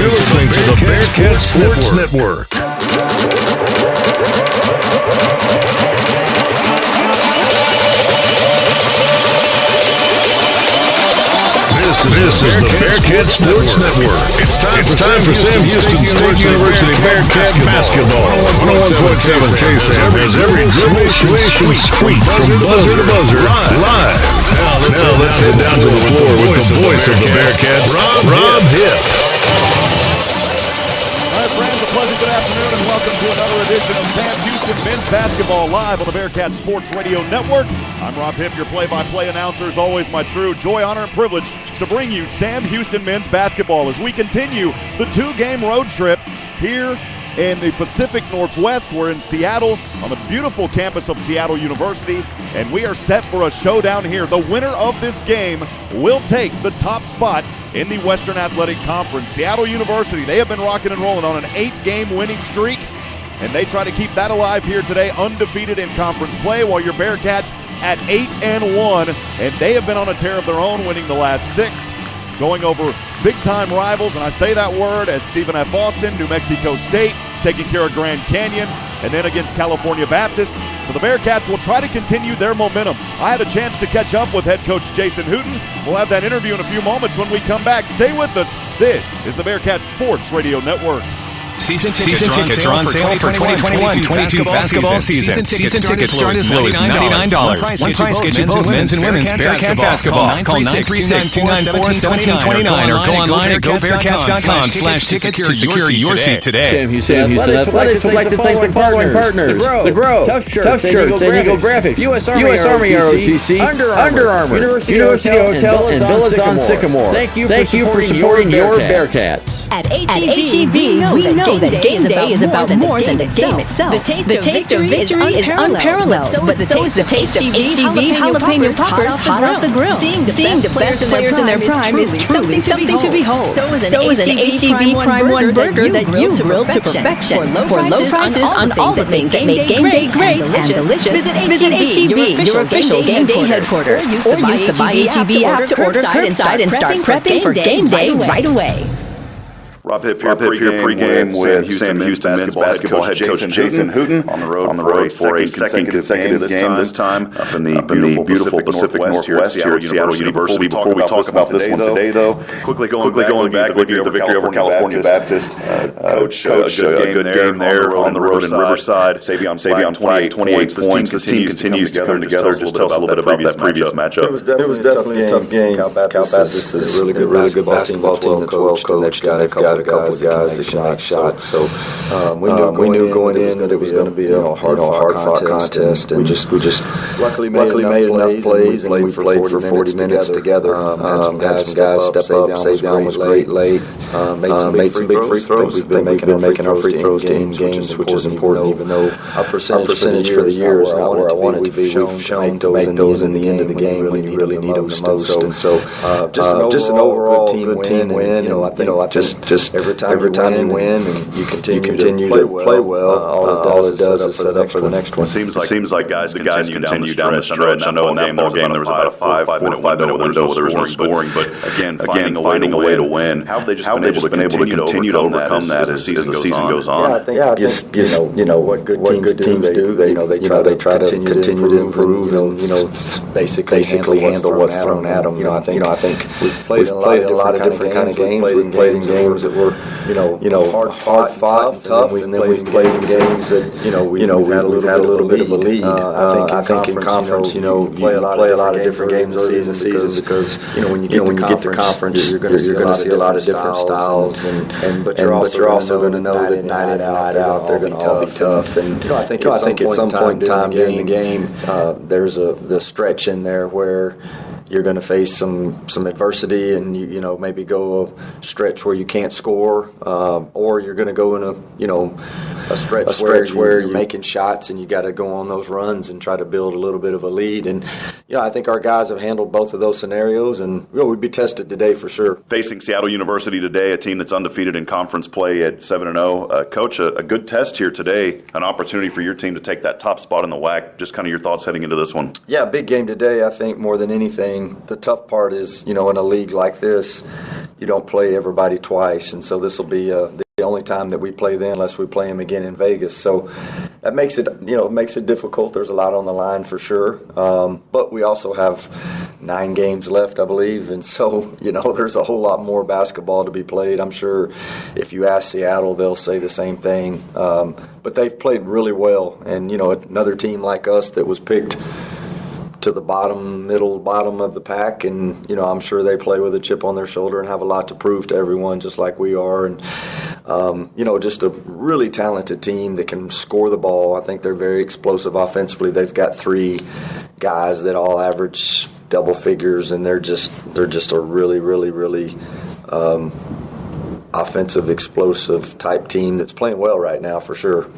listening to the Bearkats Sports Network. This is the Bearkats Sports Network. It's time for Sam Houston State University Bearcat basketball. 101.7 KSAM has every dribble, swish, and squeak from buzzer to buzzer live. Now let's head down to the floor with the voice of the Bearkats, Rob Hipp. All right, friends, a pleasant good afternoon and welcome to another edition of Sam Houston Men's Basketball live on the Bearkats Sports Radio Network. I'm Rob Hipp, your play-by-play announcer. As always, my true joy, honor, and privilege to bring you Sam Houston Men's Basketball as we continue the two-game road trip here in the Pacific Northwest. We're in Seattle on the beautiful campus of Seattle University, and we are set for a showdown here. The winner of this game will take the top spot in the Western Athletic Conference. Seattle University, they have been rocking and rolling on an 8-game winning streak, and they try to keep that alive here today, undefeated in conference play, while your Bearkats at 8-1, and they have been on a tear of their own, winning the last 6, going over big-time rivals, and I say that word as Stephen F. Austin, New Mexico State, taking care of Grand Canyon, and then against California Baptist. So the Bearkats will try to continue their momentum. I had a chance to catch up with head coach Jason Hooten. We'll have that interview in a few moments when we come back. Stay with us. This is the Bearkats Sports Radio Network. Season tickets are on sale for 2021-22 basketball season. Season tickets start as low as $99. One price gets you both men's and women's Bearcat basketball. Call 936-294-1729 or go online at gobearcats.com/tickets to secure your seat today. Sam Houston Athletics would like to thank the following partners. The Grove, Tough Shirts, San Diego Graphics, U.S. Army ROTC, Under Armour, University Hotel, and Villas on Sycamore. Thank you for supporting your Bearcats. At HEB, we know that game day is about more than the game itself. The taste of victory is unparalleled, but so is the taste of HEB jalapeno poppers hot off the grill. Seeing the best players in their prime is truly something to behold. So is an HEB Prime 1 burger that you grilled to perfection. For low prices on all the things that make game day great and delicious. Visit HEB, your official game day headquarters, or use the Buy HEB app to order curbside and start prepping for game day right away. Rob Hipp here pregame with Sam Houston men's basketball head coach Jason Hooten on the road for a second consecutive game this time up in the beautiful Pacific Northwest here at Seattle University. Before we talk about this one today, though, quickly going back, looking at the victory over California Baptist. Coach, a good game there on the road in Riverside. Savion 28 points. This team continues to come together. Just tell us a little bit about that previous matchup. It was definitely a tough game. Cal Baptist is a really good basketball team. The 12 coach, they've got a couple of guys that can make shots. So we knew going in that it was going to be a hard-fought contest. And we just luckily made enough plays, and we played for 40 minutes together. Had some guys step up. Savion was great late. Made some big free throws. We've been making our free throws to end games, which is important, even though our percentage for the year is not where I wanted to be. We've shown to make those in the end of the game when you really need them the most. And so just an overall good team win. I think just every time you win and you continue to play well, all it does is set up for the next one. Seems like guys continue down the stretch. I know in that ball game there was about a 5-minute window where there was no scoring, but again, finding a way to win. How have they just been able to continue to overcome that as the season goes on? Yeah, I think what good teams do. They try to continue to improve and basically handle what's thrown at them. I think we've played a lot of different kind of games. We've played in games that were hard fought, tough, and then we've played in games that we've had a little bit of a lead. I think in conference, you play a lot of different games this season because when you get to conference, you're going to see a lot of different styles, but you're also going to know that night in night out they're going to all be tough. And I think at some point in time during the game, there's the stretch in there where you're going to face some adversity, and you maybe go a stretch where you can't score, or you're going to go in a stretch where you're making shots and you got to go on those runs and try to build a little bit of a lead. And I think our guys have handled both of those scenarios, and we'd be tested today for sure. Facing Seattle University today, a team that's undefeated in conference play at 7-0. Coach, a good test here today, an opportunity for your team to take that top spot in the WAC. Just kind of your thoughts heading into this one. Yeah, big game today. I think more than anything, thing. The tough part is, in a league like this, you don't play everybody twice, and so this will be the only time that we play them unless we play them again in Vegas. So that makes it difficult. There's a lot on the line for sure. But we also have 9 games left, I believe, and so, there's a whole lot more basketball to be played. I'm sure if you ask Seattle, they'll say the same thing. But they've played really well, and, another team like us that was picked to the bottom of the pack, and I'm sure they play with a chip on their shoulder and have a lot to prove to everyone, just like we are. And just a really talented team that can score the ball. I think they're very explosive offensively. They've got 3 guys that all average double figures, and they're just a really, really, really offensive, explosive type team that's playing well right now for sure.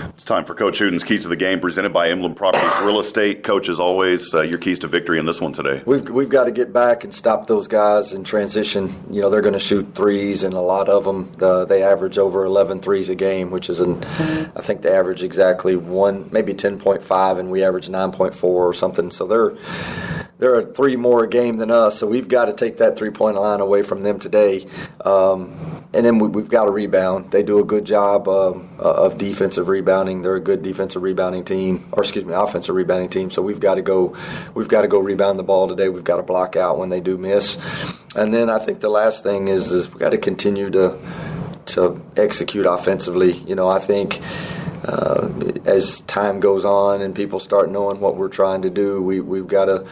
It's time for Coach Huden's Keys to the Game, presented by Emblem Properties Real Estate. Coach, as always, your keys to victory in this one today. We've got to get back and stop those guys in transition. They're going to shoot threes, and a lot of them, they average over 11 threes a game, which is, I think they average exactly maybe 10.5, and we average 9.4 or something. So they're a 3 more a game than us, so we've got to take that 3-point line away from them today. And then we've got to rebound. They do a good job of defensive rebounding. They're a good defensive rebounding team, offensive rebounding team. So we've got to go rebound the ball today. We've got to block out when they do miss. And then I think the last thing is we've got to continue to execute offensively. I think as time goes on and people start knowing what we're trying to do, we've got to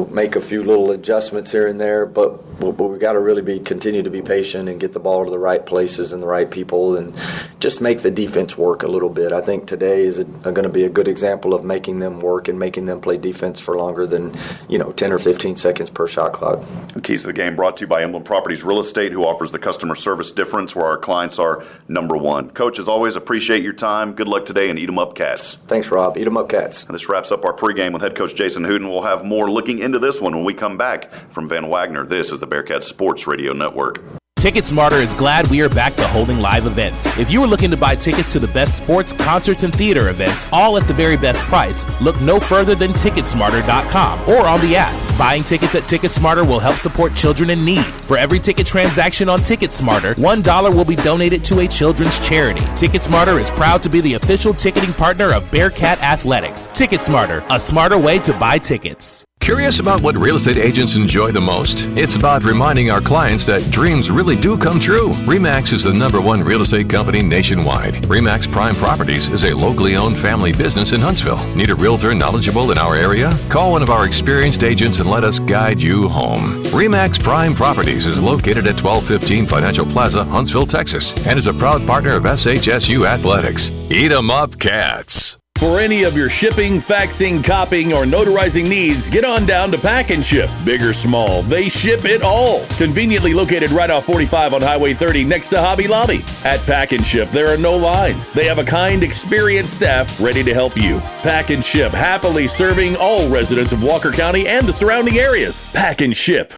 make a few little adjustments here and there, but we've got to really continue to be patient and get the ball to the right places and the right people and just make the defense work a little bit. I think today is going to be a good example of making them work and making them play defense for longer than 10 or 15 seconds per shot clock. Keys to the Game brought to you by Emblem Properties Real Estate, who offers the customer service difference where our clients are number one. Coach, as always, appreciate your time. Good luck today, and eat 'em up, Cats. Thanks, Rob. Eat 'em up, Cats. And this wraps up our pregame with head coach Jason Huden. We'll have more looking into this one when we come back from Van Wagner. This is the Bearkats Sports Radio Network. TicketSmarter is glad we are back to holding live events. If you are looking to buy tickets to the best sports, concerts, and theater events, all at the very best price, look no further than TicketSmarter.com or on the app. Buying tickets at TicketSmarter will help support children in need. For every ticket transaction on TicketSmarter, $1 will be donated to a children's charity. TicketSmarter is proud to be the official ticketing partner of Bearcat Athletics. TicketSmarter, a smarter way to buy tickets. Curious about what real estate agents enjoy the most? It's about reminding our clients that dreams really do come true. RE/MAX is the #1 real estate company nationwide. RE/MAX Prime Properties is a locally owned family business in Huntsville. Need a realtor knowledgeable in our area? Call one of our experienced agents and let us guide you home. RE/MAX Prime Properties is located at 1215 Financial Plaza, Huntsville, Texas, and is a proud partner of SHSU Athletics. Eat 'em up, Cats. For any of your shipping, faxing, copying, or notarizing needs, get on down to Pack and Ship. Big or small, they ship it all. Conveniently located right off 45 on Highway 30 next to Hobby Lobby. At Pack and Ship, there are no lines. They have a kind, experienced staff ready to help you. Pack and Ship, happily serving all residents of Walker County and the surrounding areas. Pack and Ship.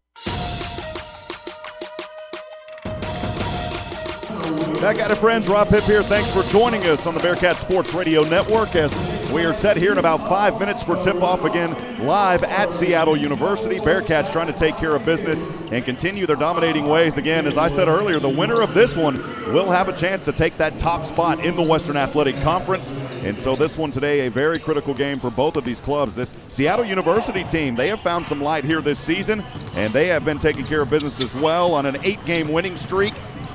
Back at it, friends. Rob Hipp here. Thanks for joining us on the Bearcat Sports Radio Network as we are set here in about 5 minutes for tip-off again live at Seattle University. Bearcats trying to take care of business and continue their dominating ways. Again, as I said earlier, the winner of this one will have a chance to take that top spot in the Western Athletic Conference. And so this one today, a very critical game for both of these clubs. This Seattle University team, they have found some light here this season, and they have been taking care of business as well on an 8-game winning streak.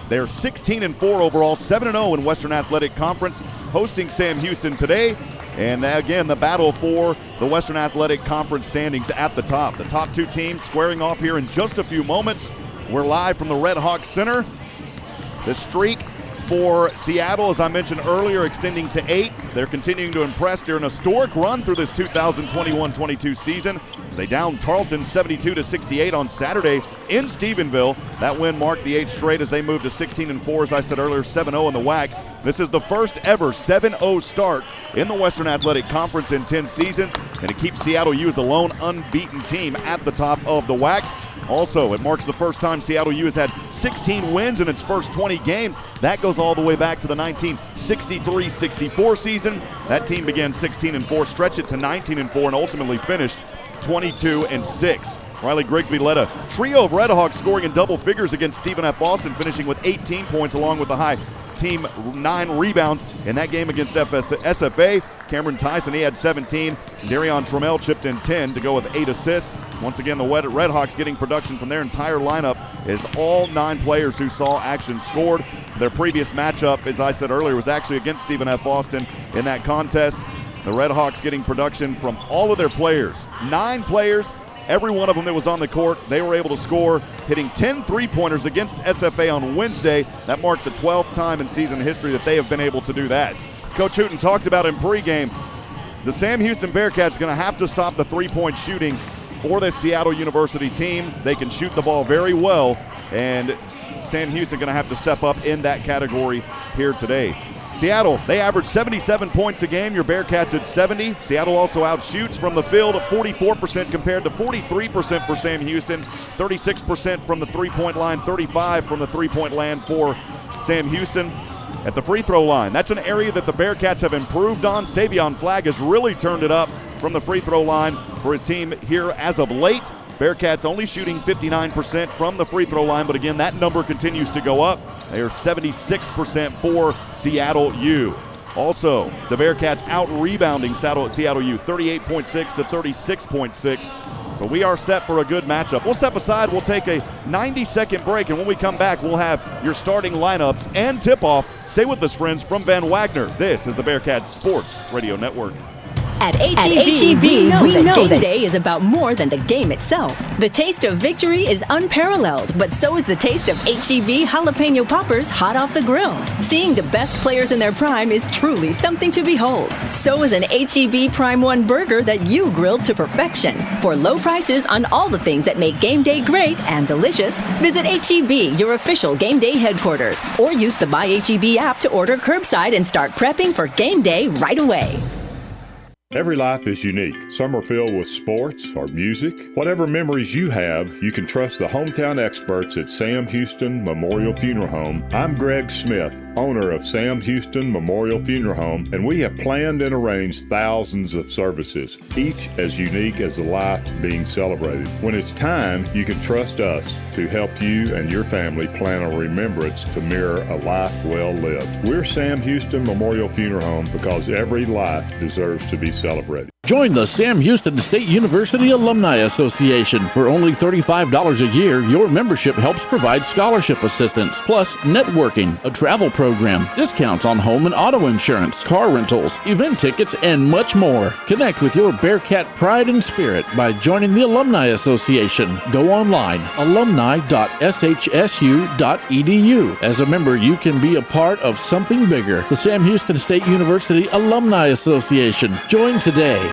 They're 16-4 overall, 7-0 in Western Athletic Conference, hosting Sam Houston today. And again, the battle for the Western Athletic Conference standings at the top. The top 2 teams squaring off here in just a few moments. We're live from the Redhawks Center. The streak for Seattle, as I mentioned earlier, extending to 8. They're continuing to impress during a historic run through this 2021-22 season. They downed Tarleton 72-68 on Saturday in Stephenville. That win marked the 8th straight as they moved to 16-4, as I said earlier, 7-0 in the WAC. This is the first ever 7-0 start in the Western Athletic Conference in 10 seasons, and it keeps Seattle U as the lone unbeaten team at the top of the WAC. Also, it marks the first time Seattle U has had 16 wins in its first 20 games. That goes all the way back to the 1963-64 season. That team began 16-4, stretched it to 19-4, and ultimately finished 22-6. Riley Grigsby led a trio of Redhawks scoring in double figures against Stephen F. Austin, finishing with 18 points along with the high team 9 rebounds in that game against SFA. Cameron Tyson, he had 17. Darion Trammell chipped in 10 to go with 8 assists. Once again, the Redhawks getting production from their entire lineup as all 9 players who saw action scored. Their previous matchup, as I said earlier, was actually against Stephen F. Austin in that contest. The Redhawks getting production from all of their players. 9 players, every one of them that was on the court, they were able to score, hitting 10 three-pointers against SFA on Wednesday. That marked the 12th time in season history that they have been able to do that. Coach Hooten talked about in pregame, the Sam Houston Bearkats are going to have to stop the three-point shooting for this Seattle University team. They can shoot the ball very well, and Sam Houston going to have to step up in that category here today. Seattle, they average 77 points a game. Your Bearcats at 70. Seattle also outshoots from the field at 44% compared to 43% for Sam Houston. 36% from the three-point line, 35% from the three-point line for Sam Houston. At the free throw line, that's an area that the Bearcats have improved on. Savion Flagg has really turned it up from the free throw line for his team here as of late. Bearcats only shooting 59% from the free throw line, but again, that number continues to go up. They are 76% for Seattle U. Also, the Bearcats out-rebounding Seattle U, 38.6 to 36.6. So we are set for a good matchup. We'll step aside. We'll take a 90-second break, and when we come back, we'll have your starting lineups and tip-off. Stay with us, friends, from Van Wagner. This is the Bearcats Sports Radio Network. At HEB, we know that day is about more than the game itself. The taste of victory is unparalleled, but so is the taste of HEB jalapeno poppers hot off the grill. Seeing the best players in their prime is truly something to behold. So is an HEB Prime 1 burger that you grilled to perfection. For low prices on all the things that make game day great and delicious, visit HEB, your official game day headquarters, or use the Buy HEB app to order curbside and start prepping for game day right away. Every life is unique. Some are filled with sports or music. Whatever memories you have, you can trust the hometown experts at Sam Houston Memorial Funeral Home. I'm Greg Smith, owner of Sam Houston Memorial Funeral Home, and we have planned and arranged thousands of services, each as unique as the life being celebrated. When it's time, you can trust us to help you and your family plan a remembrance to mirror a life well lived. We're Sam Houston Memorial Funeral Home because every life deserves to be celebrated. Join the Sam Houston State University Alumni Association. For only $35 a year, your membership helps provide scholarship assistance, plus networking, a travel program, discounts on home and auto insurance, car rentals, event tickets, and much more. Connect with your Bearcat pride and spirit by joining the Alumni Association. Go online, alumni.shsu.edu. As a member, you can be a part of something bigger. The Sam Houston State University Alumni Association. Join today.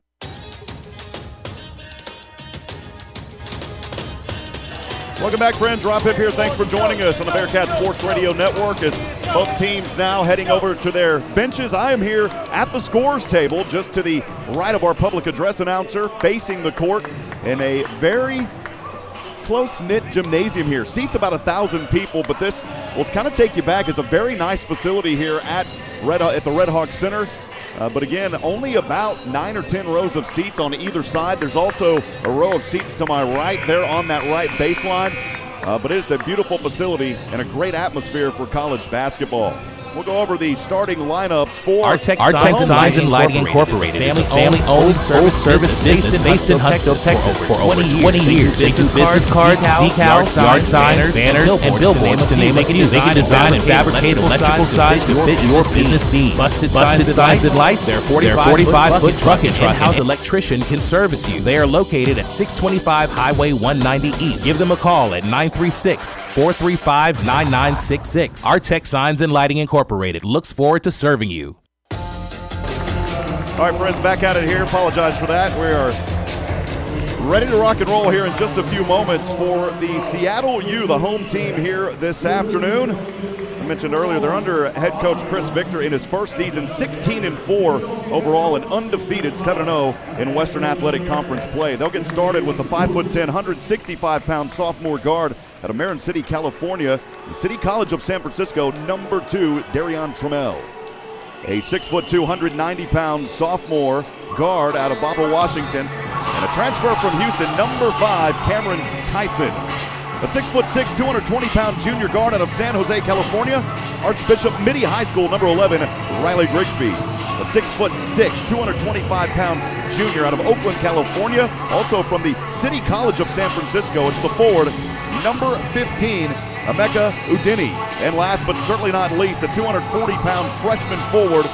Welcome back, friends. Rob Hipp here. Thanks for joining us on the Bearcat Sports Radio Network as both teams now heading over to their benches. I am here at the scores table just to the right of our public address announcer, facing the court in a very close-knit gymnasium here. Seats about 1,000 people, but this will kind of take you back. It's a very nice facility here at the Redhawks Center. But again, only about 9 or 10 rows of seats on either side. There's also a row of seats to my right there on that right baseline. But it's a beautiful facility and a great atmosphere for college basketball. We'll go over the starting lineups for Our Tech Signs and Lighting Incorporated, family-owned service business based in Huntsville, Texas for over 20 years. They do business cards, decals, yard signs, banners, and billboards to name it. Design and fabricate electrical signs to fit your business needs. Busted Signs and Lights, their 45-foot truck and in-house electrician can service you. They are located at 625 Highway 190 East. Give them a call at 936-435-9966. Our Tech Signs and Lighting Incorporated looks forward to serving you. All right, friends, back at it here. Apologize for that. We are ready to rock and roll here in just a few moments for the Seattle U, the home team here this afternoon. I mentioned earlier they're under head coach Chris Victor in his first season, 16-4 overall and undefeated 7-0 in Western Athletic Conference play. They'll get started with the 5'10", 165-pound sophomore guard out of Marin City, California, the City College of San Francisco, number 2, Darion Trammell. A 6'2", 190-pound sophomore guard out of Bothell, Washington, and A transfer from Houston, number 5, Cameron Tyson. A 6'6", 220-pound junior guard out of San Jose, California. Archbishop Mitty High School, number 11, Riley Grigsby. A 6'6", 225-pound junior out of Oakland, California. Also from the City College of San Francisco, it's the forward, number 15, Emeka Udini. And last but certainly not least, a 240-pound freshman forward,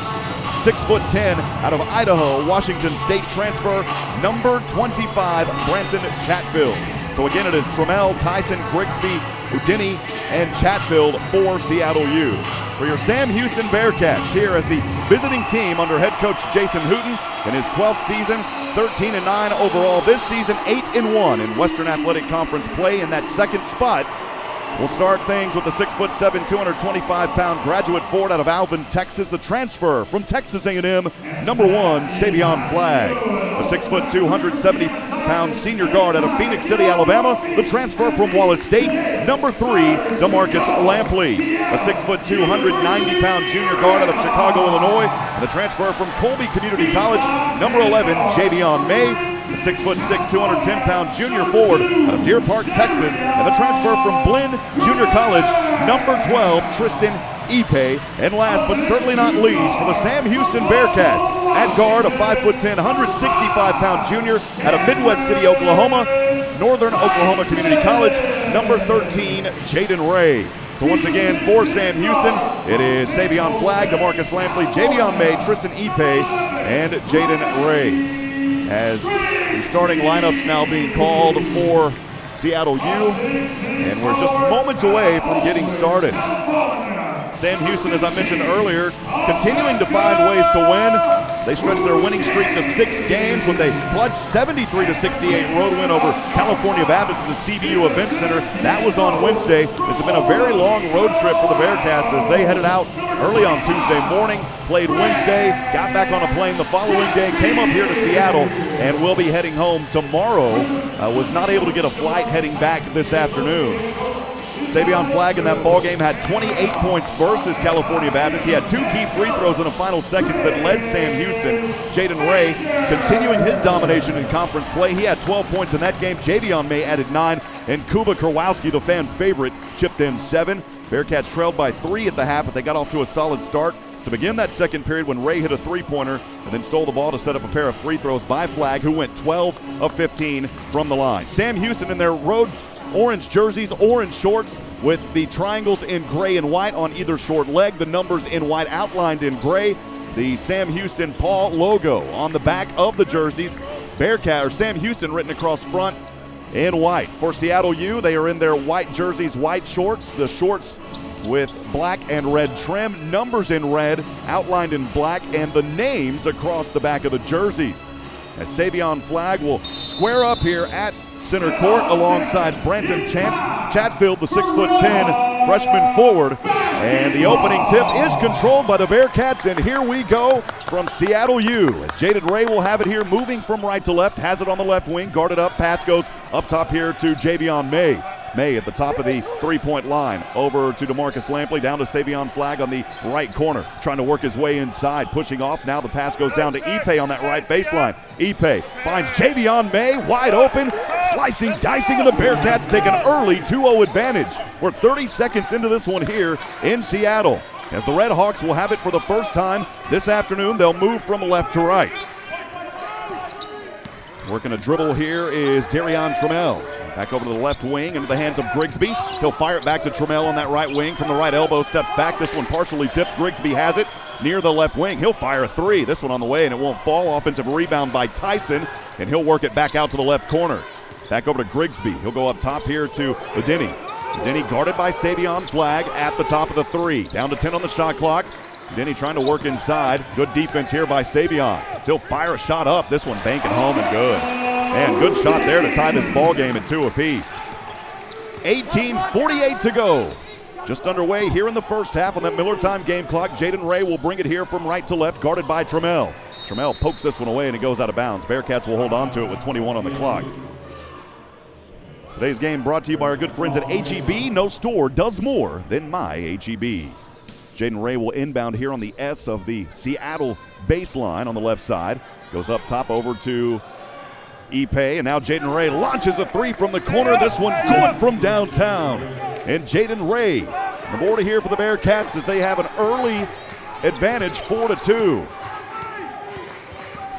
6'10", out of Idaho, Washington State transfer, number 25, Branton Chatfield. So again, it is Trammell, Tyson, Grigsby, Udini, and Chatfield for Seattle U. For your Sam Houston Bearcats, here as the visiting team under head coach Jason Hooten in his 12th season, 13-9 overall this season, 8-1 in Western Athletic Conference play in that second spot. We'll start things with the 6'7", 225-pound graduate forward out of Alvin, Texas. The transfer from Texas A&M, number 1, Savion Flagg. A 6'2", 270-pound senior guard out of Phoenix City, Alabama. The transfer from Wallace State, number 3, DeMarcus Lampley. A 6'2", 190-pound junior guard out of Chicago, Illinois. And the transfer from Colby Community College, number 11, Javion May. A 6'6", 210-pound junior forward out of Deer Park, Texas. And the transfer from Blinn Junior College, number 12, Tristan Ipe. And last but certainly not least, for the Sam Houston Bearcats, at guard, a 5'10", 165-pound junior out of Midwest City, Oklahoma, Northern Oklahoma Community College, number 13, Jaden Ray. So once again, for Sam Houston, it is Savion Flagg, DeMarcus Lampley, Javion May, Tristan Ipe, and Jaden Ray. As the starting lineups now being called for Seattle U, and we're just moments away from getting started. Sam Houston, as I mentioned earlier, continuing to find ways to win. They stretched their winning streak to 6 games with a clutch 73-68 road win over California Baptist at the CBU Event Center. That was on Wednesday. This has been a very long road trip for the Bearcats as they headed out early on Tuesday morning, played Wednesday, got back on a plane the following day, came up here to Seattle, and will be heading home tomorrow. Was not able to get a flight heading back this afternoon. Savion Flagg in that ballgame had 28 points versus California Baptist. He had 2 key free throws in the final seconds that led Sam Houston. Jaden Ray continuing his domination in conference play. He had 12 points in that game. Javion May added 9, and Kuba Kurwowski, the fan favorite, chipped in 7. Bearcats trailed by 3 at the half, but they got off to a solid start to begin that second period when Ray hit a three-pointer and then stole the ball to set up a pair of free throws by Flagg, who went 12 of 15 from the line. Sam Houston in their road orange jerseys, orange shorts with the triangles in gray and white on either short leg, the numbers in white outlined in gray, the Sam Houston Paul logo on the back of the jerseys, Bearcat or Sam Houston written across front in white. For Seattle U, they are in their white jerseys, white shorts, the shorts with black and red trim, numbers in red, outlined in black, and the names across the back of the jerseys. As Savion Flagg will square up here at center court alongside Branton Chatfield, the 6'10" freshman forward. And the opening tip is controlled by the Bearcats, and here we go from Seattle U. As Jaden Ray will have it here, moving from right to left, has it on the left wing, guarded up, pass goes up top here to Javion May. May at the top of the three-point line. Over to DeMarcus Lampley, down to Savion Flagg on the right corner. Trying to work his way inside, pushing off. Now the pass goes down to Ipe on that right baseline. Ipe finds Javion May wide open, slicing, dicing, and the Bearcats take an early 2-0 advantage. We're 30 seconds into this one here in Seattle. As the Redhawks will have it for the first time this afternoon, they'll move from left to right. Working a dribble here is Darion Trammell. Back over to the left wing into the hands of Grigsby. He'll fire it back to Trammell on that right wing from the right elbow. Steps back. This one partially tipped. Grigsby has it near the left wing. He'll fire a 3. This one on the way, and it won't fall. Offensive rebound by Tyson, and he'll work it back out to the left corner. Back over to Grigsby. He'll go up top here to Udini. Udini guarded by Savion Flagg at the top of the 3. Down to 10 on the shot clock. Udini trying to work inside. Good defense here by Savion. He'll fire a shot up. This one banking home and good. And good shot there to tie this ball game at 2 apiece. 18:48 to go. Just underway here in the first half on that Miller time game clock. Jaden Ray will bring it here from right to left, guarded by Trammell. Trammell pokes this one away and it goes out of bounds. Bearcats will hold on to it with 21 on the clock. Today's game brought to you by our good friends at H-E-B. No store does more than my H-E-B. Jaden Ray will inbound here on the S of the Seattle baseline on the left side. Goes up top over to Ipe, and now Jaden Ray launches a three from the corner. This one good from downtown. And Jaden Ray, the board here for the Bearcats as they have an early advantage, 4-2.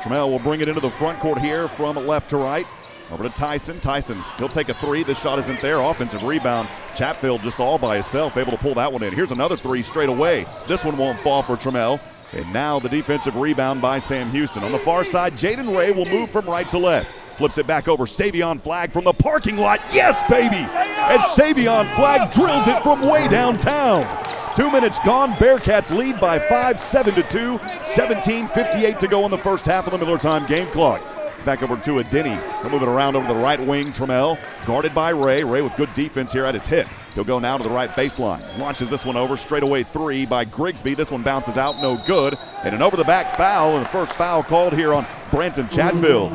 Trammell will bring it into the front court here from left to right. Over to Tyson. Tyson, he'll take a three. This shot isn't there. Offensive rebound. Chatfield just all by himself, able to pull that one in. Here's another three straight away. This one won't fall for Trammell. And now the defensive rebound by Sam Houston. On the far side, Jaden Ray will move from right to left. Flips it back over. Savion Flagg from the parking lot. Yes, baby! As Savion Flagg drills it from way downtown. 2 minutes gone. Bearcats lead by 5, 7-2. 17:58 to go in the first half of the Miller Time game clock. It's back over to Adeni. He'll move it around over the right wing. Trammell guarded by Ray. Ray with good defense here at his hip. He'll go now to the right baseline. Launches this one over. Straightaway three by Grigsby. This one bounces out. No good. And an over-the-back foul. And the first foul called here on Branton Chatfield.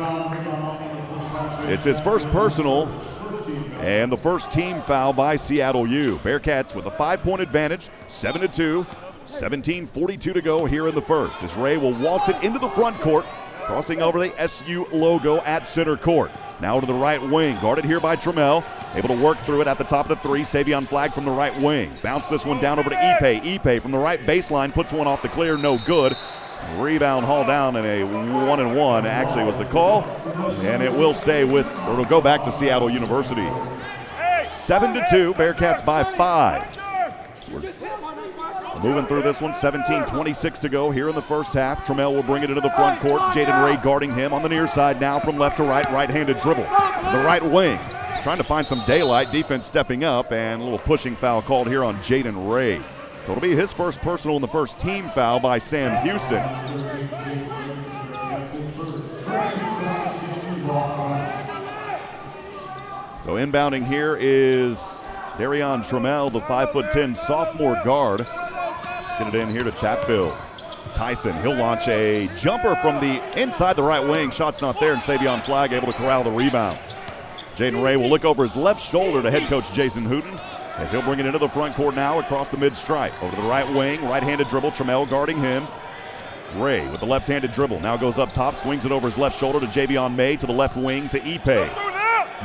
It's his first personal. And the first team foul by Seattle U. Bearcats with a 5-point advantage, 7-2, 17:42 to go here in the first. As Ray will waltz it into the front court, crossing over the SU logo at center court. Now to the right wing, guarded here by Trammell. Able to work through it at the top of the three. Savion Flagg from the right wing. Bounce this one down over to Ipe. Ipe from the right baseline puts one off the clear, no good. Rebound haul down, and a 1-and-1 actually was the call, and it will stay with, or it'll go back to Seattle University. 7-2, Bearcats by 5. We're moving through this one, 17:26 to go here in the first half. Trammell will bring it into the front court. Jaden Ray guarding him on the near side now from left to right, right-handed dribble. The right wing, trying to find some daylight, defense stepping up, and a little pushing foul called here on Jaden Ray. So it'll be his first personal and the first team foul by Sam Houston. So inbounding here is Darion Trammell, the 5'10" sophomore guard. Get it in here to Chatfield. Tyson, he'll launch a jumper from the inside the right wing. Shot's not there, and Savion Flagg able to corral the rebound. Jaden Ray will look over his left shoulder to head coach Jason Hooten, as he'll bring it into the front court now across the mid-stripe. Over to the right wing, right-handed dribble, Trammell guarding him. Ray with the left-handed dribble, now goes up top, swings it over his left shoulder to Javion May, to the left wing to Ipe.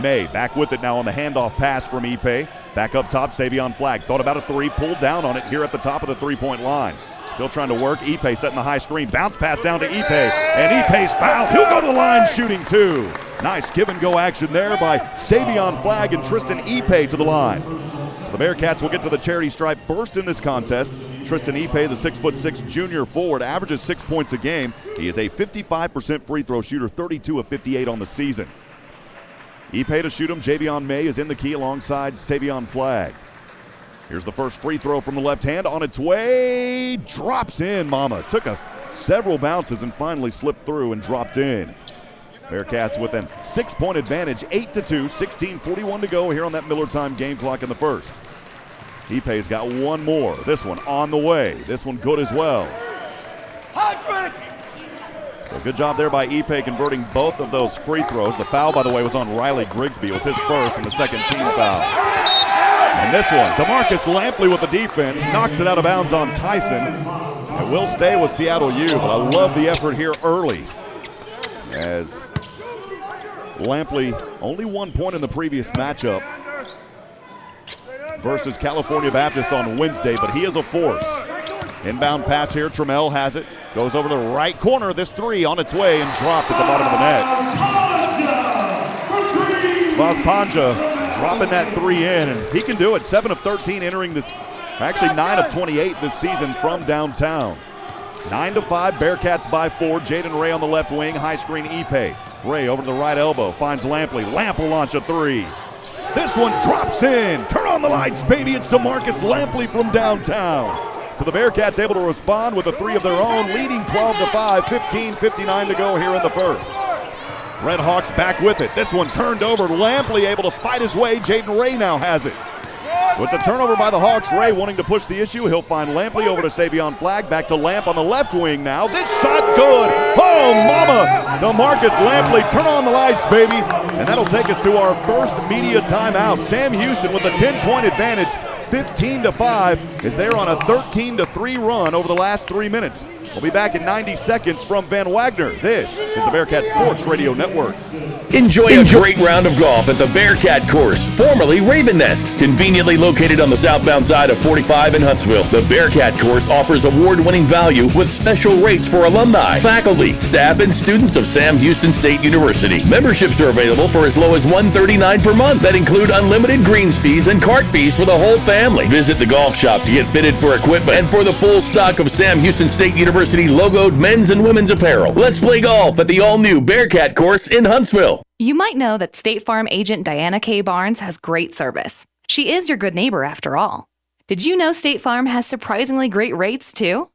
May back with it now on the handoff pass from Ipe. Back up top, Savion Flagg. Thought about a three, pulled down on it here at the top of the three-point line. Still trying to work. Ipe setting the high screen. Bounce pass down to Ipe, and Ipe's fouled. He'll go to the line shooting two. Nice give-and-go action there by Savion Flagg and Tristan Ipe to the line. The Bearcats will get to the charity stripe first in this contest. Tristan Ipe, the 6'6" junior forward, averages 6 points a game. He is a 55% free throw shooter, 32 of 58 on the season. Ipe to shoot him. Javion May is in the key alongside Savion Flagg. Here's the first free throw from the left hand. On its way, drops in, mama. Took several bounces and finally slipped through and dropped in. Bearcats with a 6-point advantage, 8-2, 16:41 to go here on that Miller Time game clock in the first. Ipe's got one more. This one on the way. This one good as well. So good job there by Ipe converting both of those free throws. The foul, by the way, was on Riley Grigsby. It was his first and the second team foul. And this one, DeMarcus Lampley with the defense, knocks it out of bounds on Tyson. It will stay with Seattle U, but I love the effort here early, as Lampley only 1 point in the previous matchup versus California Baptist on Wednesday, but he is a force. Inbound pass here, Trammell has it, goes over the right corner. This three on its way and dropped at the bottom of the net. Vaz Panja dropping that three in, and he can do it. 7 of 13 entering this, actually 9 of 28 this season from downtown. 9-5, Bearcats by 4. Jaden Ray on the left wing, high screen Ipe. Ray over to the right elbow, finds Lampley. Lamp will launch a three. This one drops in. Turn on the lights, baby. It's DeMarcus Lampley from downtown. So the Bearcats able to respond with a three of their own, leading 12-5, 15:59 to go here in the first. Redhawks back with it. This one turned over. Lampley able to fight his way. Jaden Ray now has it. So it's a turnover by the Hawks. Ray wanting to push the issue. He'll find Lampley over to Savion Flagg. Back to Lamp on the left wing now. This shot good. Oh, mama. DeMarcus Lampley, turn on the lights, baby. And that'll take us to our first media timeout. Sam Houston with a 10-point advantage, 15-5 as they're on a 13-3 run over the last 3 minutes. We'll be back in 90 seconds from Van Wagner. This is the Bearcat Sports Radio Network. Enjoy a great round of golf at the Bearcat Course, formerly Raven Nest. Conveniently located on the southbound side of 45 in Huntsville, the Bearcat Course offers award-winning value with special rates for alumni, faculty, staff, and students of Sam Houston State University. Memberships are available for as low as $139 per month that include unlimited greens fees and cart fees for the whole family. Visit the golf shop to get fitted for equipment and for the full stock of Sam Houston State University logoed men's and women's apparel. Let's play golf at the all-new Bearcat Course in Huntsville. You might know that State Farm agent Diana K. Barnes has great service. She is your good neighbor after all. Did you know State Farm has surprisingly great rates too?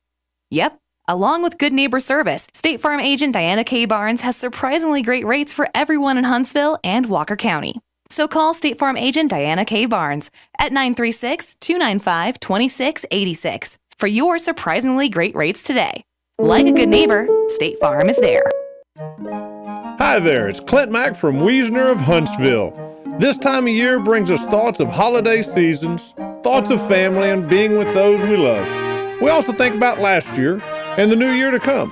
Yep. Along with good neighbor service, State Farm agent Diana K. Barnes has surprisingly great rates for everyone in Huntsville and Walker County. So call State Farm agent Diana K. Barnes at 936-295-2686 for your surprisingly great rates today. Like a good neighbor, State Farm is there. Hi there, it's Clint Mack from Wiesner of Huntsville. This time of year brings us thoughts of holiday seasons, thoughts of family, and being with those we love. We also think about last year and the new year to come.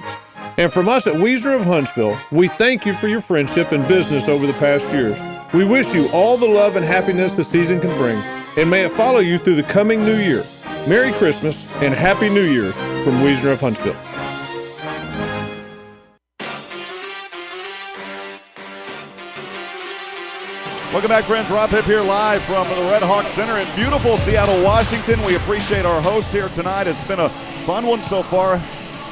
And from us at Wiesner of Huntsville, we thank you for your friendship and business over the past years. We wish you all the love and happiness the season can bring, and may it follow you through the coming new year. Merry Christmas and Happy New Year's from Wiesner of Huntsville. Welcome back, friends. Rob Hipp here live from the Redhawks Center in beautiful Seattle, Washington. We appreciate our hosts here tonight. It's been a fun one so far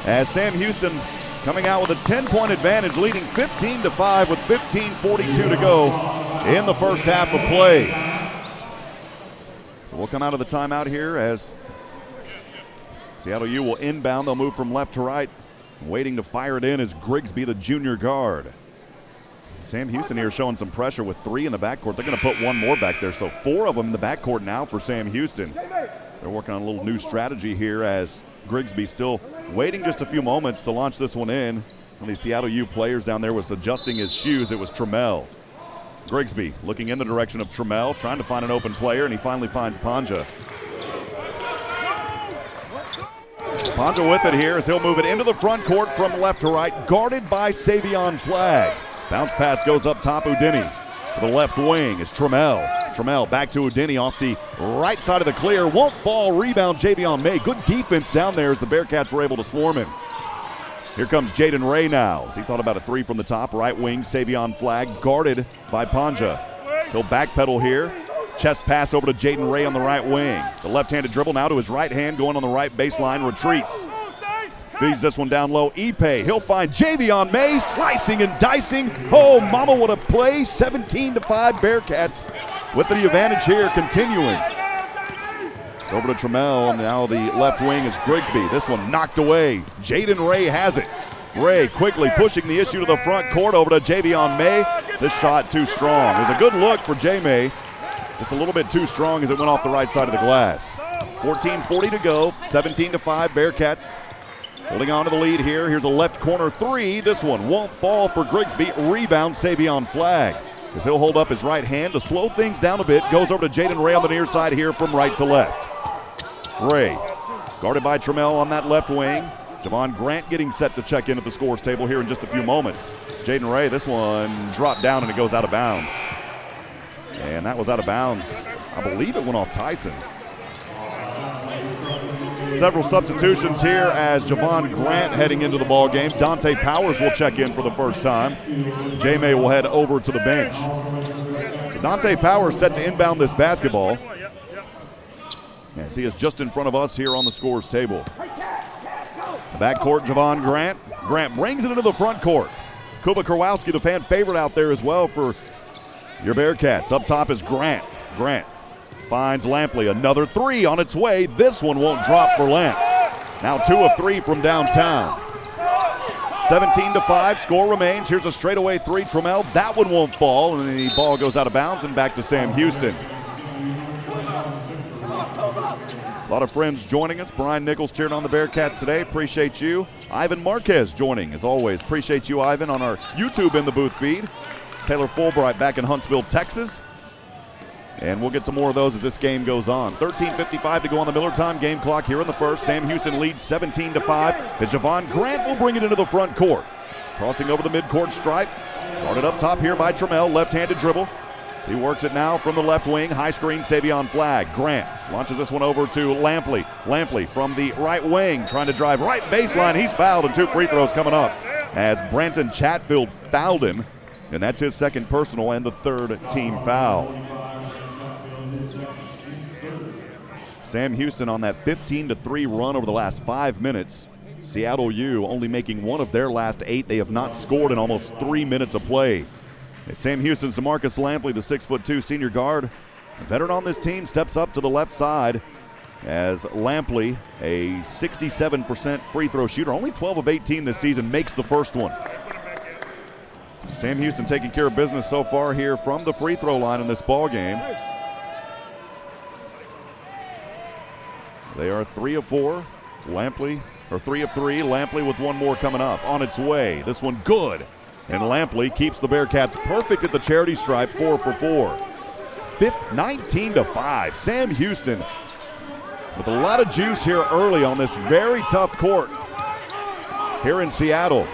as Sam Houston coming out with a 10-point advantage, leading 15-5 with 15:42 to go in the first half of play. So we'll come out of the timeout here as Seattle U will inbound. They'll move from left to right. Waiting to fire it in is Grigsby, the junior guard. Sam Houston here showing some pressure with 3 in the backcourt. They're going to put 1 more back there, so 4 of them in the backcourt now for Sam Houston. They're working on a little new strategy here as Grigsby still waiting just a few moments to launch this one in. One of the Seattle U players down there was adjusting his shoes. It was Trammell. Grigsby looking in the direction of Trammell, trying to find an open player, and he finally finds Panja. Panja with it here as he'll move it into the front court from left to right, guarded by Savion Flagg. Bounce pass goes up top. Udini to the left wing is Trammell. Trammell back to Udini off the right side of the clear. Won't fall. Rebound Javion May. Good defense down there as the Bearcats were able to swarm him. Here comes Jaden Ray now as he thought about a 3 from the top. Right wing Savion Flagg guarded by Panja. He'll backpedal here. Chest pass over to Jaden Ray on the right wing. The left-handed dribble now to his right hand, going on the right baseline, retreats. Feeds this one down low. Ipe, he'll find Javion May slicing and dicing. Oh, mama, what a play. 17-5 Bearcats with the advantage here, continuing. It's over to Trammell, and now the left wing is Grigsby. This one knocked away. Jaden Ray has it. Ray quickly pushing the issue to the front court over to Javion May. This shot too strong. It was a good look for J-May. Just a little bit too strong as it went off the right side of the glass. 14:40 to go. 17-5 Bearcats. Holding on to the lead here. Here's a left corner 3. This one won't fall for Grigsby. Rebound Savion Flagg as he'll hold up his right hand to slow things down a bit. Goes over to Jaden Ray on the near side here from right to left. Ray guarded by Trammell on that left wing. Javon Grant getting set to check in at the scores table here in just a few moments. Jaden Ray, this one dropped down and it goes out of bounds. And that was out of bounds. I believe it went off Tyson. Several substitutions here as Javon Grant heading into the ball game. Dante Powers will check in for the first time. J-May will head over to the bench. So Dante Powers set to inbound this basketball. As he is just in front of us here on the scores table. The backcourt, Javon Grant. Grant brings it into the front court. Kuba Kurwowski, the fan favorite out there as well for your Bearcats. Up top is Grant. Grant finds Lampley. Another 3 on its way. This one won't drop for Lamp. Now 2 of 3 from downtown. 17-5, score remains. Here's a straightaway 3, Trammell. That one won't fall, and the ball goes out of bounds and back to Sam Houston. A lot of friends joining us. Brian Nichols cheering on the Bearcats today. Appreciate you. Ivan Marquez joining, as always. Appreciate you, Ivan, on our YouTube in the booth feed. Taylor Fulbright back in Huntsville, Texas. And we'll get to more of those as this game goes on. 13:55 to go on the Miller time game clock here in the first. Sam Houston leads 17-5 as Javon Grant will bring it into the front court. Crossing over the midcourt stripe. Guarded up top here by Trammell. Left-handed dribble. He works it now from the left wing. High screen, Savion Flagg. Grant launches this one over to Lampley. Lampley from the right wing trying to drive right baseline. He's fouled and 2 free throws coming up as Branton Chatfield fouled him. And that's his second personal and the third team foul. Sam Houston on that 15-3 run over the last 5 minutes. Seattle U only making one of their last 8. They have not scored in almost 3 minutes of play. Sam Houston's DeMarcus Lampley, the 6'2" senior guard, a veteran on this team, steps up to the left side as Lampley, a 67% free throw shooter, only 12 of 18 this season, makes the first one. Sam Houston taking care of business so far here from the free throw line in this ball game. They are 3 of 4. Lampley, or 3 of 3. Lampley with one more coming up. On its way. This one good. And Lampley keeps the Bearcats perfect at the charity stripe, 4 for 4. 19-5. Sam Houston with a lot of juice here early on this very tough court here in Seattle.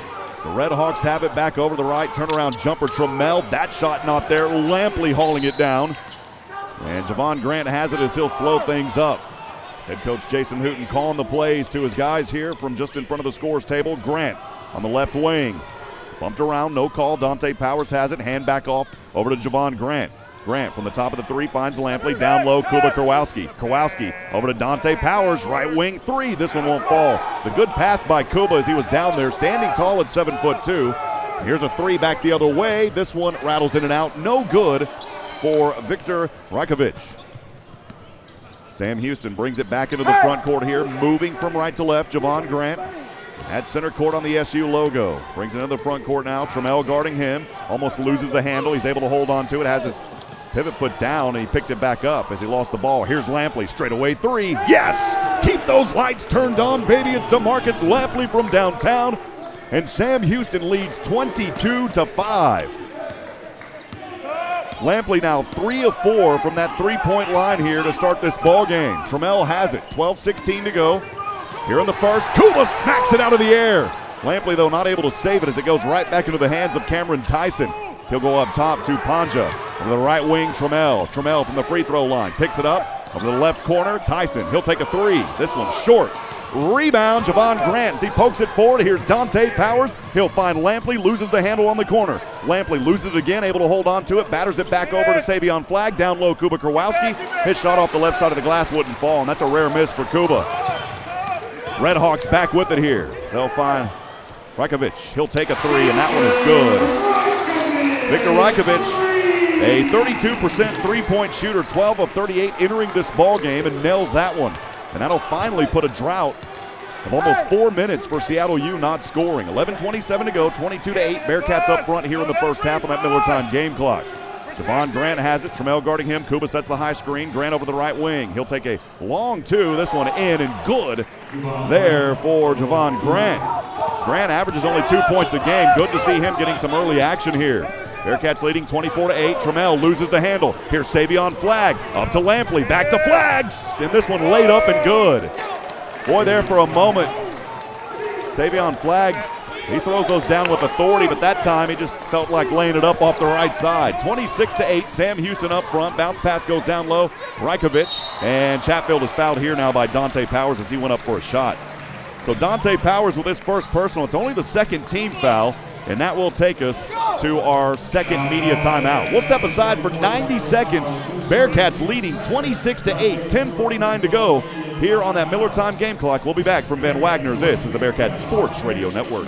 The Redhawks have it back over the right. Turnaround jumper, Trammell. That shot not there. Lampley hauling it down. And Javon Grant has it as he'll slow things up. Head coach Jason Hooten calling the plays to his guys here from just in front of the scores table. Grant on the left wing. Bumped around, no call. Dante Powers has it. Hand back off over to Javon Grant. Grant from the top of the 3 finds Lampley. Down low, Kuba Kowalski. Kowalski over to Dante Powers. Right wing 3. This one won't fall. It's a good pass by Kuba as he was down there, standing tall at 7'2". Here's a 3 back the other way. This one rattles in and out. No good for Victor Rajkovic. Sam Houston brings it back into the front court here, moving from right to left. Javon Grant at center court on the SU logo. Brings it into the front court now. Trammell guarding him. Almost loses the handle. He's able to hold on to it. Has his pivot foot down, and he picked it back up as he lost the ball. Here's Lampley. Straight away 3. Yes! Keep those lights turned on, baby. It's DeMarcus Lampley from downtown. And Sam Houston leads 22-5. Lampley now 3 of 4 from that 3-point line here to start this ball game. Trammell has it. 12:16 to go. Here in the first, Kuba smacks it out of the air. Lampley, though, not able to save it as it goes right back into the hands of Cameron Tyson. He'll go up top to Panja. Over the right wing, Trammell. Trammell from the free throw line. Picks it up. Over the left corner, Tyson. He'll take a 3. This one's short. Rebound, Javon Grant as he pokes it forward. Here's Dante Powers. He'll find Lampley, loses the handle on the corner. Lampley loses it again, able to hold on to it. Batters it back over to Savion Flagg. Down low, Kuba Kowalski. His shot off the left side of the glass wouldn't fall, and that's a rare miss for Kuba. Redhawks back with it here. They'll find Rajkovic. He'll take a 3, and that one is good. Victor Rajkovic, a 32% three-point shooter, 12 of 38 entering this ball game, and nails that one. And that'll finally put a drought of almost 4 minutes for Seattle U not scoring. 11:27 to go, 22-8. Bearcats up front here in the first half on that Miller time game clock. Javon Grant has it. Trammell guarding him. Kuba sets the high screen. Grant over the right wing. He'll take a long 2. This one in and good there for Javon Grant. Grant averages only 2 points a game. Good to see him getting some early action here. Bearcats leading 24-8. Trammell loses the handle. Here's Savion Flagg. Up to Lampley. Back to Flaggs. And this one laid up and good. Boy, there for a moment. Savion Flagg, he throws those down with authority, but that time he just felt like laying it up off the right side. 26-8. Sam Houston up front. Bounce pass goes down low. Rajkovic. And Chatfield is fouled here now by Dante Powers as he went up for a shot. So Dante Powers with his first personal. It's only the second team foul. And that will take us to our second media timeout. We'll step aside for 90 seconds. Bearcats leading 26-8, 10:49 to go here on that Miller time game clock. We'll be back from Van Wagner. This is the Bearcats Sports Radio Network.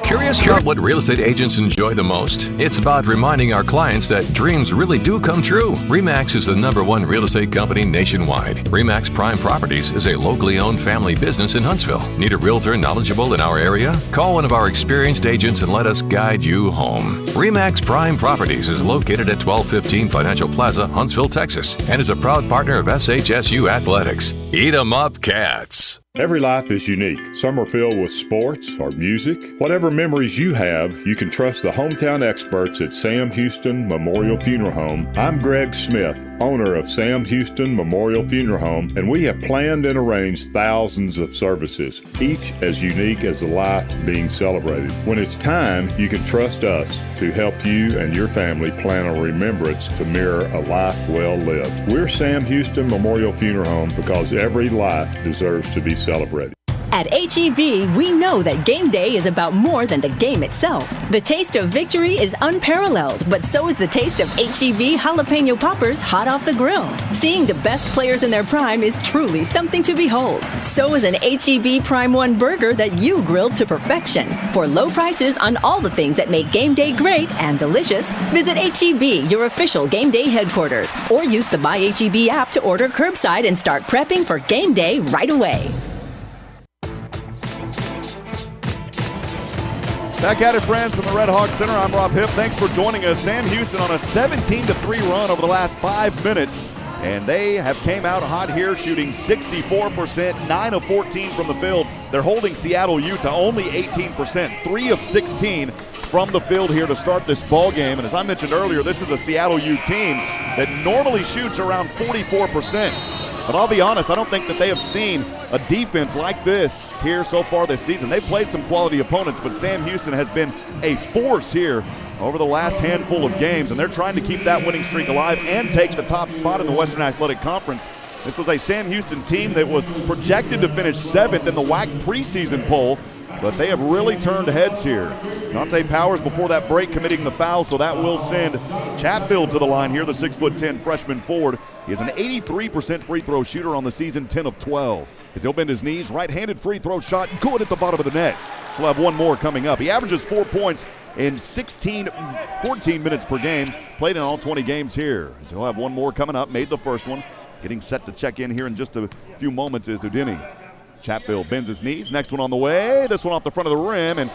Curious about what real estate agents enjoy the most? It's about reminding our clients that dreams really do come true. RE/MAX is the #1 real estate company nationwide. RE/MAX Prime Properties is a locally owned family business in Huntsville. Need a realtor knowledgeable in our area? Call one of our experienced agents and let us guide you home. RE/MAX Prime Properties is located at 1215 Financial Plaza, Huntsville, Texas, and is a proud partner of SHSU Athletics. Eat 'em up, Cats. Every life is unique. Some are filled with sports or music. Whatever memories you have, you can trust the hometown experts at Sam Houston Memorial Funeral Home. I'm Greg Smith, owner of Sam Houston Memorial Funeral Home, and we have planned and arranged thousands of services, each as unique as the life being celebrated. When it's time, you can trust us to help you and your family plan a remembrance to mirror a life well lived. We're Sam Houston Memorial Funeral Home because every life deserves to be celebrated. At HEB, we know that game day is about more than the game itself. The taste of victory is unparalleled, but so is the taste of HEB jalapeno poppers hot off the grill. Seeing the best players in their prime is truly something to behold. So is an HEB Prime 1 burger that you grilled to perfection. For low prices on all the things that make game day great and delicious, visit HEB, your official game day headquarters, or use the My HEB app to order curbside and start prepping for game day right away. Back at it, friends, from the Redhawks Center. I'm Rob Hipp. Thanks for joining us. Sam Houston on a 17-3 run over the last 5 minutes, and they have came out hot here, shooting 64%, 9 of 14 from the field. They're holding Seattle U to only 18%, 3 of 16 from the field here to start this ball game. And as I mentioned earlier, this is a Seattle U team that normally shoots around 44%. But I'll be honest, I don't think that they have seen a defense like this here so far this season. They've played some quality opponents, but Sam Houston has been a force here over the last handful of games, and they're trying to keep that winning streak alive and take the top spot in the Western Athletic Conference. This was a Sam Houston team that was projected to finish 7th in the WAC preseason poll, but they have really turned heads here. Dante Powers before that break committing the foul, so that will send Chatfield to the line here, the 6'10" freshman forward. He is an 83% free throw shooter on the season, 10 of 12. As he'll bend his knees, right-handed free throw shot, good at the bottom of the net. We'll have one more coming up. He averages 4 points in 14 minutes per game, played in all 20 games here. So he'll have one more coming up, made the first one. Getting set to check in here in just a few moments is Udini. Chatfield bends his knees. Next one on the way. This one off the front of the rim. And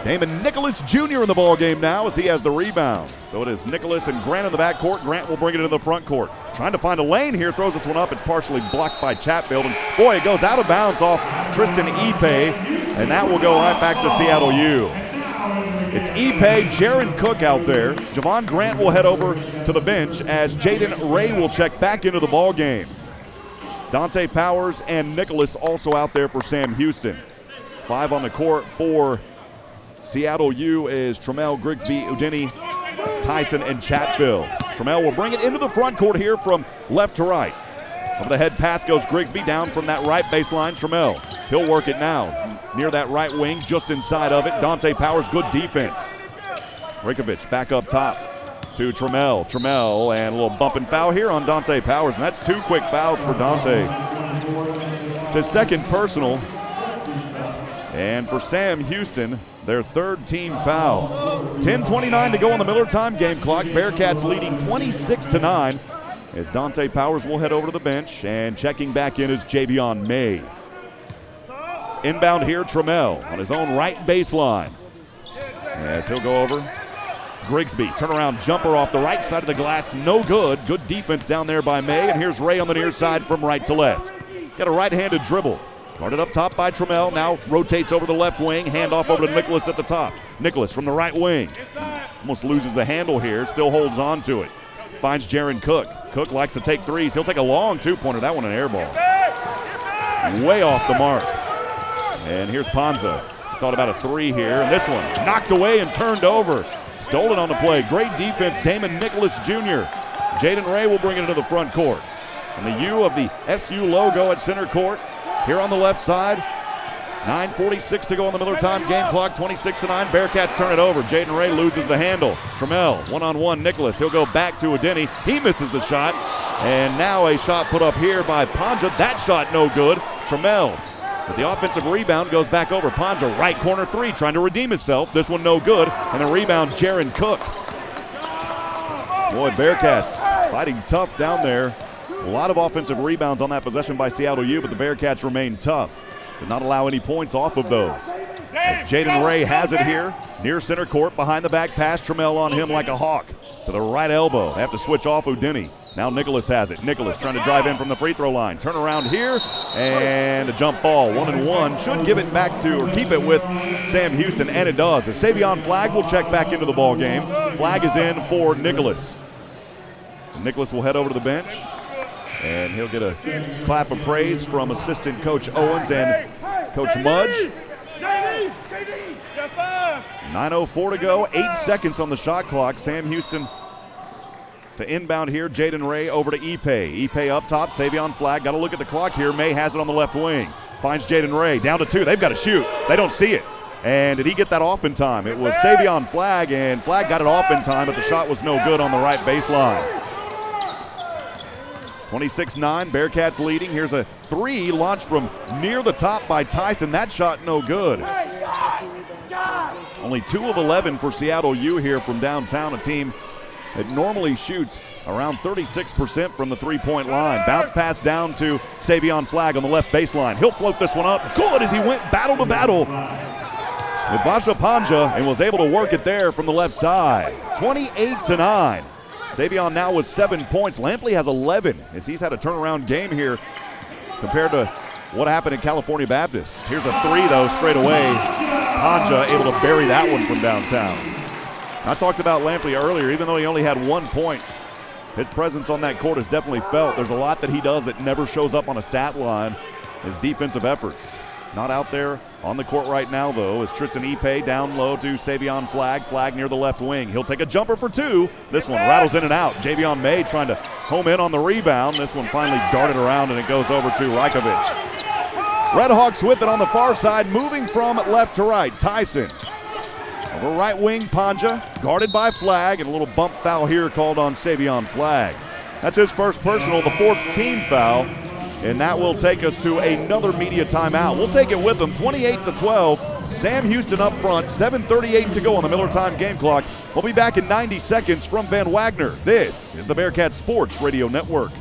Damon Nicholas Jr. in the ball game now as he has the rebound. So it is Nicholas and Grant in the backcourt. Grant will bring it into the front court. Trying to find a lane here. Throws this one up. It's partially blocked by Chatfield. And boy, it goes out of bounds off Tristan Ipe. And that will go right back to Seattle U. It's Ipe, Jaron Cook out there. Javon Grant will head over to the bench as Jaden Ray will check back into the ball game. Dante Powers and Nicholas also out there for Sam Houston. 5 on the court for Seattle U is Trammell, Grigsby, Udini, Tyson, and Chatfield. Trammell will bring it into the front court here from left to right. Over the head pass goes Grigsby down from that right baseline. Trammell, he'll work it now. Near that right wing, just inside of it. Dante Powers, good defense. Rikovic back up top to Trammell. Trammell, and a little bump and foul here on Dante Powers, and that's 2 quick fouls for Dante. It's his second personal. And for Sam Houston, their 3rd team foul. 10:29 to go on the Miller time game clock. Bearkats leading 26-9 as Dante Powers will head over to the bench, and checking back in is Javion May. Inbound here, Trammell on his own right baseline. As he'll go over. Grigsby, turnaround jumper off the right side of the glass, no good. Good defense down there by May, and here's Ray on the near side from right to left. Got a right-handed dribble. Guarded up top by Trammell, now rotates over the left wing, handoff over to Nicholas at the top. Nicholas from the right wing. Almost loses the handle here, still holds on to it. Finds Jaron Cook. Cook likes to take threes. He'll take a long 2-pointer. That one an air ball. Way off the mark. And here's Ponza. Thought about a 3 here, and this one knocked away and turned over. Stolen on the play. Great defense, Damon Nicholas Jr. Jaden Ray will bring it into the front court. And the U of the SU logo at center court. Here on the left side, 9:46 to go on the Miller time game clock, 26-9. Bearkats turn it over. Jaden Ray loses the handle. Trammell, one-on-one, Nicholas. He'll go back to Udini. He misses the shot. And now a shot put up here by Ponza. That shot no good. Trammell, but the offensive rebound goes back over. Ponza, right corner 3, trying to redeem himself. This one no good. And the rebound, Jaron Cook. Boy, Bearkats fighting tough down there. A lot of offensive rebounds on that possession by Seattle U, but the Bearkats remain tough. Did not allow any points off of those. Jaden Ray has it here, near center court, behind the back pass. Trammell on him like a hawk to the right elbow. They have to switch off Udini. Now Nicholas has it. Nicholas trying to drive in from the free throw line. Turn around here, and a jump ball. 1-1. Should give it back to, or keep it with Sam Houston, and it does. As Savion Flagg will check back into the ball game. Flagg is in for Nicholas. So Nicholas will head over to the bench, and he'll get a clap of praise from assistant Coach Owens and Coach Mudge. 9:04 to go, 8 seconds on the shot clock. Sam Houston to inbound here. Jaden Ray over to Ipe. Ipe up top, Savion Flagg. Got to look at the clock here. May has it on the left wing. Finds Jaden Ray, down to 2. They've got to shoot. They don't see it. And did he get that off in time? It was Savion Flagg, and Flagg got it off in time, but the shot was no good on the right baseline. 26-9, Bearcats leading. Here's a 3 launched from near the top by Tyson. That shot no good. Only 2 of 11 for Seattle U here from downtown, a team that normally shoots around 36% from the three-point line. Bounce pass down to Savion Flagg on the left baseline. He'll float this one up. Good as he went battle to battle with Basha Panja and was able to work it there from the left side. 28-9. Savion now with 7 points. Lampley has 11 as he's had a turnaround game here compared to what happened in California Baptist. Here's a 3, though, straight away. Panja able to bury that one from downtown. I talked about Lampley earlier. Even though he only had 1 point, his presence on that court is definitely felt. There's a lot that he does that never shows up on a stat line. His defensive efforts. Not out there on the court right now, though, is Tristan Ipe down low to Savion Flagg. Flagg near the left wing. He'll take a jumper for 2. This one rattles in and out. Javion May trying to home in on the rebound. This one finally darted around, and it goes over to Rajkovic. Redhawks with it on the far side, moving from left to right. Tyson over right wing, Panja, guarded by Flagg, and a little bump foul here called on Savion Flagg. That's his first personal, the 4th team foul. And that will take us to another media timeout. We'll take it with them, 28-12. Sam Houston up front, 7:38 to go on the Miller Time game clock. We'll be back in 90 seconds from Van Wagner. This is the Bearcats Sports Radio Network.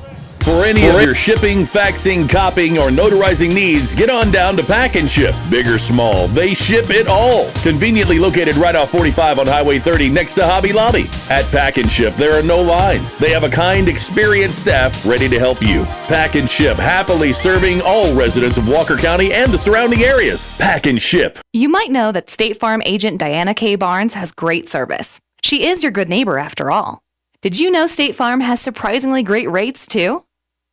For any of your shipping, faxing, copying, or notarizing needs, get on down to Pack and Ship. Big or small, they ship it all. Conveniently located right off 45 on Highway 30 next to Hobby Lobby. At Pack and Ship, there are no lines. They have a kind, experienced staff ready to help you. Pack and Ship, happily serving all residents of Walker County and the surrounding areas. Pack and Ship. You might know that State Farm agent Diana K. Barnes has great service. She is your good neighbor after all. Did you know State Farm has surprisingly great rates too?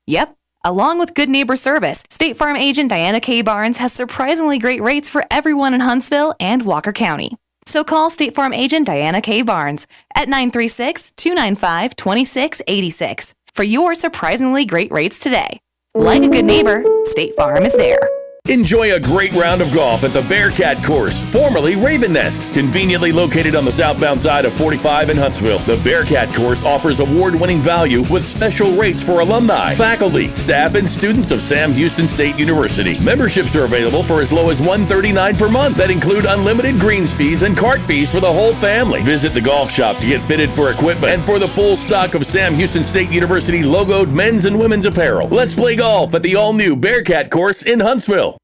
Yep. Along with good neighbor service, State Farm agent Diana K. Barnes has surprisingly great rates for everyone in Huntsville and Walker County. So call State Farm agent Diana K. Barnes at 936-295-2686 for your surprisingly great rates today. Like a good neighbor, State Farm is there. Enjoy a great round of golf at the Bearkat course, formerly Raven Nest. Conveniently located on the southbound side of 45 in Huntsville, the Bearkat course offers award-winning value with special rates for alumni, faculty, staff, and students of Sam Houston State University. Memberships are available for as low as $139 per month that include unlimited greens fees and cart fees for the whole family. Visit the golf shop to get fitted for equipment and for the full stock of Sam Houston State University logoed men's and women's apparel. Let's play golf at the all-new Bearkat course in Huntsville.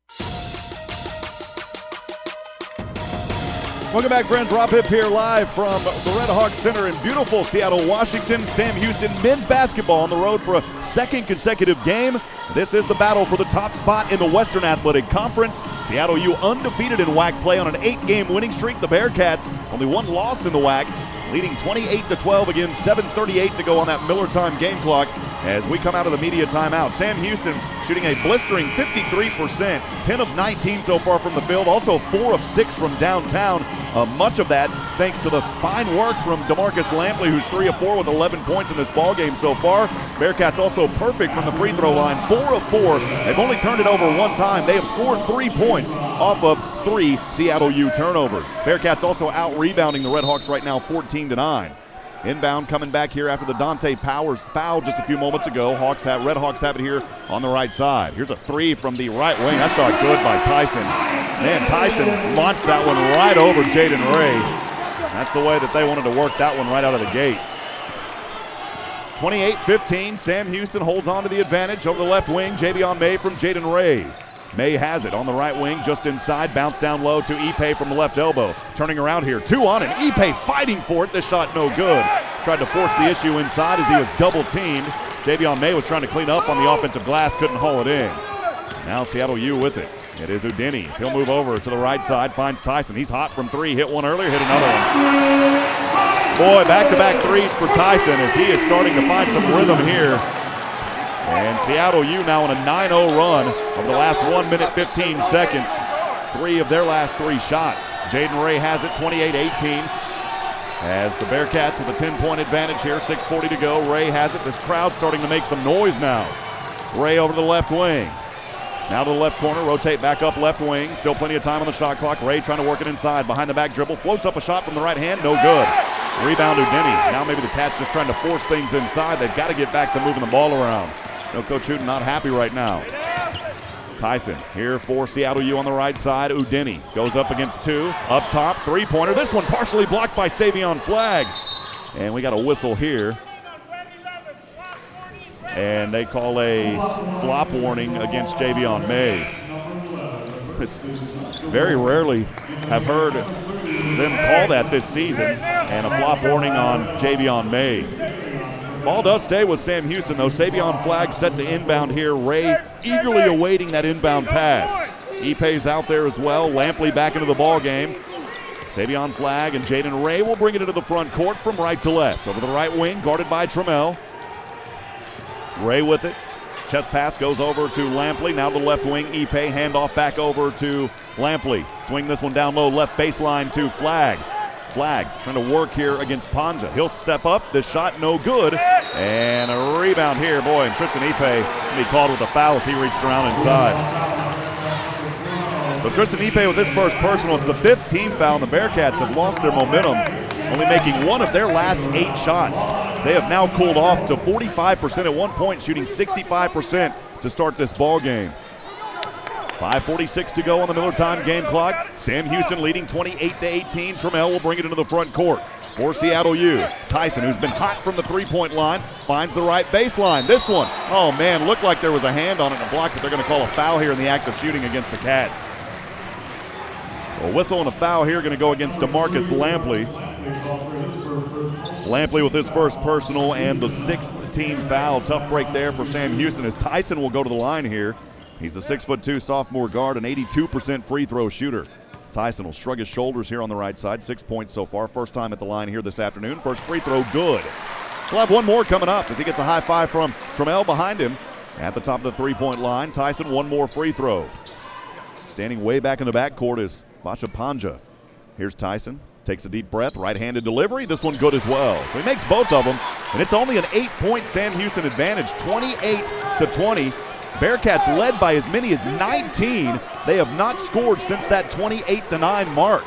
Welcome back, friends. Rob Hipp here live from the Redhawks Center in beautiful Seattle, Washington. Sam Houston men's basketball on the road for a 2nd consecutive game. This is the battle for the top spot in the Western Athletic Conference. Seattle U undefeated in WAC play on an 8-game winning streak. The Bearcats only 1 loss in the WAC, leading 28-12 again, 7:38 to go on that Miller Time game clock as we come out of the media timeout. Sam Houston shooting a blistering 53%, 10 of 19 so far from the field, also 4 of 6 from downtown. Much of that thanks to the fine work from DeMarcus Lampley, who's 3 of 4 with 11 points in this ballgame so far. Bearcats also perfect from the free throw line, 4 of 4. They've only turned it over 1 time. They have scored 3 points off of 3 Seattle U turnovers. Bearcats also out-rebounding the Redhawks right now 14-9. Inbound coming back here after the Dante Powers foul just a few moments ago. Redhawks have it here on the right side. Here's a 3 from the right wing. That shot good by Tyson. Man, Tyson launched that one right over Jaden Ray. That's the way that they wanted to work that one right out of the gate. 28-15, Sam Houston holds on to the advantage over the left wing. Javion May from Jaden Ray. May has it on the right wing, just inside, bounce down low to Ipe from the left elbow. Turning around here, 2 on, and Ipe fighting for it. This shot no good. Tried to force the issue inside as he was double teamed. Davion May was trying to clean up on the offensive glass, couldn't haul it in. Now Seattle U with it. It is Udinese. He'll move over to the right side, finds Tyson. He's hot from 3, hit one earlier, hit another one. Boy, back-to-back threes for Tyson as he is starting to find some rhythm here. And Seattle U now on a 9-0 run over the last 1 minute, 15 seconds. 3 of their last 3 shots. Jaden Ray has it, 28-18. As the Bearcats with a 10-point advantage here, 6:40 to go. Ray has it. This crowd starting to make some noise now. Ray over to the left wing. Now to the left corner, rotate back up left wing. Still plenty of time on the shot clock. Ray trying to work it inside. Behind the back dribble. Floats up a shot from the right hand. No good. Rebound Udinese. Now maybe the Cats just trying to force things inside. They've got to get back to moving the ball around. No, Coach Hooten not happy right now. Tyson here for Seattle U on the right side. Udinese goes up against 2. Up top, 3-pointer. This one partially blocked by Savion Flagg. And we got a whistle here. And they call a flop warning against Javion May. Very rarely have heard them call that this season. And a flop warning on Javion May. Ball does stay with Sam Houston, though. Savion Flagg set to inbound here. Ray eagerly awaiting that inbound pass. Ipe's out there as well. Lampley back into the ball game. Savion Flagg and Jaden Ray will bring it into the front court from right to left. Over the right wing, guarded by Trammell. Ray with it. Chest pass goes over to Lampley. Now to the left wing, Ipe. Handoff back over to Lampley. Swing this one down low, left baseline to Flagg. Flagg trying to work here against Panja. He'll step up. This shot no good. And a rebound here. Boy, and Tristan Ipe can be called with a foul as he reached around inside. So Tristan Ipe with his first personal. It's the 5th team foul, and the Bearcats have lost their momentum, only making 1 of their last 8 shots. They have now cooled off to 45% at one point, shooting 65% to start this ball game. 5:46 to go on the Miller Time game clock. Sam Houston leading 28-18. Trammell will bring it into the front court for Seattle U. Tyson, who's been hot from the 3-point line, finds the right baseline. This one, oh man, looked like there was a hand on it and a block, but they're going to call a foul here in the act of shooting against the Cats. So a whistle and a foul here going to go against DeMarcus Lampley. Lampley with his first personal and the 6th team foul. Tough break there for Sam Houston as Tyson will go to the line here. He's a 6'2" sophomore guard, an 82% free throw shooter. Tyson will shrug his shoulders here on the right side. 6 points so far. First time at the line here this afternoon. First free throw good. We'll have one more coming up as he gets a high five from Trammell behind him. At the top of the 3-point line, Tyson, one more free throw. Standing way back in the backcourt is Basha Panja. Here's Tyson. Takes a deep breath. Right-handed delivery. This one good as well. So he makes both of them. And it's only an 8-point Sam Houston advantage. 28-20. Bearcats led by as many as 19. They have not scored since that 28-9 mark.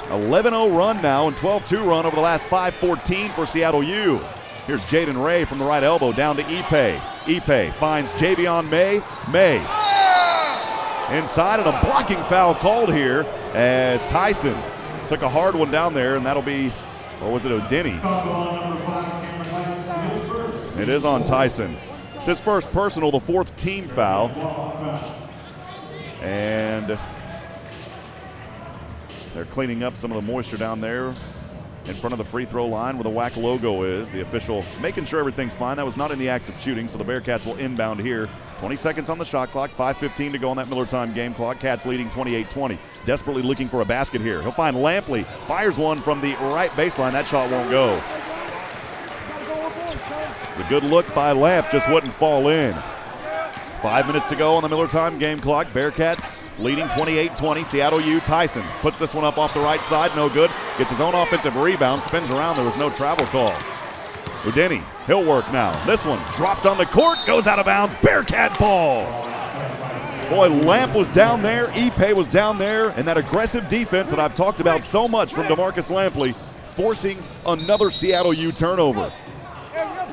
11-0 run now and 12-2 run over the last 5:14 for Seattle U. Here's Jaden Ray from the right elbow down to Ipe. Ipe finds Javion May. May inside, and a blocking foul called here as Tyson took a hard one down there, and that'll be, or was it Udinese? It is on Tyson. It's his first personal, the 4th team foul. And they're cleaning up some of the moisture down there in front of the free throw line where the WAC logo is. The official making sure everything's fine. That was not in the act of shooting, so the Bearcats will inbound here. 20 seconds on the shot clock, 5:15 to go on that Miller Time game clock. Cats leading 28-20. Desperately looking for a basket here. He'll find Lampley. Fires one from the right baseline. That shot won't go. The good look by Lamp just wouldn't fall in. 5 minutes to go on the Miller Time game clock. Bearcats leading 28-20. Seattle U. Tyson puts this one up off the right side. No good. Gets his own offensive rebound. Spins around. There was no travel call. Udinese, he'll work now. This one dropped on the court. Goes out of bounds. Bearcat ball. Boy, Lamp was down there. Ipe was down there. And that aggressive defense that I've talked about so much from DeMarcus Lampley, forcing another Seattle U turnover.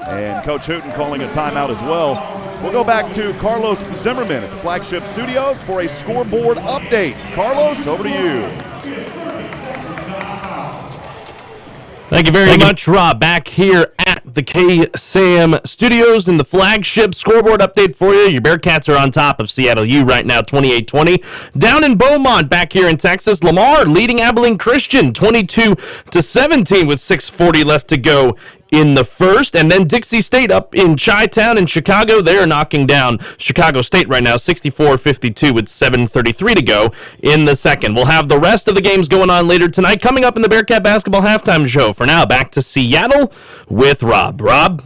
And Coach Hooten calling a timeout as well. We'll go back to Carlos Zimmerman at the Flagship Studios for a scoreboard update. Carlos, over to you. Thank you very much, Rob. Back here at the K-SAM studios and the flagship scoreboard update for you. Your Bearcats are on top of Seattle U right now, 28-20. Down in Beaumont, back here in Texas, Lamar leading Abilene Christian 22-17 with 6:40 left to go in the first. And then Dixie State up in Chi-Town in Chicago. They're knocking down Chicago State right now, 64-52 with 7:33 to go in the second. We'll have the rest of the games going on later tonight, coming up in the Bearcat Basketball Halftime Show. For now, back to Seattle with Rob. Rob?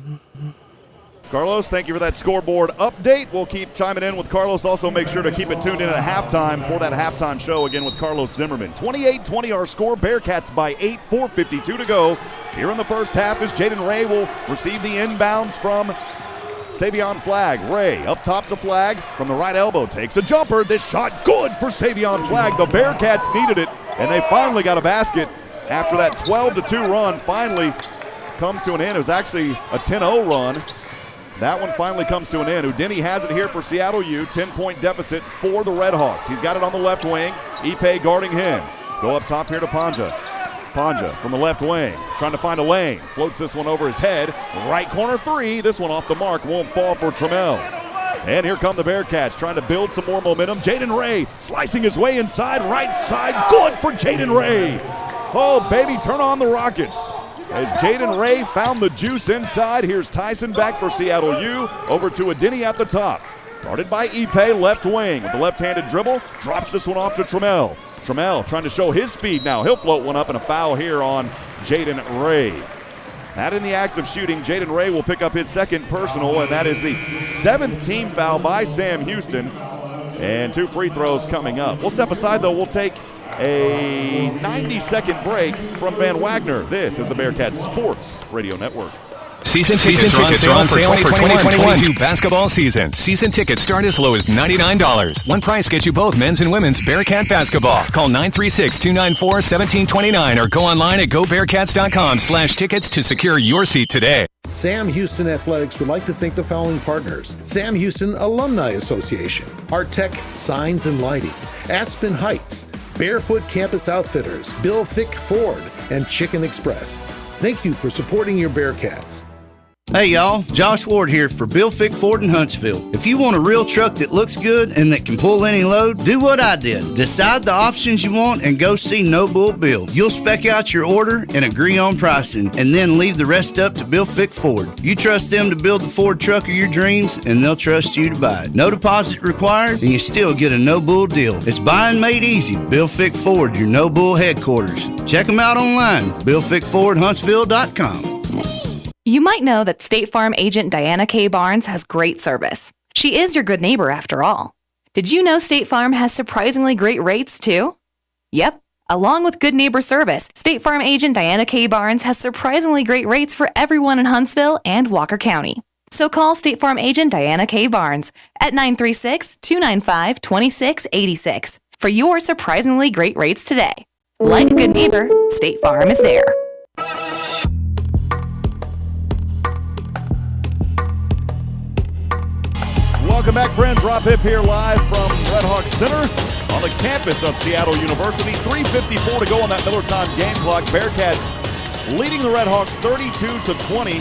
Carlos, thank you for that scoreboard update. We'll keep chiming in with Carlos. Also, make sure to keep it tuned in at halftime for that halftime show again with Carlos Zimmerman. 28-20 our score. Bearcats by 8, 4:52 to go. Here in the first half as Jaden Ray will receive the inbounds from Savion Flagg. Ray up top to Flagg from the right elbow. Takes a jumper. This shot good for Savion Flagg. The Bearcats needed it, and they finally got a basket after that 12-2 run finally comes to an end. It was actually a 10-0 run. That one finally comes to an end. Udini has it here for Seattle U. 10-point deficit for the Redhawks. He's got it on the left wing. Ipe guarding him. Go up top here to Panja. Panja from the left wing, trying to find a lane. Floats this one over his head. Right corner three. This one off the mark. Won't fall for Trammell. And here come the Bearcats trying to build some more momentum. Jaden Ray slicing his way inside. Right side. Good for Jaden Ray. Oh, baby, turn on the Rockets. As Jaden Ray found the juice inside. Here's Tyson back for Seattle U. Over to Udini at the top. Guarded by Ipe, left wing with the left-handed dribble. Drops this one off to Trammell. Trammell trying to show his speed now. He'll float one up and a foul here on Jaden Ray. Not in the act of shooting. Jaden Ray will pick up his second personal, and that is the 7th team foul by Sam Houston. And 2 free throws coming up. We'll step aside, though. We'll take a 90-second break from Van Wagner. This is the Bearcats Sports Radio Network. Season tickets are on sale for 2021-22 basketball season. Season tickets start as low as $99. One price gets you both men's and women's Bearcat basketball. Call 936-294-1729 or go online at gobearcats.com/tickets to secure your seat today. Sam Houston Athletics would like to thank the following partners: Sam Houston Alumni Association, Art Tech Signs and Lighting, Aspen Heights, Barefoot Campus Outfitters, Bill Fick Ford, and Chicken Express. Thank you for supporting your Bearcats. Hey y'all, Josh Ward here for Bill Fick Ford in Huntsville. If you want a real truck that looks good and that can pull any load, do what I did. Decide the options you want and go see No Bull Bill. You'll spec out your order and agree on pricing, and then leave the rest up to Bill Fick Ford. You trust them to build the Ford truck of your dreams, and they'll trust you to buy it. No deposit required, and you still get a No Bull deal. It's buying made easy. Bill Fick Ford, your No Bull headquarters. Check them out online, BillFickFordHuntsville.com. You might know that State Farm agent Diana K. Barnes has great service. She is your good neighbor after all. Did you know State Farm has surprisingly great rates too? Yep. Along with good neighbor service, State Farm agent Diana K. Barnes has surprisingly great rates for everyone in Huntsville and Walker County. So call State Farm agent Diana K. Barnes at 936-295-2686 for your surprisingly great rates today. Like a good neighbor, State Farm is there. Welcome back, friends. Rob Hipp here live from Redhawks Center on the campus of Seattle University. 3:54 to go on that Miller Time game clock. Bearcats leading the Redhawks 32-20.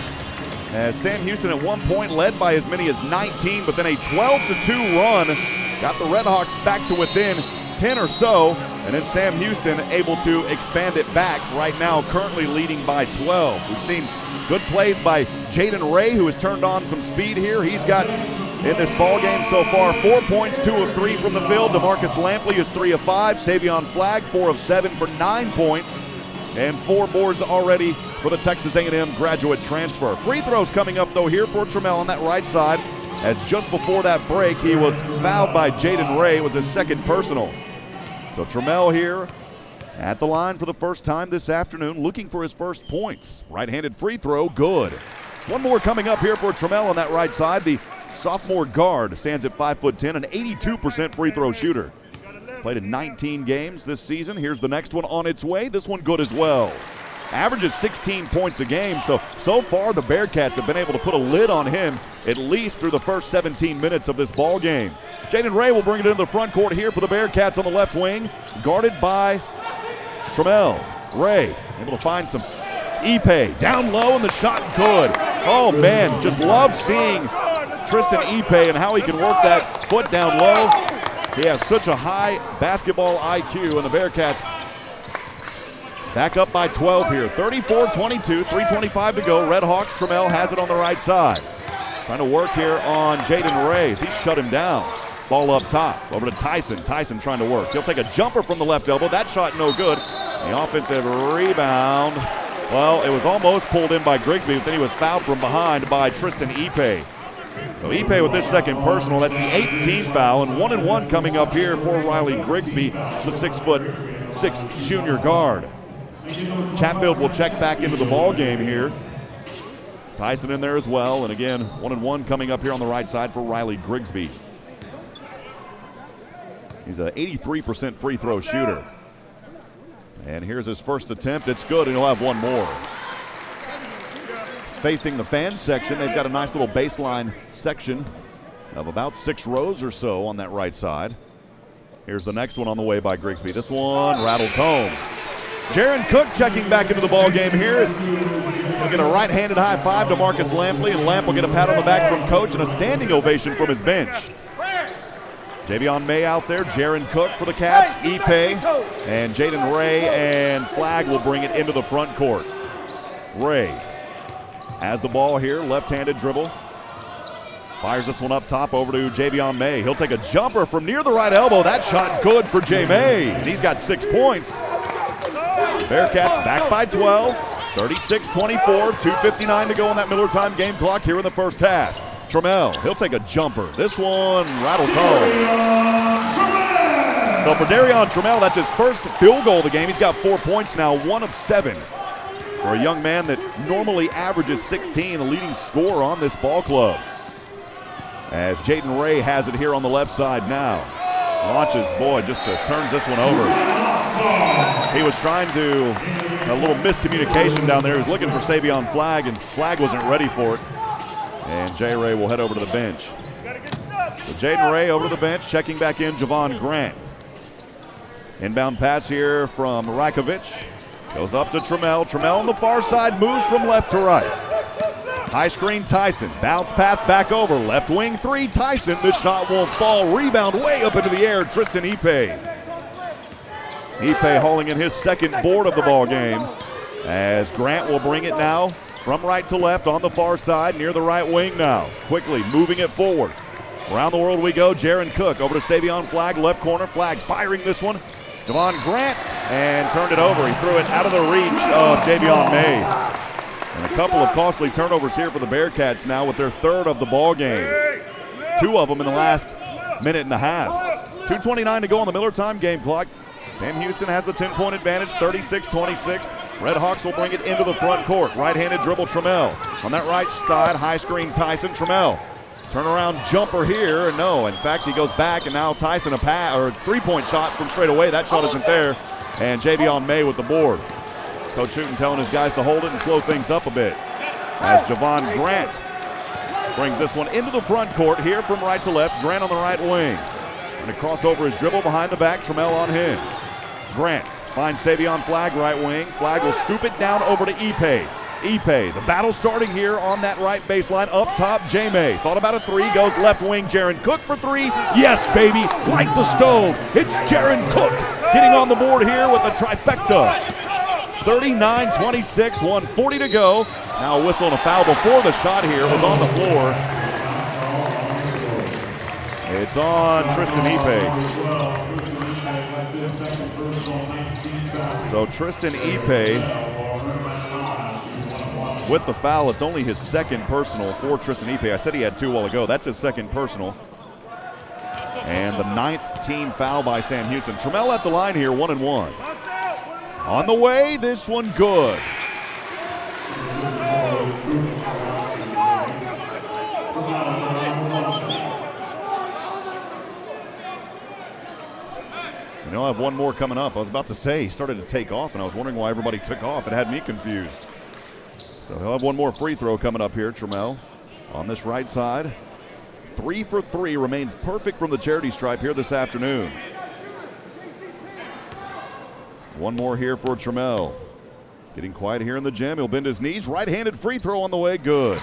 As Sam Houston at one point led by as many as 19, but then a 12-2 run got the Redhawks back to within 10 or so, and then Sam Houston able to expand it back right now, currently leading by 12. We've seen good plays by Jaden Ray, who has turned on some speed here. He's got in this ball game so far 4 points, 2 of 3 from the field. DeMarcus Lampley is 3 of 5. Savion Flagg 4 of 7 for 9 points, and 4 boards already for the Texas A&M graduate transfer. Free throws coming up though here for Trammell on that right side, as just before that break he was fouled by Jaden Ray. It was his second personal. So Trammell here at the line for the first time this afternoon, looking for his first points. Right-handed free throw, good. One more coming up here for Trammell on that right side. The sophomore guard stands at 5'10", an 82% free throw shooter. Played in 19 games this season. Here's the next one on its way. This one good as well. Averages 16 points a game, so far the Bearcats have been able to put a lid on him at least through the first 17 minutes of this ball game. Jaden Ray will bring it into the front court here for the Bearcats on the left wing, guarded by Trammell. Ray able to find some Ipe down low, and the shot good. Oh, man, just love seeing Tristan Ipe and how he can work that foot down low. He has such a high basketball IQ, and the Bearcats back up by 12 here. 34-22, 3:25 to go. Redhawks, Trammell has it on the right side. Trying to work here on Jaden Ray. He shut him down. Ball up top, over to Tyson. Tyson trying to work. He'll take a jumper from the left elbow. That shot no good. The offensive rebound. Well, it was almost pulled in by Grigsby, but then he was fouled from behind by Tristan Ipe. So Ipe with this second personal. That's the 8th team foul, and 1-1 coming up here for Riley Grigsby, the 6'6" junior guard. Chatfield will check back into the ball game here. Tyson in there as well, and again, 1-1 coming up here on the right side for Riley Grigsby. He's an 83% free throw shooter. And here's his first attempt. It's good, and he'll have one more. Facing the fan section, they've got a nice little baseline section of about 6 rows or so on that right side. Here's the next one on the way by Grigsby. This one rattles home. Jaron Cook checking back into the ball game here. He'll get a right-handed high five to Marcus Lampley, and Lamp will get a pat on the back from coach and a standing ovation from his bench. Javion May out there, Jaron Cook for the Cats, Ipe, and Jaden Ray, and Flagg will bring it into the front court. Ray has the ball here, left-handed dribble. Fires this one up top over to Javion May. He'll take a jumper from near the right elbow. That shot good for J. May, and he's got 6 points. Bearcats back by 12, 36-24, 2:59 to go on that Miller time game clock here in the first half. Trammell, he'll take a jumper. This one rattles home. So for Darion Trammell, that's his first field goal of the game. He's got 4 points now, 1 of 7. For a young man that normally averages 16, the leading scorer on this ball club. As Jaden Ray has it here on the left side now. Launches, boy, just turns this one over. He was trying to, a little miscommunication down there. He was looking for Savion Flagg, and Flagg wasn't ready for it. And J. Ray will head over to the bench. So Jaden Ray over to the bench, checking back in Javon Grant. Inbound pass here from Rakovic. Goes up to Trammell. Trammell on the far side, moves from left to right. High screen Tyson, bounce pass back over, left wing 3, Tyson. This shot won't fall, rebound way up into the air, Tristan Ipe. Ipe hauling in his second board of the ball game as Grant will bring it now from right to left on the far side, near the right wing now. Quickly moving it forward. Around the world we go. Jaron Cook over to Savion Flagg, left corner. Flagg firing this one. Javon Grant, and turned it over. He threw it out of the reach of Javion May. And a couple of costly turnovers here for the Bearcats now with their third of the ball game. 2 of them in the last minute and a half. 2:29 to go on the Miller time game clock. Sam Houston has the 10-point advantage, 36-26. Redhawks will bring it into the front court. Right-handed dribble Trammell. On that right side, high screen Tyson. Trammell. Turnaround jumper here. No, in fact, he goes back, and now Tyson a 3-point shot from straight away. That shot isn't there. And Javion May with the board. Coach Hooten telling his guys to hold it and slow things up a bit. As Javon Grant brings this one into the front court here from right to left. Grant on the right wing. And a crossover his dribble behind the back. Trammell on him. Grant finds Savion Flagg right wing. Flagg will scoop it down over to Ipe. Ipe, the battle starting here on that right baseline. Up top, J-May. Thought about a 3, goes left wing. Jaron Cook for 3. Yes, baby, light the stove. It's Jaron Cook getting on the board here with a trifecta. 39-26, 1:40 to go. Now a whistle and a foul before the shot here was on the floor. It's on Tristan Ipe. So Tristan Ipe with the foul. It's only his second personal for Tristan Ipe. I said he had 2 a while ago. That's his second personal. And the 9th team foul by Sam Houston. Trammell at the line here, 1-1. On the way, this one good. And he'll have one more coming up. I was about to say he started to take off, and I was wondering why everybody took off. It had me confused. So he'll have one more free throw coming up here, Trammell, on this right side. 3 for 3, remains perfect from the charity stripe here this afternoon. One more here for Trammell. Getting quiet here in the gym. He'll bend his knees. Right-handed free throw on the way. Good.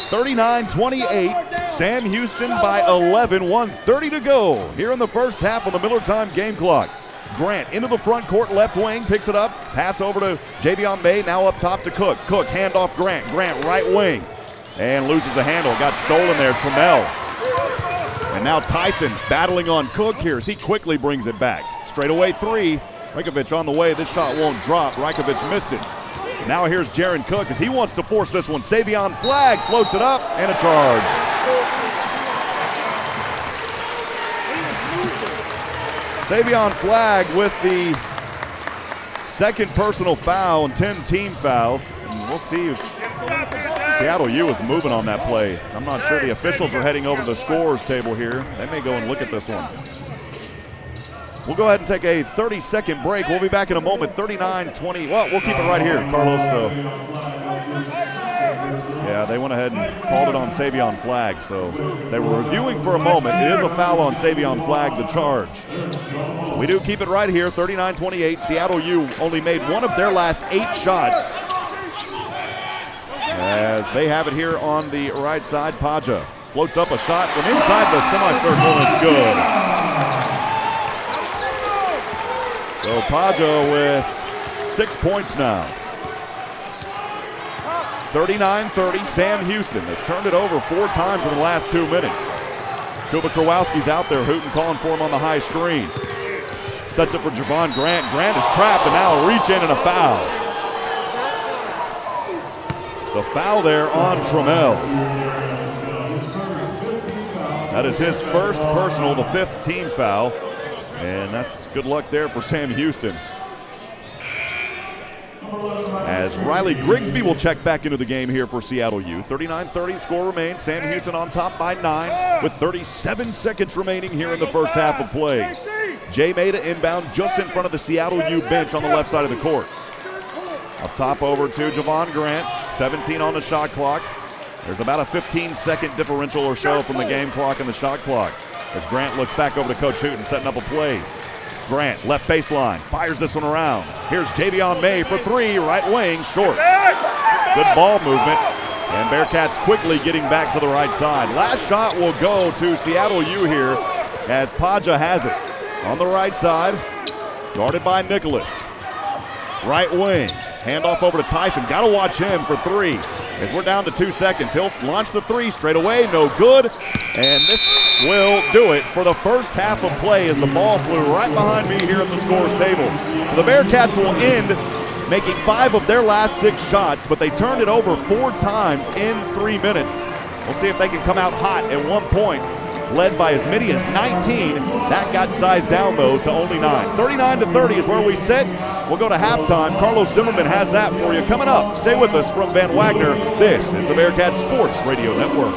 39-28. Sam Houston by 11. 1:30 to go here in the first half on the Miller Time game clock. Grant into the front court, left wing, picks it up. Pass over to Javion May, now up top to Cook. Cook, handoff Grant. Grant, right wing. And loses the handle. Got stolen there, Trammell. And now Tyson battling on Cook here as he quickly brings it back. Straightaway three. Rajkovic on the way. This shot won't drop. Rajkovic missed it. Now here's Jaron Cook as he wants to force this one. Savion Flagg floats it up and a charge. Savion Flagg with the second personal foul and 10 team fouls. And we'll see if Seattle U is moving on that play. I'm not sure the officials are heading over to the scorers table here. They may go and look at this one. We'll go ahead and take a 30-second break. We'll be back in a moment. 39-20. Well, we'll keep it right here, Carlos. So, yeah, they went ahead and called it on Savion Flagg. So they were reviewing for a moment. It is a foul on Savion Flagg, the charge. So we do keep it right here. 39-28. Seattle U only made one of their last 8 shots. As they have it here on the right side, Paja floats up a shot from inside the semicircle, and it's good. So Paja with 6 points now. 39-30, Sam Houston. They've turned it over 4 times in the last 2 minutes. Kuba Kowalski's out there hooting, calling for him on the high screen. Sets it for Javon Grant. Grant is trapped, and now a reach in and a foul. It's a foul there on Trammell. That is his first personal, the 5th team foul. And that's good luck there for Sam Houston. As Riley Grigsby will check back into the game here for Seattle U. 39-30, score remains. Sam Houston on top by 9 with 37 seconds remaining here in the first half of play. Jay Maida inbound just in front of the Seattle U bench on the left side of the court. Up top over to Javon Grant, 17 on the shot clock. There's about a 15-second differential or so from the game clock and the shot clock. As Grant looks back over to Coach Hooten, setting up a play. Grant, left baseline, fires this one around. Here's Javion May for 3, right wing, short. Good ball movement, and Bearkats quickly getting back to the right side. Last shot will go to Seattle U here as Paja has it. On the right side, guarded by Nicholas. Right wing, handoff over to Tyson. Got to watch him for 3. As we're down to 2 seconds, he'll launch the 3 straight away, no good. And this will do it for the first half of play as the ball flew right behind me here at the scores table. So the Bearkats will end making 5 of their last 6 shots, but they turned it over 4 times in 3 minutes. We'll see if they can come out hot at one point, led by as many as 19. That got sized down, though, to only 9. 39-30 is where we sit. We'll go to halftime. Carlos Zimmerman has that for you. Coming up, stay with us from Van Wagner. This is the Bearkats Sports Radio Network.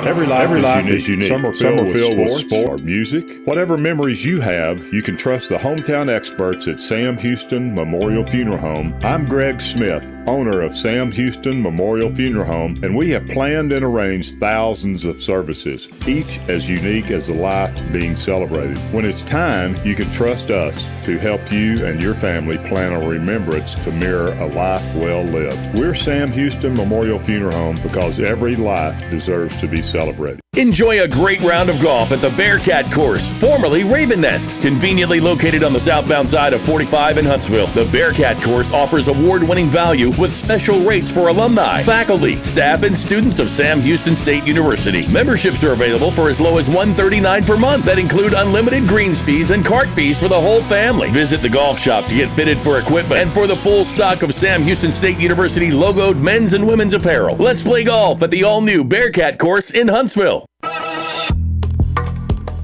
Every life is unique. Some are filled with sports or music. Whatever memories you have, you can trust the hometown experts at Sam Houston Memorial Funeral Home. I'm Greg Smith, owner of Sam Houston Memorial Funeral Home, and we have planned and arranged thousands of services, each as unique as the life being celebrated. When it's time, you can trust us to help you and your family plan a remembrance to mirror a life well lived. We're Sam Houston Memorial Funeral Home because every life deserves to be celebrated. Enjoy a great round of golf at the Bearkat Course, formerly Raven Nest. Conveniently located on the southbound side of 45 in Huntsville, the Bearkat Course offers award-winning value with special rates for alumni, faculty, staff, and students of Sam Houston State University. Memberships are available for as low as $139 per month that include unlimited greens fees and cart fees for the whole family. Visit the golf shop to get fitted for equipment and for the full stock of Sam Houston State University logoed men's and women's apparel. Let's play golf at the all-new Bearkat Course in Huntsville.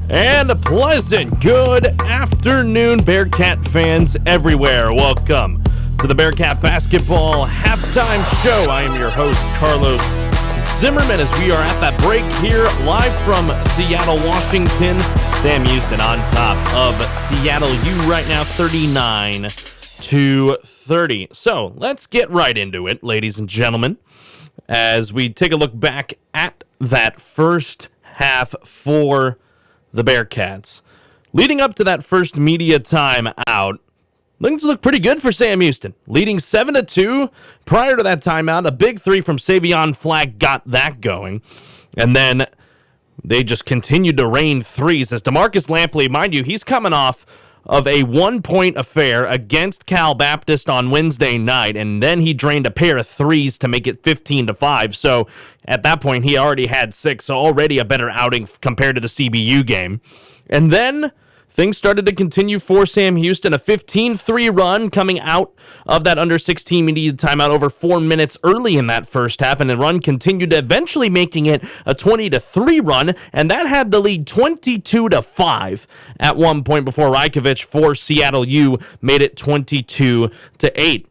And a pleasant good afternoon, Bearkat fans everywhere. Welcome to the Bearkat Basketball Halftime Show. I am your host, Carlos Zimmerman, as we are at that break here live from Seattle, Washington. Sam Houston on top of Seattle U right now, 39-30. So let's get right into it, ladies and gentlemen, as we take a look back at that first half for the Bearkats. Leading up to that first media time out, things look pretty good for Sam Houston, leading 7-2. Prior to that timeout, a big three from Savion Flagg got that going. And then they just continued to rain threes as DeMarcus Lampley, mind you, he's coming off of a 1-point affair against Cal Baptist on Wednesday night, and then he drained a pair of threes to make it 15-5. So at that point, he already had 6, so already a better outing compared to the CBU game. And then things started to continue for Sam Houston, a 15-3 run coming out of that under 16 media timeout over 4 minutes early in that first half, and the run continued, eventually making it a 20-3 run, and that had the lead 22-5 at one point before Rajkovic for Seattle U made it 22-8.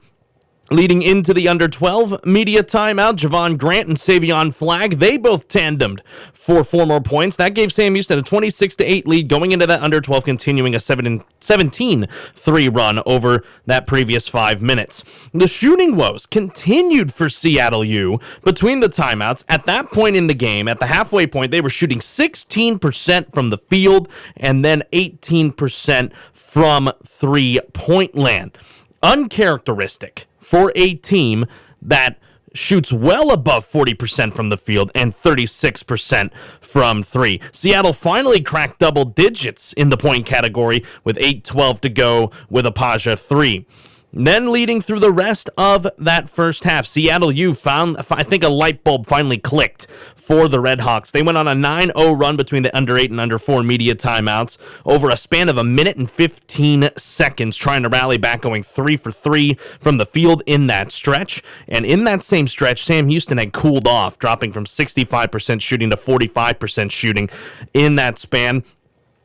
Leading into the under 12 media timeout, Javon Grant and Savion Flagg, they both tandemed for 4 more points. That gave Sam Houston a 26-8 lead going into that under 12, continuing a 17-3 run over that previous 5 minutes. The shooting woes continued for Seattle U between the timeouts. At that point in the game, at the halfway point, they were shooting 16% from the field and then 18% from three-point land. Uncharacteristic for a team that shoots well above 40% from the field and 36% from three. Seattle finally cracked double digits in the point category with 8:12 to go with a Paja 3. Then leading through the rest of that first half, Seattle U found, I think, a light bulb finally clicked for the Redhawks. They went on a 9-0 run between the under 8 and under 4 media timeouts over a span of 1 minute and 15 seconds, trying to rally back, going 3 for 3 from the field in that stretch. And in that same stretch, Sam Houston had cooled off, dropping from 65% shooting to 45% shooting in that span.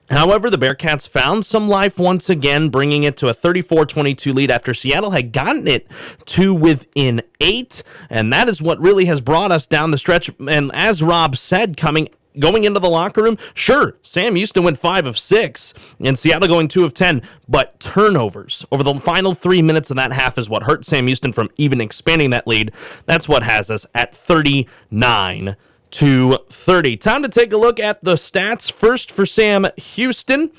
However, the Bearcats found some life once again, bringing it to a 34-22 lead after Seattle had gotten it to within 8, and that is what really has brought us down the stretch. And as Rob said, going into the locker room, sure, Sam Houston went 5 of 6, and Seattle going 2 of 10, but turnovers over the final 3 minutes of that half is what hurt Sam Houston from even expanding that lead. That's what has us at 39-30. Time to take a look at the stats. First for Sam Houston,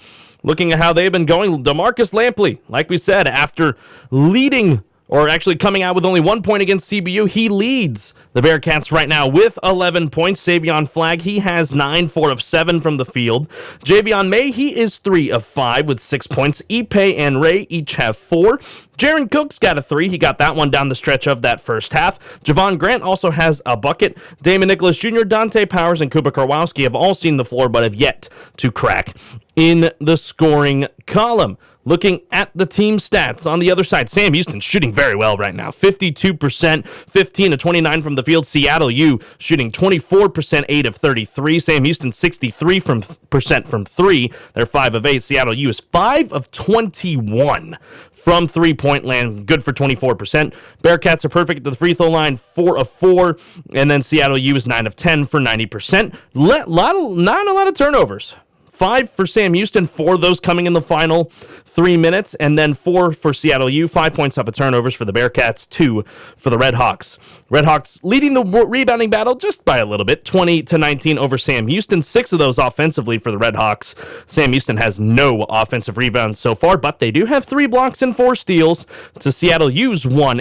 looking at how they've been going. DeMarcus Lampley, like we said, after leading, or actually coming out with only 1 point against CBU, he leads the Bearcats right now with 11 points. Savion Flagg, he has 9, 4 of 7 from the field. Javion May, he is 3 of 5 with 6 points. Ipe and Ray each have 4. Jaron Cook's got a 3. He got that one down the stretch of that first half. Javon Grant also has a bucket. Damon Nicholas Jr., Dante Powers, and Kuba Karwowski have all seen the floor but have yet to crack in the scoring column. Looking at the team stats on the other side, Sam Houston shooting very well right now. 52%, 15 of 29 from the field. Seattle U shooting 24%, 8 of 33. Sam Houston 63% from 3. They're 5 of 8. Seattle U is 5 of 21 from three-point land, good for 24%. Bearcats are perfect at the free throw line, 4 of 4. And then Seattle U is 9 of 10 for 90%. Not a lot of turnovers. 5 for Sam Houston, 4 of those coming in the final 3 minutes, and then 4 for Seattle U, 5 points off of turnovers for the Bearcats, 2 for the Redhawks. Redhawks leading the rebounding battle just by a little bit, 20-19 over Sam Houston, 6 of those offensively for the Redhawks. Sam Houston has no offensive rebounds so far, but they do have 3 blocks and 4 steals to Seattle U's 1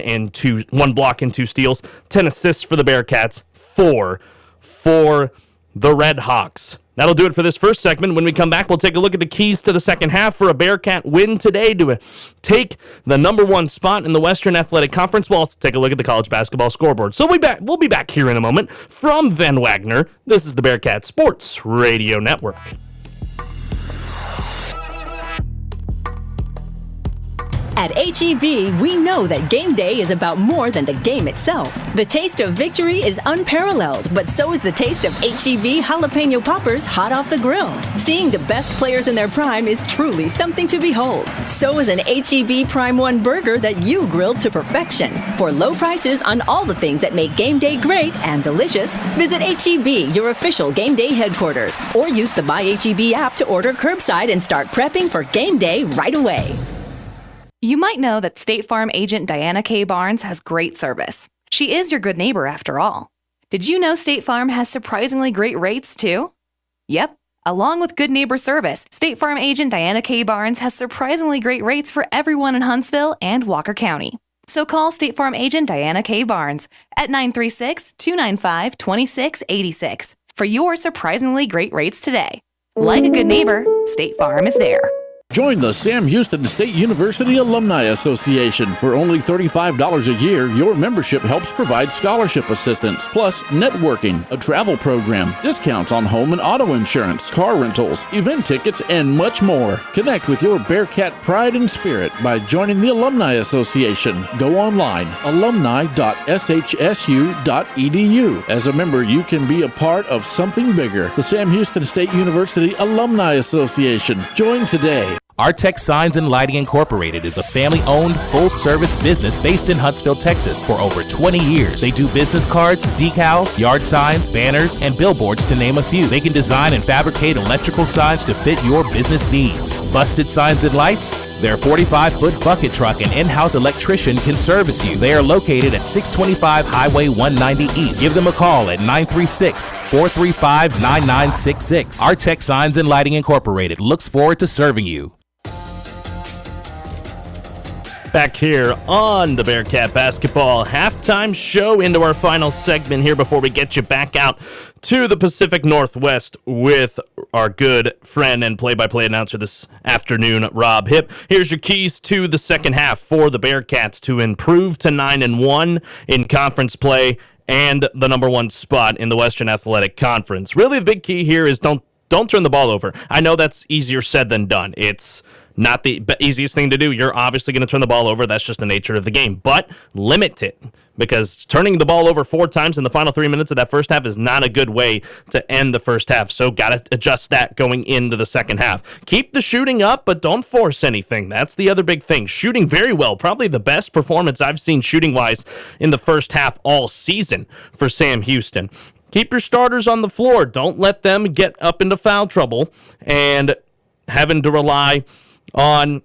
block and 2 steals, 10 assists for the Bearcats, 4 for the Redhawks. That'll do it for this first segment. When we come back, we'll take a look at the keys to the second half for a Bearcat win today to take the number 1 spot in the Western Athletic Conference. We'll also take a look at the college basketball scoreboard. So we'll be back here in a moment from Van Wagner. This is the Bearcat Sports Radio Network. At H-E-B, we know that game day is about more than the game itself. The taste of victory is unparalleled, but so is the taste of H-E-B jalapeno poppers hot off the grill. Seeing the best players in their prime is truly something to behold. So is an H-E-B Prime 1 burger that you grilled to perfection. For low prices on all the things that make game day great and delicious, visit H-E-B, your official game day headquarters, or use the My H-E-B app to order curbside and start prepping for game day right away. You might know that State Farm agent Diana K. Barnes has great service. She is your good neighbor after all. Did you know State Farm has surprisingly great rates too? Yep, Along with good neighbor service, State Farm agent Diana K. Barnes has surprisingly great rates for everyone in Huntsville and Walker County. So call State Farm agent Diana K. Barnes at 936-295-2686 for your surprisingly great rates today. Like a good neighbor, State Farm is there. Join the Sam Houston State University Alumni Association. For only $35 a year, your membership helps provide scholarship assistance, plus networking, a travel program, discounts on home and auto insurance, car rentals, event tickets, and much more. Connect with your Bearcat pride and spirit by joining the Alumni Association. Go online, alumni.shsu.edu. As a member, you can be a part of something bigger. The Sam Houston State University Alumni Association. Join today. Artec Signs and Lighting Incorporated is a family-owned, full-service business based in Huntsville, Texas for over 20 years. They do business cards, decals, yard signs, banners, and billboards to name a few. They can design and fabricate electrical signs to fit your business needs. Busted signs and lights? Their 45-foot bucket truck and in-house electrician can service you. They are located at 625 Highway 190 East. Give them a call at 936-435-9966. Artec Signs and Lighting Incorporated looks forward to serving you. Back here on the Bearcat Basketball Halftime Show, into our final segment here before we get you back out to the Pacific Northwest with our good friend and play-by-play announcer this afternoon, Rob Hipp. Here's your keys to the second half for the Bearcats to improve to 9-1 in conference play and the number one spot in the Western Athletic Conference. Really, the big key here is don't turn the ball over. I know that's easier said than done. It's not the easiest thing to do. You're obviously going to turn the ball over. That's just the nature of the game. But limit it, because turning the ball over 4 times in the final 3 minutes of that first half is not a good way to end the first half. So got to adjust that going into the second half. Keep the shooting up, but don't force anything. That's the other big thing. Shooting very well. Probably the best performance I've seen shooting-wise in the first half all season for Sam Houston. Keep your starters on the floor. Don't let them get up into foul trouble and having to rely on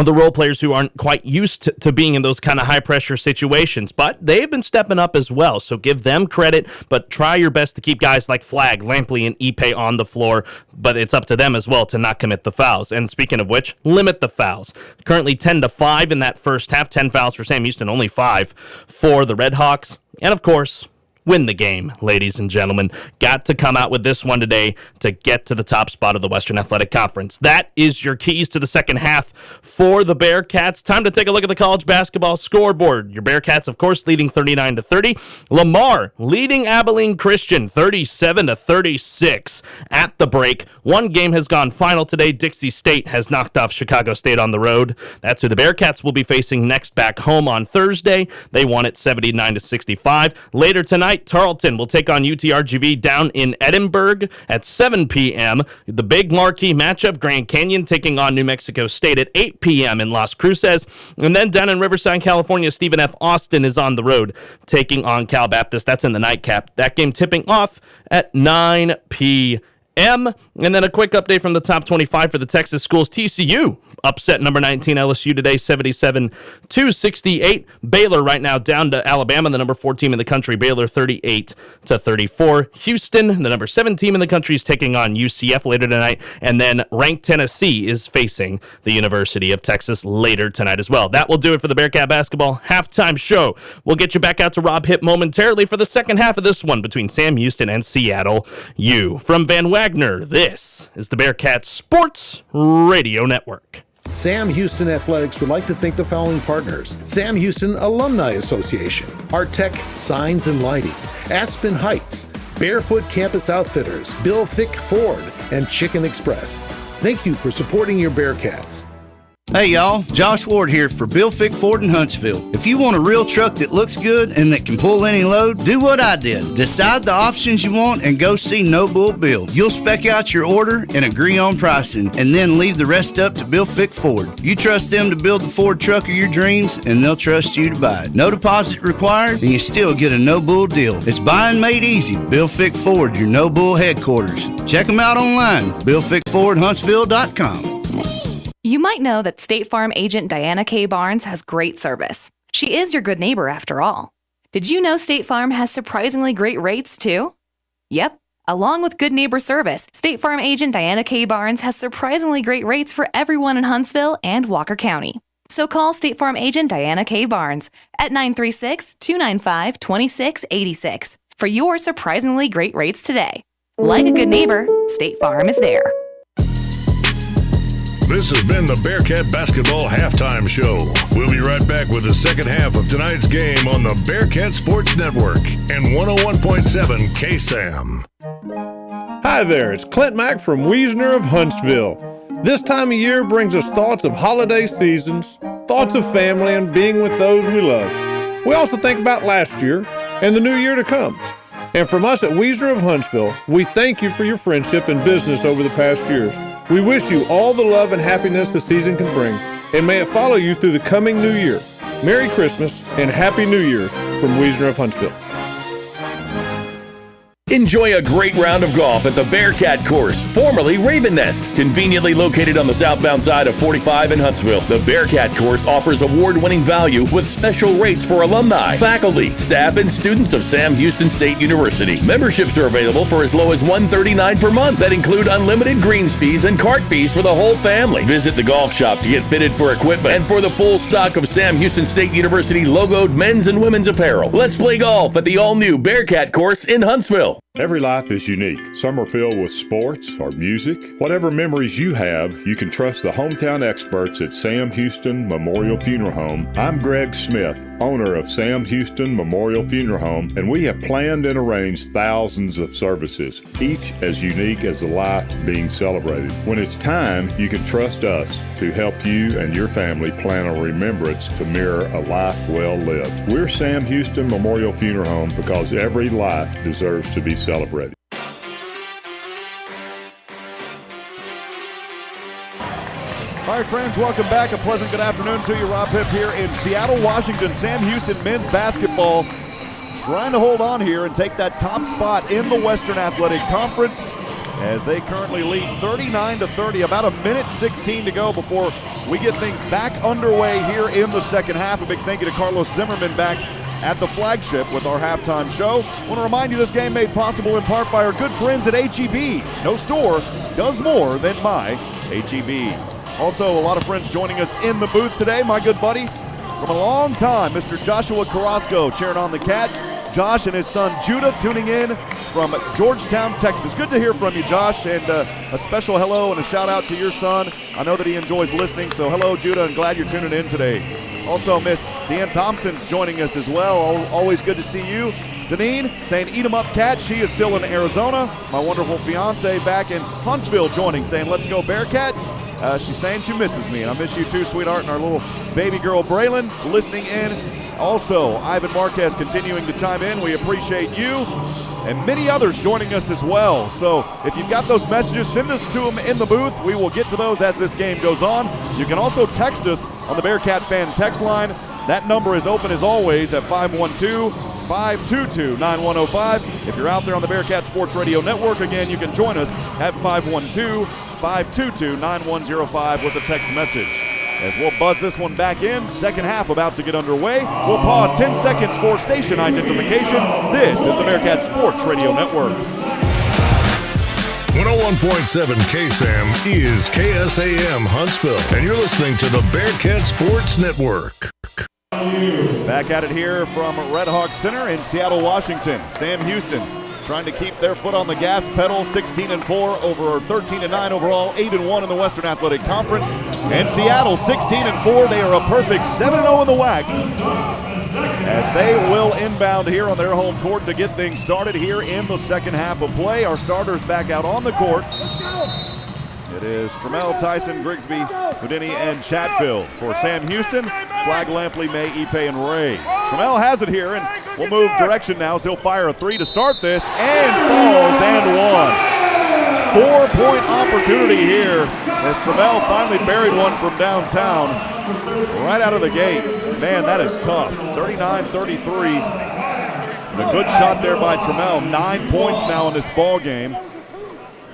the role players who aren't quite used to being in those kind of high-pressure situations. But they've been stepping up as well, so give them credit, but try your best to keep guys like Flagg, Lampley, and Ipe on the floor, but it's up to them as well to not commit the fouls. And speaking of which, limit the fouls. Currently 10-5 in that first half, 10 fouls for Sam Houston, only 5 for the Redhawks. And of course, win the game, ladies and gentlemen. Got to come out with this one today to get to the top spot of the Western Athletic Conference. That is your keys to the second half for the Bearcats. Time to take a look at the college basketball scoreboard. Your Bearcats, of course, leading 39-30. Lamar leading Abilene Christian 37-36 at the break. One game has gone final today. Dixie State has knocked off Chicago State on the road. That's who the Bearcats will be facing next back home on Thursday. They won it 79-65. Later tonight, Tarleton will take on UTRGV down in Edinburgh at 7 p.m. The big marquee matchup, Grand Canyon taking on New Mexico State at 8 p.m. in Las Cruces. And then down in Riverside, California, Stephen F. Austin is on the road taking on Cal Baptist. That's in the nightcap. That game tipping off at 9 p.m. And then a quick update from the top 25 for the Texas schools. TCU upset number 19 LSU today, 77-68. Baylor right now down to Alabama, the number 4 team in the country. Baylor 38-34. Houston, the number 7 team in the country, is taking on UCF later tonight. And then ranked Tennessee is facing the University of Texas later tonight as well. That will do it for the Bearcat Basketball Halftime Show. We'll get you back out to Rob Hipp momentarily for the second half of this one between Sam Houston and Seattle U. From Van Wagner, this is the Bearcat Sports Radio Network. Sam Houston Athletics would like to thank the following partners: Sam Houston Alumni Association, Artec Signs and Lighting, Aspen Heights, Barefoot Campus Outfitters, Bill Fick Ford, and Chicken Express. Thank you for supporting your Bearcats. Hey y'all, Josh Ward here for Bill Fick Ford in Huntsville. If you want a real truck that looks good and that can pull any load, do what I did. Decide the options you want and go see No Bull Bill. You'll spec out your order and agree on pricing, and then leave the rest up to Bill Fick Ford. You trust them to build the Ford truck of your dreams, and they'll trust you to buy it. No deposit required, and you still get a No Bull deal. It's buying made easy. Bill Fick Ford, your No Bull headquarters. Check them out online, BillFickFordHuntsville.com. You might know that State Farm agent Diana K. Barnes has great service. She is your good neighbor after all. Did you know State Farm has surprisingly great rates too? Yep, Along with good neighbor service, State Farm agent Diana K. Barnes has surprisingly great rates for everyone in Huntsville and Walker County. So call State Farm agent Diana K. Barnes at 936-295-2686 for your surprisingly great rates today. Like a good neighbor, State Farm is there. This has been the Bearcat Basketball Halftime Show. We'll be right back with the second half of tonight's game on the Bearcat Sports Network and 101.7 KSAM. Hi there, it's Clint Mack from Wiesner of Huntsville. This time of year brings us thoughts of holiday seasons, thoughts of family, and being with those we love. We also think about last year and the new year to come. And from us at Wiesner of Huntsville, we thank you for your friendship and business over the past years. We wish you all the love and happiness the season can bring, and may it follow you through the coming new year. Merry Christmas and Happy New Year's from Wiesner of Huntsville. Enjoy a great round of golf at the Bearcat Course, formerly Raven Nest. Conveniently located on the southbound side of 45 in Huntsville, the Bearcat Course offers award-winning value with special rates for alumni, faculty, staff, and students of Sam Houston State University. Memberships are available for as low as $139 per month that include unlimited greens fees and cart fees for the whole family. Visit the golf shop to get fitted for equipment and for the full stock of Sam Houston State University logoed men's and women's apparel. Let's play golf at the all-new Bearcat Course in Huntsville. Every life is unique. Some are filled with sports or music. Whatever memories you have, you can trust the hometown experts at Sam Houston Memorial Funeral Home. I'm Greg Smith, owner of Sam Houston Memorial Funeral Home, and we have planned and arranged thousands of services, each as unique as the life being celebrated. When it's time, you can trust us to help you and your family plan a remembrance to mirror a life well lived. We're Sam Houston Memorial Funeral Home because every life deserves to be celebrated. All right, friends, welcome back. A pleasant good afternoon to you. Rob Hipp here in Seattle, Washington. Sam Houston men's basketball trying to hold on here and take that top spot in the Western Athletic Conference as they currently lead 39-30. About a minute 16 to go before we get things back underway here in the second half. A big thank you to Carlos Zimmerman back at the flagship with our halftime show. I want to remind you this game made possible in part by our good friends at HEB. No store does more than my HEB. Also, a lot of friends joining us in the booth today. My good buddy from a long time, Mr. Joshua Carrasco, cheering on the Cats. Josh and his son Judah tuning in from Georgetown, Texas. Good to hear from you, Josh, and a special hello and a shout out to your son. I know that he enjoys listening, so hello, Judah, and glad you're tuning in today. Also, Miss Deanne Thompson joining us as well. Always good to see you. Deneen saying, eat 'em up, Cat. She is still in Arizona. My wonderful fiance back in Huntsville joining, saying, let's go Bearcats. She's saying she misses me, and I miss you too, sweetheart. And our little baby girl, Braylon, listening in. Also, Ivan Marquez continuing to chime in. We appreciate you. And many others joining us as well. So if you've got those messages, send us to them in the booth. We will get to those as this game goes on. You can also text us on the Bearcat fan text line. That number is open as always at 512-522-9105. If you're out there on the Bearcat Sports Radio Network, again, you can join us at 512-522-9105 with a text message. As we'll buzz this one back in, second half about to get underway. We'll pause 10 seconds for station identification. This is the Bearcat Sports Radio Network. 101.7 KSAM is KSAM Huntsville, and you're listening to the Bearcat Sports Network. Back at it here from Redhawks Center in Seattle, Washington. Sam Houston trying to keep their foot on the gas pedal, 16-4 over 13-9 overall, 8-1 in the Western Athletic Conference. And Seattle, 16-4. They are a perfect 7-0 in the WAC, as they will inbound here on their home court to get things started here in the second half of play. Our starters back out on the court. It is Trammell, Tyson, Grigsby, Houdini, and Chatfield. For Sam Houston, Flag, Lampley, May, Ipe, and Ray. Trammell has it here, and we'll move direction now, so he'll fire a three to start this, and falls and one. 4-point opportunity here as Trammell finally buried one from downtown right out of the gate. Man, that is tough. 39-33. And a good shot there by Trammell. 9 points now in this ball game.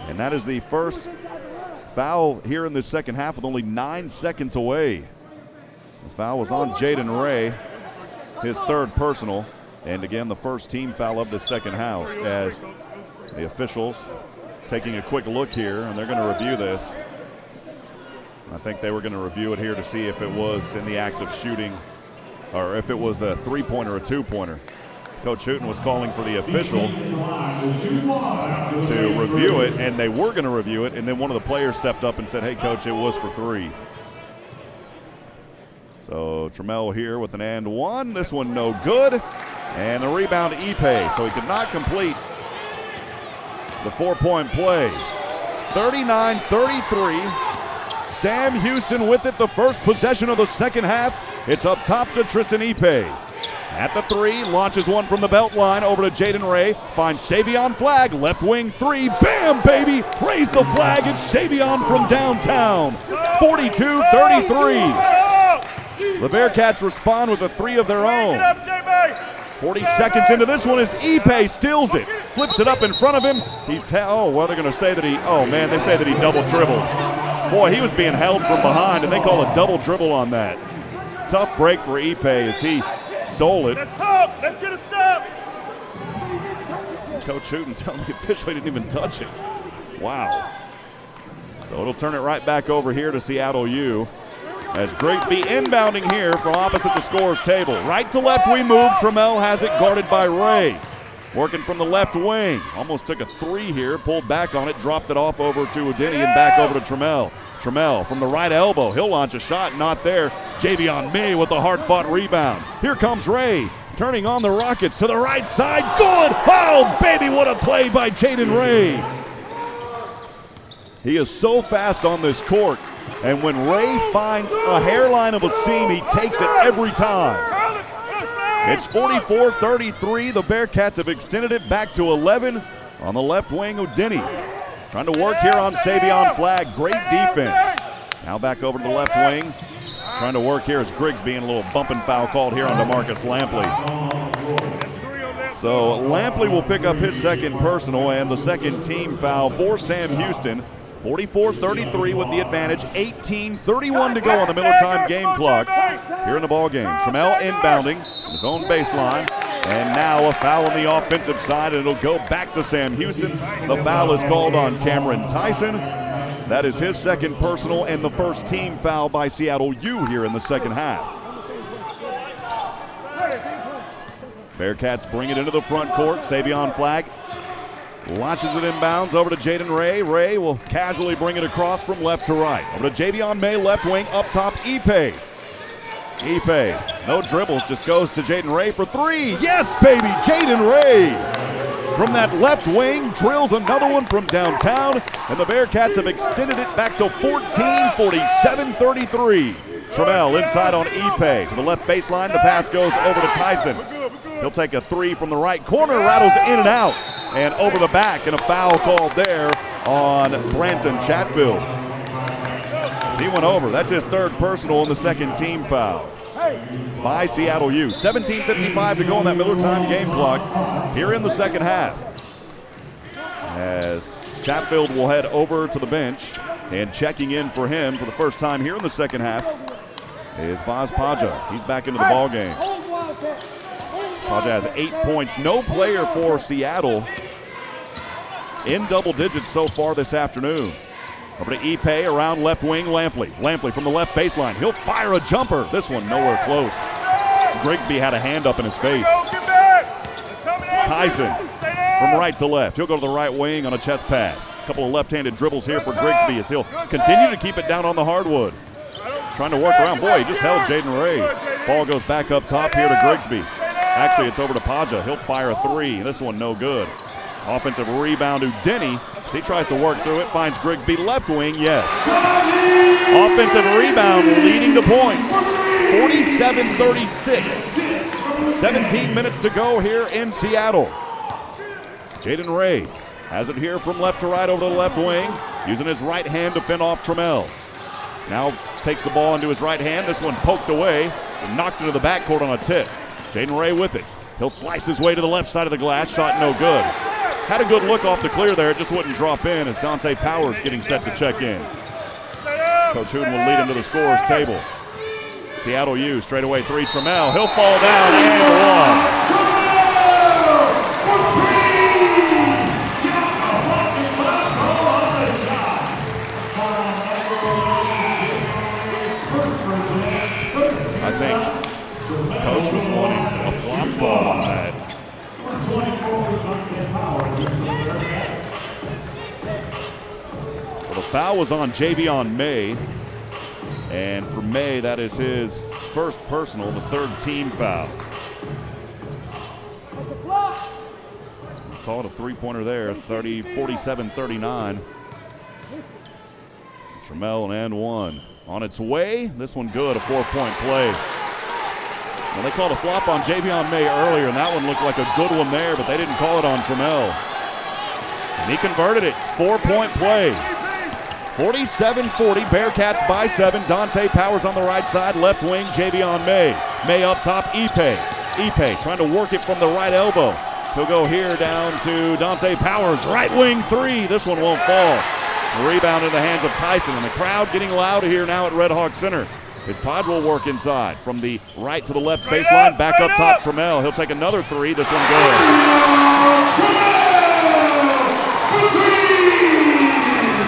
And that is the first foul here in this second half with only 9 seconds away. The foul was on Jaden Ray, his third personal. And again, the first team foul of the second half as The officials taking a quick look here, and they're going to review this. I think they were going to review it here to see if it was in the act of shooting or if it was a three-pointer or a two-pointer. Coach Hooten was calling for the official to review it, and they were going to review it, and then one of the players stepped up and said, hey, Coach, it was for three. So Trammell here with an and one. This one no good. And the rebound to Ipe, so he could not complete the 4-point play. 39-33. Sam Houston with it, the first possession of the second half. It's up top to Tristan Ipe. At the three, launches one from the belt line over to Jaden Ray. Finds Savion Flagg, left wing three. Bam, baby! Raise the flag. It's Savion from downtown. 42-33. The Bearcats respond with a three of their own. 40 seconds into this one as Ipe steals it. Flips it up in front of him. He's, well, they're going to say that he, they say that he double dribbled. Boy, he was being held from behind, and they call a double dribble on that. Tough break for Ipe as he stole it. Let's talk. Let's get a stop. Coach Hooten telling the official he didn't even touch it. Wow. So it'll turn it right back over here to Seattle U as Grigsby inbounding here from opposite the scorer's table. Right to left we move. Trammell has it guarded by Ray. Working from the left wing. Almost took a three here. Pulled back on it. Dropped it off over to Udini and back over to Trammell. Trammell from the right elbow. He'll launch a shot. Not there. Javion May with a hard-fought rebound. Here comes Ray. Turning on the Rockets to the right side. Good! Oh, baby, what a play by Jaden Ray. He is so fast on this court. And when Ray finds a hairline of a seam, he takes it every time. It's 44-33. The Bearcats have extended it back to 11 on the left wing. Udini trying to work here on Savion Flagg. Great defense. Now back over to the left wing. Trying to work here is Grigsby, and a little bumping foul called here on DeMarcus Lampley. So Lampley will pick up his second personal and the second team foul for Sam Houston. 44-33 with the advantage. 18:31 to go on the Miller time game clock here in the ball game. Trammell inbounding his own baseline, and now a foul on the offensive side, and it'll go back to Sam Houston. The foul is called on Cameron Tyson. That is his second personal and the first team foul by Seattle U here in the second half. Bearcats bring it into the front court. Savion Flagg launches it inbounds over to Jaden Ray. Ray will casually bring it across from left to right. Over to Javion May, left wing, up top, Ipe. Ipe, no dribbles, just goes to Jaden Ray for three. Yes, baby, Jaden Ray. From that left wing, drills another one from downtown, and the Bearcats have extended it back to 14, 47-33. Trammell inside on Ipe. To the left baseline, the pass goes over to Tyson. He'll take a three from the right corner, rattles in and out, and over the back, and a foul called there on Branton Chatfield. As he went over, that's his third personal and the second team foul by Seattle U. 17:55 to go on that Miller time game clock here in the second half. As Chatfield will head over to the bench, and checking in for him for the first time here in the second half is Vaz Paja. He's back into the ball game. Paja has 8 points. No player for Seattle in double digits so far this afternoon. Over to Ipe around left wing, Lampley. Lampley from the left baseline. He'll fire a jumper. This one nowhere close. Grigsby had a hand up in his face. Tyson from right to left. He'll go to the right wing on a chest pass. A couple of left-handed dribbles here for Grigsby as he'll continue to keep it down on the hardwood. Trying to work around. Boy, he just held Jaden Ray. Ball goes back up top here to Grigsby. Actually, it's over to Paja. He'll fire a three. This one no good. Offensive rebound to Denny. As he tries to work through it, finds Grigsby left wing. Yes. Offensive rebound leading to points. 47-36. 17 minutes to go here in Seattle. Jaden Ray has it here from left to right over to the left wing, using his right hand to fend off Trammell. Now takes the ball into his right hand. This one poked away and knocked into the backcourt on a tip. Jaden Ray with it. He'll slice his way to the left side of the glass. Shot no good. Had a good look off the clear there. It just wouldn't drop in as Dante Powers getting set to check in. Coach Hooten will lead him to the scorer's table. Seattle U straight away three. Trammell. He'll fall down and one. I think Coach was wanting a flop ball on that. So the foul was on Javion May. And for May, that is his first personal, the third team foul. Called a three-pointer there, 47-39. Trammell and one. On its way, this one good, a 4-point play. Well, they called a flop on Javion May earlier, and that one looked like a good one there, but they didn't call it on Trammell. And he converted it, 4-point play. 47-40, Bearcats by 7. Dante Powers on the right side, left wing, Javion May. May up top, Ipe. Ipe trying to work it from the right elbow. He'll go here down to Dante Powers, right wing three. This one won't fall. Rebound in the hands of Tyson, and the crowd getting loud here now at Redhawks Center. His pod will work inside from the right to the left baseline, back up top, Trammell. He'll take another three. This one good.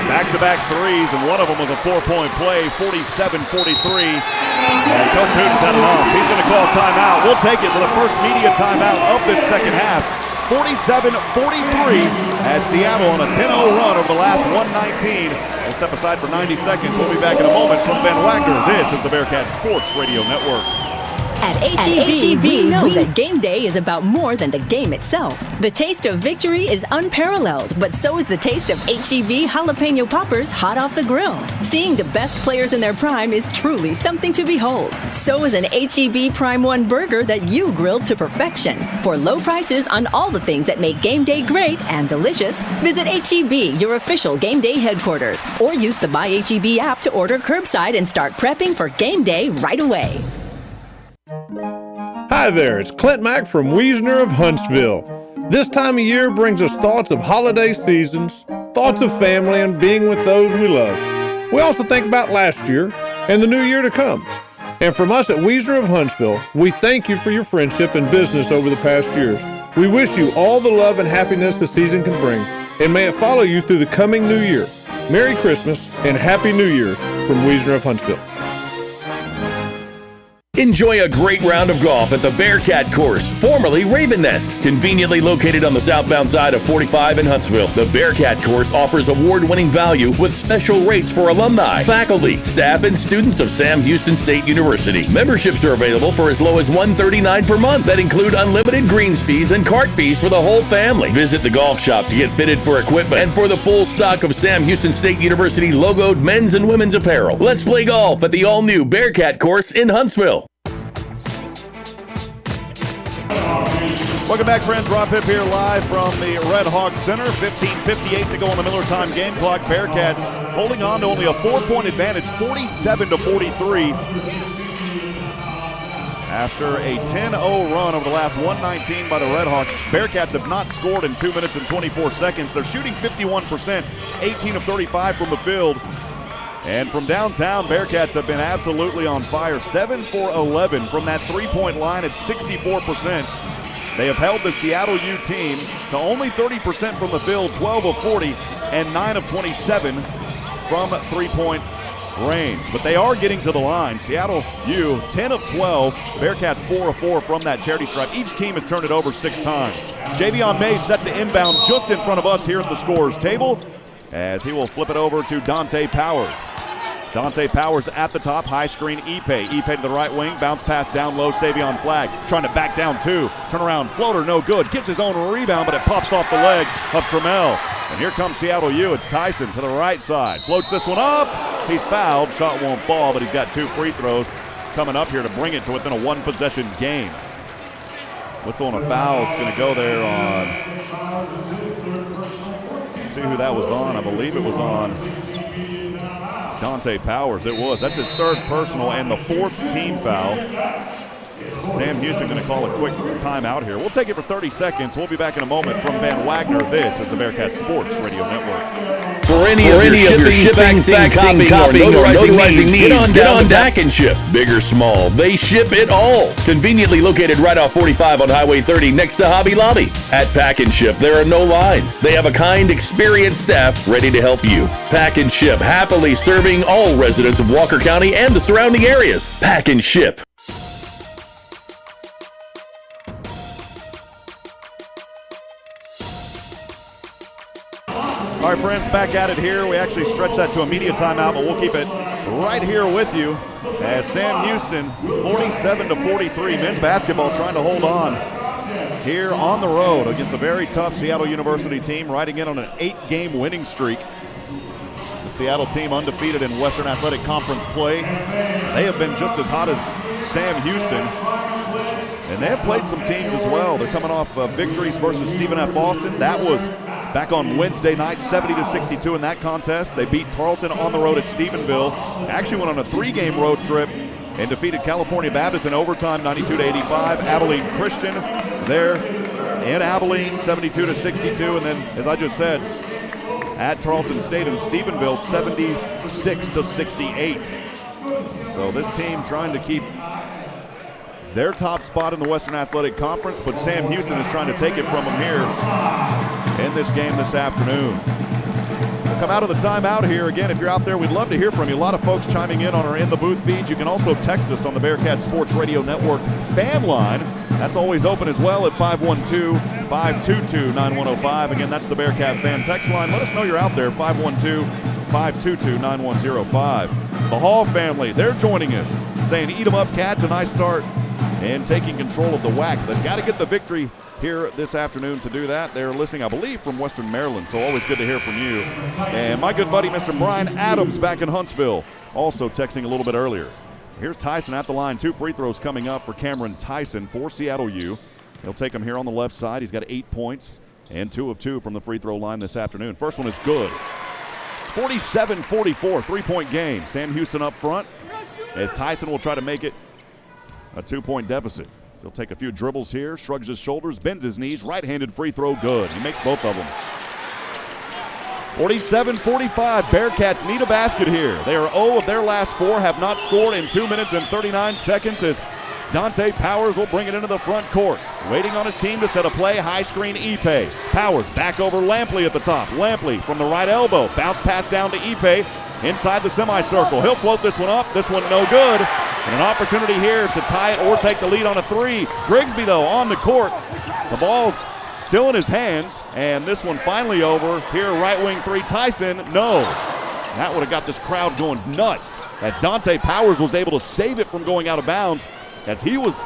Back-to-back threes, and one of them was a 4-point play, 47-43. And Coach Hooten's had enough. He's going to call timeout. We'll take it for the first media timeout of this second half. 47-43 as Seattle on a 10-0 run over the last 119. We'll step aside for 90 seconds. We'll be back in a moment from Van Wagner. This is the Bearcats Sports Radio Network. At HEB, we know that game day is about more than the game itself. The taste of victory is unparalleled, but so is the taste of HEB jalapeno poppers hot off the grill. Seeing the best players in their prime is truly something to behold. So is an HEB Prime 1 burger that you grilled to perfection. For low prices on all the things that make game day great and delicious, visit HEB, your official game day headquarters, or use the My HEB app to order curbside and start prepping for game day right away. Hi there, it's Clint Mack from Wiesner of Huntsville. This time of year brings us thoughts of holiday seasons, thoughts of family, and being with those we love. We also think about last year and the new year to come. And from us at Wiesner of Huntsville, we thank you for your friendship and business over the past years. We wish you all the love and happiness the season can bring, and may it follow you through the coming new year. Merry Christmas and Happy New Year's from Wiesner of Huntsville. Enjoy a great round of golf at the Bearcat Course, formerly Raven Nest. Conveniently located on the southbound side of 45 in Huntsville, the Bearcat Course offers award-winning value with special rates for alumni, faculty, staff, and students of Sam Houston State University. Memberships are available for as low as $139 per month that include unlimited greens fees and cart fees for the whole family. Visit the golf shop to get fitted for equipment and for the full stock of Sam Houston State University logoed men's and women's apparel. Let's play golf at the all-new Bearcat Course in Huntsville. Welcome back, friends. Rob Hipp here live from the Redhawks Center. 15:58 to go on the Miller Time game clock. Bearcats holding on to only a 4-point advantage, 47-43. After a 10-0 run over the last 119 by the Redhawks, Bearcats have not scored in 2 minutes and 24 seconds. They're shooting 51%, 18 of 35 from the field. And from downtown, Bearcats have been absolutely on fire. 7 for 11 from that three-point line at 64%. They have held the Seattle U team to only 30% from the field, 12 of 40, and 9 of 27 from three-point range. But they are getting to the line. Seattle U, 10 of 12. Bearcats 4 of 4 from that charity stripe. Each team has turned it over 6 times. Javion May set to inbound just in front of us here at the scorer's table as he will flip it over to Dante Powers. Dante Powers at the top, high screen, Ipe. Ipe to the right wing, bounce pass down low, Savion Flagg trying to back down 2. Turnaround floater, no good. Gets his own rebound, but it pops off the leg of Trammell. And here comes Seattle U. It's Tyson to the right side. Floats this one up. He's fouled. Shot won't fall, but he's got 2 free throws coming up here to bring it to within a 1-possession game. Whistle on a foul is going to go there on. See who that was on. I believe it was on Dante Powers. It was. That's his 3rd personal and the 4th team foul. Sam Houston going to call a quick timeout here. We'll take it for 30 seconds. We'll be back in a moment from Van Wagner. This is the Bearcat Sports Radio Network. For any of your shipping, faxing, copying, or notarizing needs, get on Pack and Ship. Big or small, they ship it all. Conveniently located right off 45 on Highway 30 next to Hobby Lobby. At Pack and Ship, there are no lines. They have a kind, experienced staff ready to help you. Pack and Ship, happily serving all residents of Walker County and the surrounding areas. Pack and Ship. All right, friends, back at it here. We actually stretched that to a media timeout, but we'll keep it right here with you as Sam Houston, 47-43, men's basketball trying to hold on here on the road against a very tough Seattle University team, riding in on an 8-game winning streak. The Seattle team undefeated in Western Athletic Conference play. They have been just as hot as Sam Houston, and they have played some teams as well. They're coming off victories versus Stephen F. Austin. That was back on Wednesday night, 70-62 in that contest. They beat Tarleton on the road at Stephenville. Actually went on a 3-game road trip and defeated California Baptist in overtime, 92-85. Abilene Christian there in Abilene, 72-62. And then, as I just said, at Tarleton State in Stephenville, 76-68. So this team trying to keep their top spot in the Western Athletic Conference, but Sam Houston is trying to take it from them here in this game this afternoon. We'll come out of the timeout here. Again, if you're out there, we'd love to hear from you. A lot of folks chiming in on our In the Booth feeds. You can also text us on the Bearcats Sports Radio Network fan line. That's always open as well at 512-522-9105. Again, that's the Bearcat fan text line. Let us know you're out there, 512-522-9105. The Hall family, they're joining us, saying, "Eat 'em up, Cats," a nice start and taking control of the WAC. They've got to get the victory here this afternoon to do that. They're listening, I believe, from Western Maryland, so always good to hear from you. And my good buddy, Mr. Brian Adams, back in Huntsville, also texting a little bit earlier. Here's Tyson at the line. 2 free throws coming up for Cameron Tyson for Seattle U. He'll take them here on the left side. He's got 8 points and 2 of 2 from the free throw line this afternoon. First one is good. It's 47-44, 3-point game. Sam Houston up front as Tyson will try to make it a 2-point deficit. He'll take a few dribbles here, shrugs his shoulders, bends his knees, right-handed free throw, good. He makes both of them. 47-45, Bearcats need a basket here. They are 0 of their last 4, have not scored in 2 minutes and 39 seconds as Dante Powers will bring it into the front court. Waiting on his team to set a play, high screen Ipe. Powers back over Lampley at the top. Lampley from the right elbow, bounce pass down to Ipe inside the semicircle. He'll float this one up, this one no good. And an opportunity here to tie it or take the lead on a 3. Grigsby, though, on the court. The ball's still in his hands, and this one finally over. Here, right wing 3, Tyson, no. That would have got this crowd going nuts as Dante Powers was able to save it from going out of bounds as he was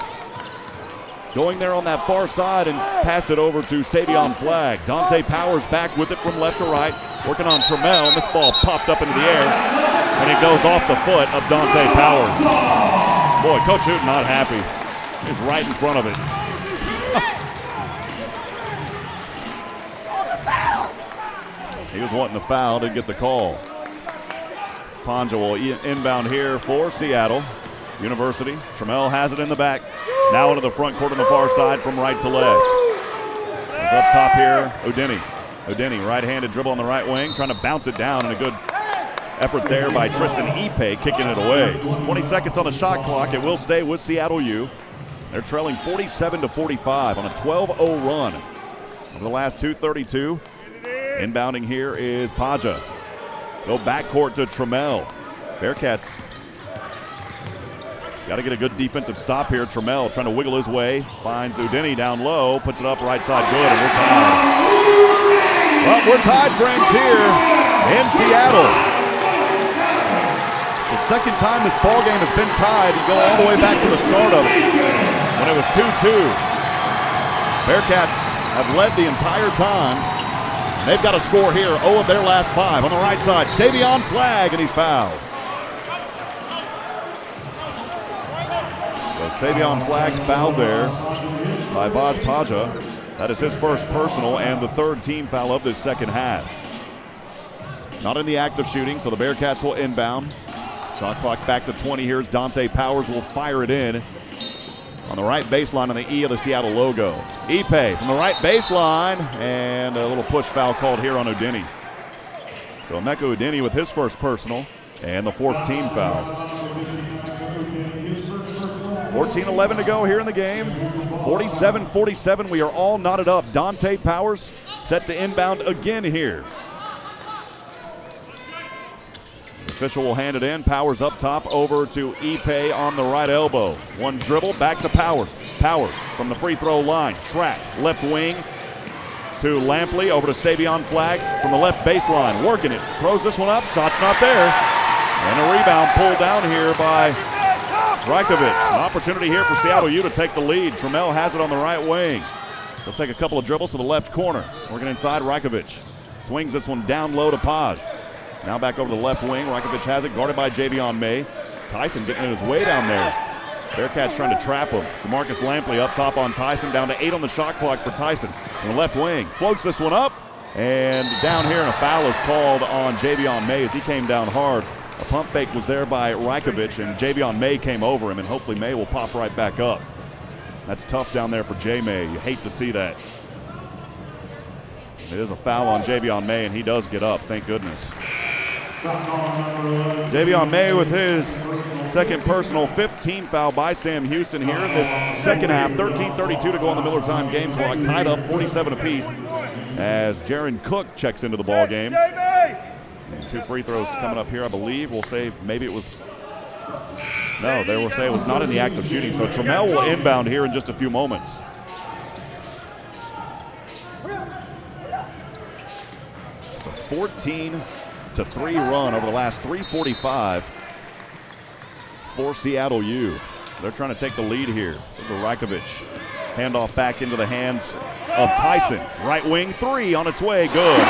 going there on that far side and passed it over to Savion Flagg. Dante Powers back with it from left to right, working on Trammell, and this ball popped up into the air, and it goes off the foot of Dante Powers. Boy, Coach Hooten not happy. He's right in front of it. He was wanting the foul, didn't get the call. Ponja will inbound here for Seattle University. Trammell has it in the back. Now into the front court on the far side from right to left. He's up top here, Udini. Udini, right-handed dribble on the right wing, trying to bounce it down, and a good effort there by Tristan Ipe, kicking it away. 20 seconds on the shot clock. It will stay with Seattle U. They're trailing 47-45 on a 12-0 run over the last 2:32. Inbounding here is Paja. Go backcourt to Trammell. Bearcats got to get a good defensive stop here. Trammell trying to wiggle his way. Finds Udini down low. Puts it up right side good, and we're tied. Well, we're tied, friends, here in Seattle. The second time this ball game has been tied. You go all the way back to the start of it when it was 2-2. Bearcats have led the entire time. They've got a score here, 0 of their last 5. On the right side, Savion Flagg, and he's fouled. So Savion Flagg fouled there by Vaj Paja. That is his first personal and the 3rd team foul of this second half. Not in the act of shooting, so the Bearcats will inbound. Shot clock back to 20. Here's Dante Powers will fire it in on the right baseline on the E of the Seattle logo. Ipe from the right baseline, and a little push foul called here on Udini. So Emeka Udini with his first personal and the 4th team foul. 14-11 to go here in the game. 47-47. We are all knotted up. Dante Powers set to inbound again here. The official will hand it in. Powers up top over to Ipe on the right elbow. One dribble back to Powers. Powers from the free throw line. Trapped left wing to Lampley, over to Savion Flagg from the left baseline, working it, throws this one up, shot's not there. And a rebound pulled down here by Rajkovic. An opportunity here for Seattle U to take the lead. Trammell has it on the right wing. He'll take a couple of dribbles to the left corner. Working inside, Rajkovic swings this one down low to Paj. Now back over to the left wing. Rajkovic has it, guarded by Javion May. Tyson getting in his way down there. Bearcats trying to trap him. DeMarcus Lampley up top on Tyson, down to 8 on the shot clock for Tyson. On the left wing, floats this one up, and down here, and a foul is called on Javion May as he came down hard. A pump fake was there by Rajkovic, and Javion May came over him, and hopefully May will pop right back up. That's tough down there for J. May. You hate to see that. It is a foul on Javion May, and he does get up, thank goodness. Javion May with his second personal, 15th foul by Sam Houston here in this second half. 13:32 to go on the Miller time game clock. Tied up 47 apiece as Jaron Cook checks into the ball game. And 2 free throws coming up here, I believe. We'll say maybe it was, no, they will say it was not in the act of shooting. So Trammell will inbound here in just a few moments. It's a 14-3 run over the last 3:45 for Seattle U. They're trying to take the lead here. To Rajkovic. Handoff back into the hands of Tyson. Right wing 3 on its way. Good.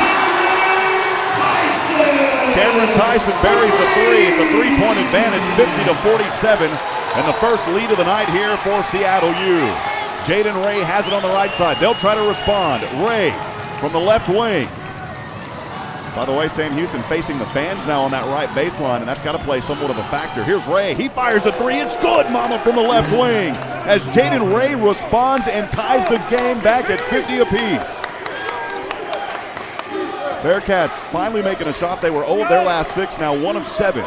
Cameron Tyson buries the 3. It's a 3-point advantage, 50-47. And the first lead of the night here for Seattle U. Jaden Ray has it on the right side. They'll try to respond. Ray from the left wing. By the way, Sam Houston facing the fans now on that right baseline, and that's got to play somewhat of a factor. Here's Ray. He fires a 3. It's good, mama, from the left wing. As Jaden Ray responds and ties the game back at 50 apiece. Bearcats finally making a shot. They were 0 their last 6, now 1 of 7.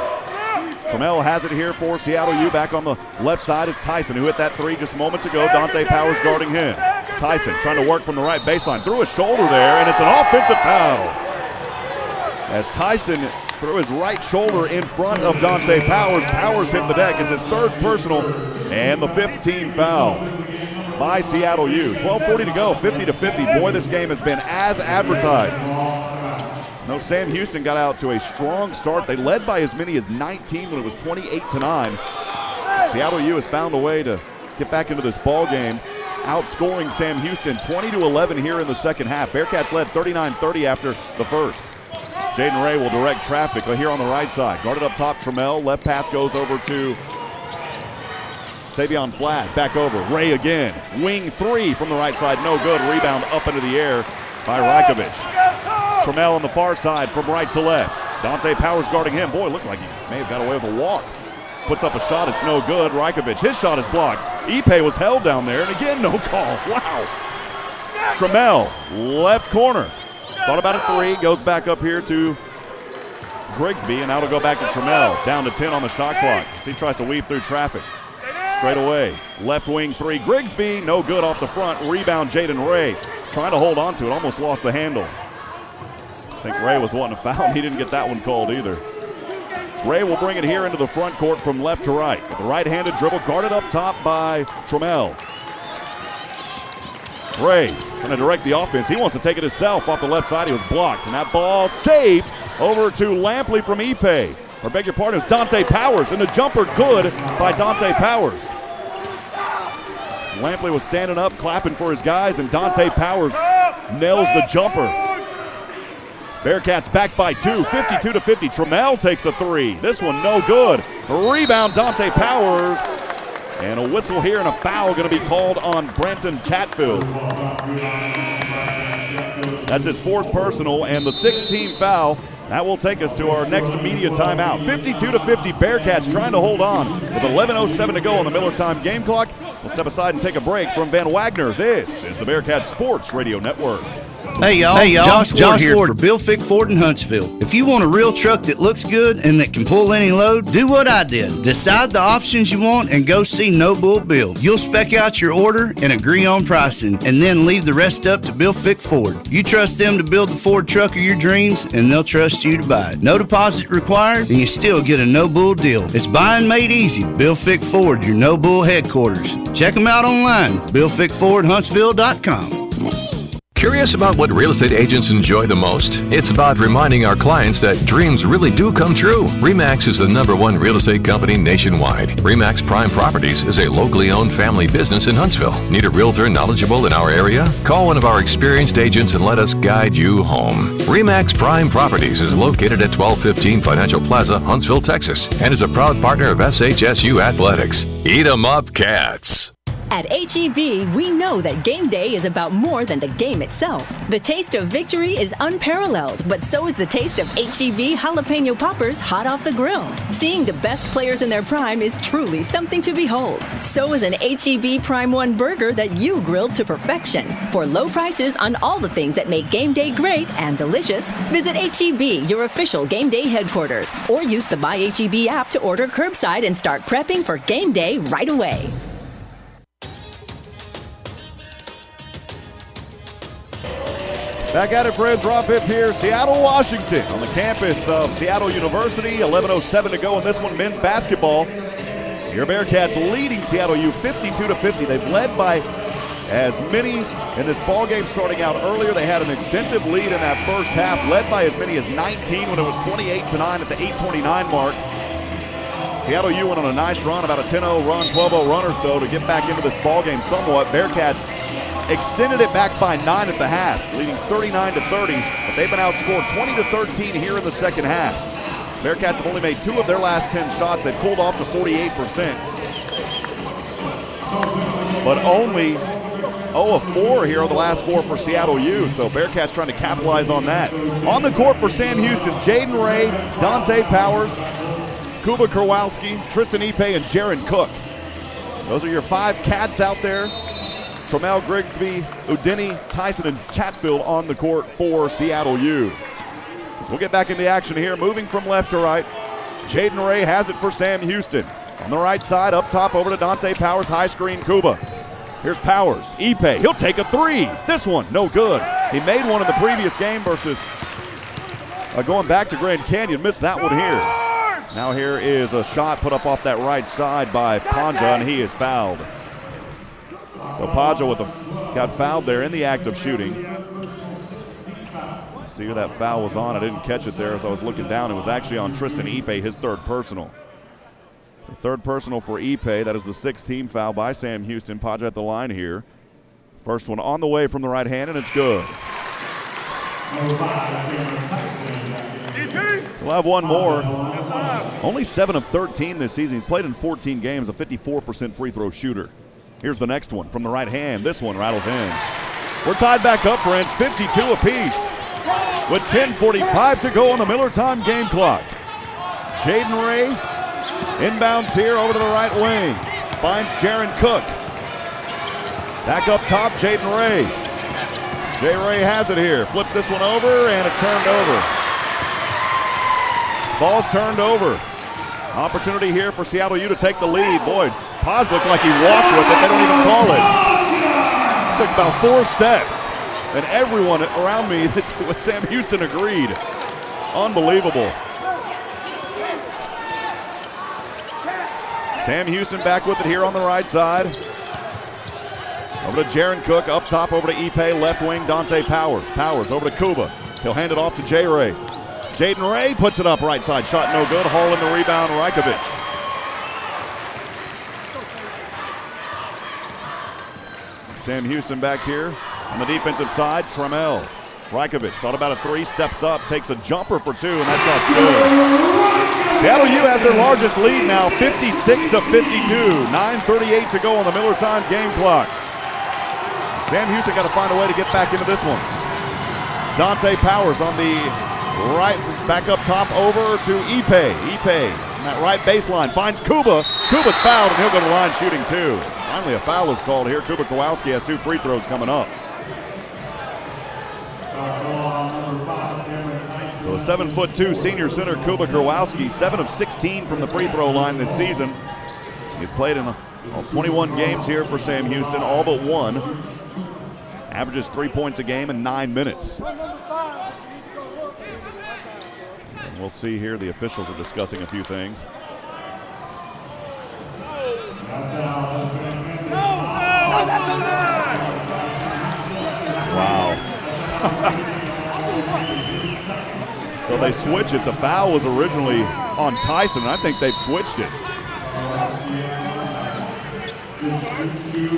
Trammell has it here for Seattle U. Back on the left side is Tyson, who hit that 3 just moments ago. Dante Powers guarding him. Tyson trying to work from the right baseline. Threw his shoulder there, and it's an offensive foul. As Tyson threw his right shoulder in front of Dante Powers. Powers hit the deck. It's his 3rd personal and the 15th foul by Seattle U. 12:40 to go, 50-50. Boy, this game has been as advertised. No, Sam Houston got out to a strong start. They led by as many as 19 when it was 28-9. Seattle U has found a way to get back into this ball game, outscoring Sam Houston 20-11 here in the second half. Bearcats led 39-30 after the first. Jaden Ray will direct traffic here on the right side. Guarded up top, Trammell. Left pass goes over to Savion Flagg. Back over. Ray again. Wing 3 from the right side. No good. Rebound up into the air by Rajkovic. Trammell on the far side from right to left. Dante Powers guarding him. Boy, looked like he may have got away with a walk. Puts up a shot. It's no good. Rajkovic, his shot is blocked. Ipe was held down there, and again, no call. Wow. Trammell, left corner. Thought about a 3, goes back up here to Grigsby, and now it'll go back to Trammell. Down to 10 on the shot clock as he tries to weave through traffic. Straight away, left wing 3, Grigsby, no good off the front. Rebound, Jaden Ray, trying to hold on to it, almost lost the handle. I think Ray was wanting a foul, and he didn't get that one called either. Ray will bring it here into the front court from left to right. With the right-handed dribble, guarded up top by Trammell. Ray trying to direct the offense. He wants to take it himself off the left side. He was blocked, and that ball saved over to Lampley from Ipe. Or beg your pardon, it's Dante Powers, and the jumper good by Dante Powers. Lampley was standing up, clapping for his guys, and Dante Powers nails the jumper. Bearcats back by 2, 52-50. Trammell takes a 3. This one no good. Rebound, Dante Powers. And a whistle here and a foul going to be called on Brenton Chatfield. That's his 4th personal and the 16th foul. That will take us to our next media timeout. 52-50, Bearcats trying to hold on with 11:07 to go on the Miller Time game clock. We'll step aside and take a break from Van Wagner. This is the Bearcats Sports Radio Network. Hey y'all, Josh Ward for Bill Fick Ford in Huntsville. If you want a real truck that looks good and that can pull any load, do what I did. Decide the options you want and go see No Bull Bill. You'll spec out your order and agree on pricing, and then leave the rest up to Bill Fick Ford. You trust them to build the Ford truck of your dreams, and they'll trust you to buy it. No deposit required, and you still get a No Bull deal. It's buying made easy. Bill Fick Ford, your No Bull headquarters. Check them out online, BillFickFordHuntsville.com. Curious about what real estate agents enjoy the most? It's about reminding our clients that dreams really do come true. RE/MAX is the #1 real estate company nationwide. RE/MAX Prime Properties is a locally owned family business in Huntsville. Need a realtor knowledgeable in our area? Call one of our experienced agents and let us guide you home. RE/MAX Prime Properties is located at 1215 Financial Plaza, Huntsville, Texas, and is a proud partner of SHSU Athletics. Eat 'em up, Cats. At H-E-B, we know that game day is about more than the game itself. The taste of victory is unparalleled, but so is the taste of H-E-B jalapeno poppers hot off the grill. Seeing the best players in their prime is truly something to behold. So is an H-E-B Prime 1 burger that you grilled to perfection. For low prices on all the things that make game day great and delicious, visit H-E-B, your official game day headquarters, or use the Buy H-E-B app to order curbside and start prepping for game day right away. Back at it, friends. Rob Hipp here, Seattle, Washington, on the campus of Seattle University. 11:07 to go in this one, men's basketball. Your Bearkats leading Seattle U 52-50. They've led by as many in this ball game starting out earlier. They had an extensive lead in that first half, led by as many as 19 when it was 28-9 at the 8:29 mark. Seattle U went on a nice run, about a 10-0 run, 12-0 run or so to get back into this ball game somewhat. Bearkats extended it back by 9 at the half, leading 39-30, but they've been outscored 20-13 here in the second half. Bearkats have only made 2 of their last 10 shots. They pulled off to 48%, but only 0 of 4 here are the last 4 for Seattle U, so Bearkats trying to capitalize on that. On the court for Sam Houston, Jaden Ray, Dante Powers, Kuba Kowalski, Tristan Ipe, and Jaron Cook. Those are your 5 Cats out there. Trammell, Grigsby, Udini, Tyson, and Chatfield on the court for Seattle U. So we'll get back into action here, moving from left to right. Jaden Ray has it for Sam Houston. On the right side, up top, over to Dante Powers, high screen, Kuba. Here's Powers, Ipe, he'll take a 3. This one, no good. He made one in the previous game versus going back to Grand Canyon, missed that one here. Now here is a shot put up off that right side by Panja, and he is fouled. So Panja got fouled there in the act of shooting. See where that foul was on. I didn't catch it there as I was looking down. It was actually on Tristan Ipe, his 3rd personal. The 3rd personal for Ipe. That is the 6th team foul by Sam Houston. Panja at the line here. First one on the way from the right hand, and it's good. We'll have one more. Only 7 of 13 this season. He's played in 14 games, a 54% free throw shooter. Here's the next one from the right hand. This one rattles in. We're tied back up, friends, 52 apiece with 10:45 to go on the Miller time game clock. Jaden Ray inbounds here over to the right wing. Finds Jaron Cook. Back up top, Jaden Ray. Jay Ray has it here. Flips this one over, and it's turned over. Ball's turned over. Opportunity here for Seattle U to take the lead. Boy, Paz looked like he walked with it. They don't even call it. Took about 4 steps, and everyone around me with Sam Houston agreed. Unbelievable. Sam Houston back with it here on the right side. Over to Jaron Cook, up top over to Ipe, left wing Dante Powers. Powers over to Kuba. He'll hand it off to Jay Ray. Jaden Ray puts it up right side. Shot no good. Hall in the rebound, Rajkovic. Sam Houston back here on the defensive side. Trammell. Rajkovic thought about a 3, steps up, takes a jumper for 2, and that shot's good. Seattle U has their largest lead now, 56-52. 9:38 to go on the Miller time game clock. Sam Houston got to find a way to get back into this one. Dante Powers on the right, back up top over to Ipe. Ipe on that right baseline finds Kuba. Kuba's fouled, and he'll go to the line shooting 2. Finally, a foul is called here. Kuba Kowalski has 2 free throws coming up. So a 7'2" senior center, Kuba Kowalski, 7 of 16 from the free throw line this season. He's played in 21 games here for Sam Houston, all but 1. Averages 3 points a game in 9 minutes. And we'll see here, the officials are discussing a few things. Wow. So they switch it. The foul was originally on Tyson, and I think they've switched it.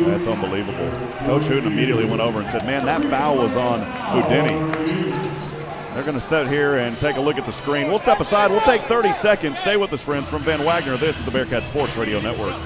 That's unbelievable. Coach Hooten immediately went over and said, man, that foul was on Houdini. They're going to sit here and take a look at the screen. We'll step aside. We'll take 30 seconds. Stay with us, friends. From Van Wagner, this is the Bearcat Sports Radio Network.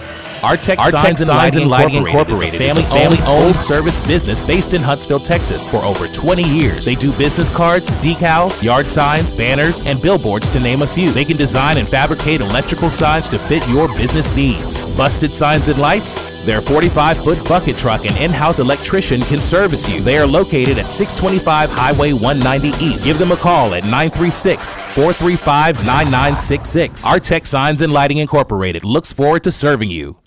Artec Signs and Lighting Incorporated is a family-owned service business based in Huntsville, Texas for over 20 years. They do business cards, decals, yard signs, banners, and billboards to name a few. They can design and fabricate electrical signs to fit your business needs. Busted signs and lights? Their 45-foot bucket truck and in-house electrician can service you. They are located at 625 Highway 190 East. Give them a call at 936-435-9966. Artec Signs and Lighting Incorporated looks forward to serving you.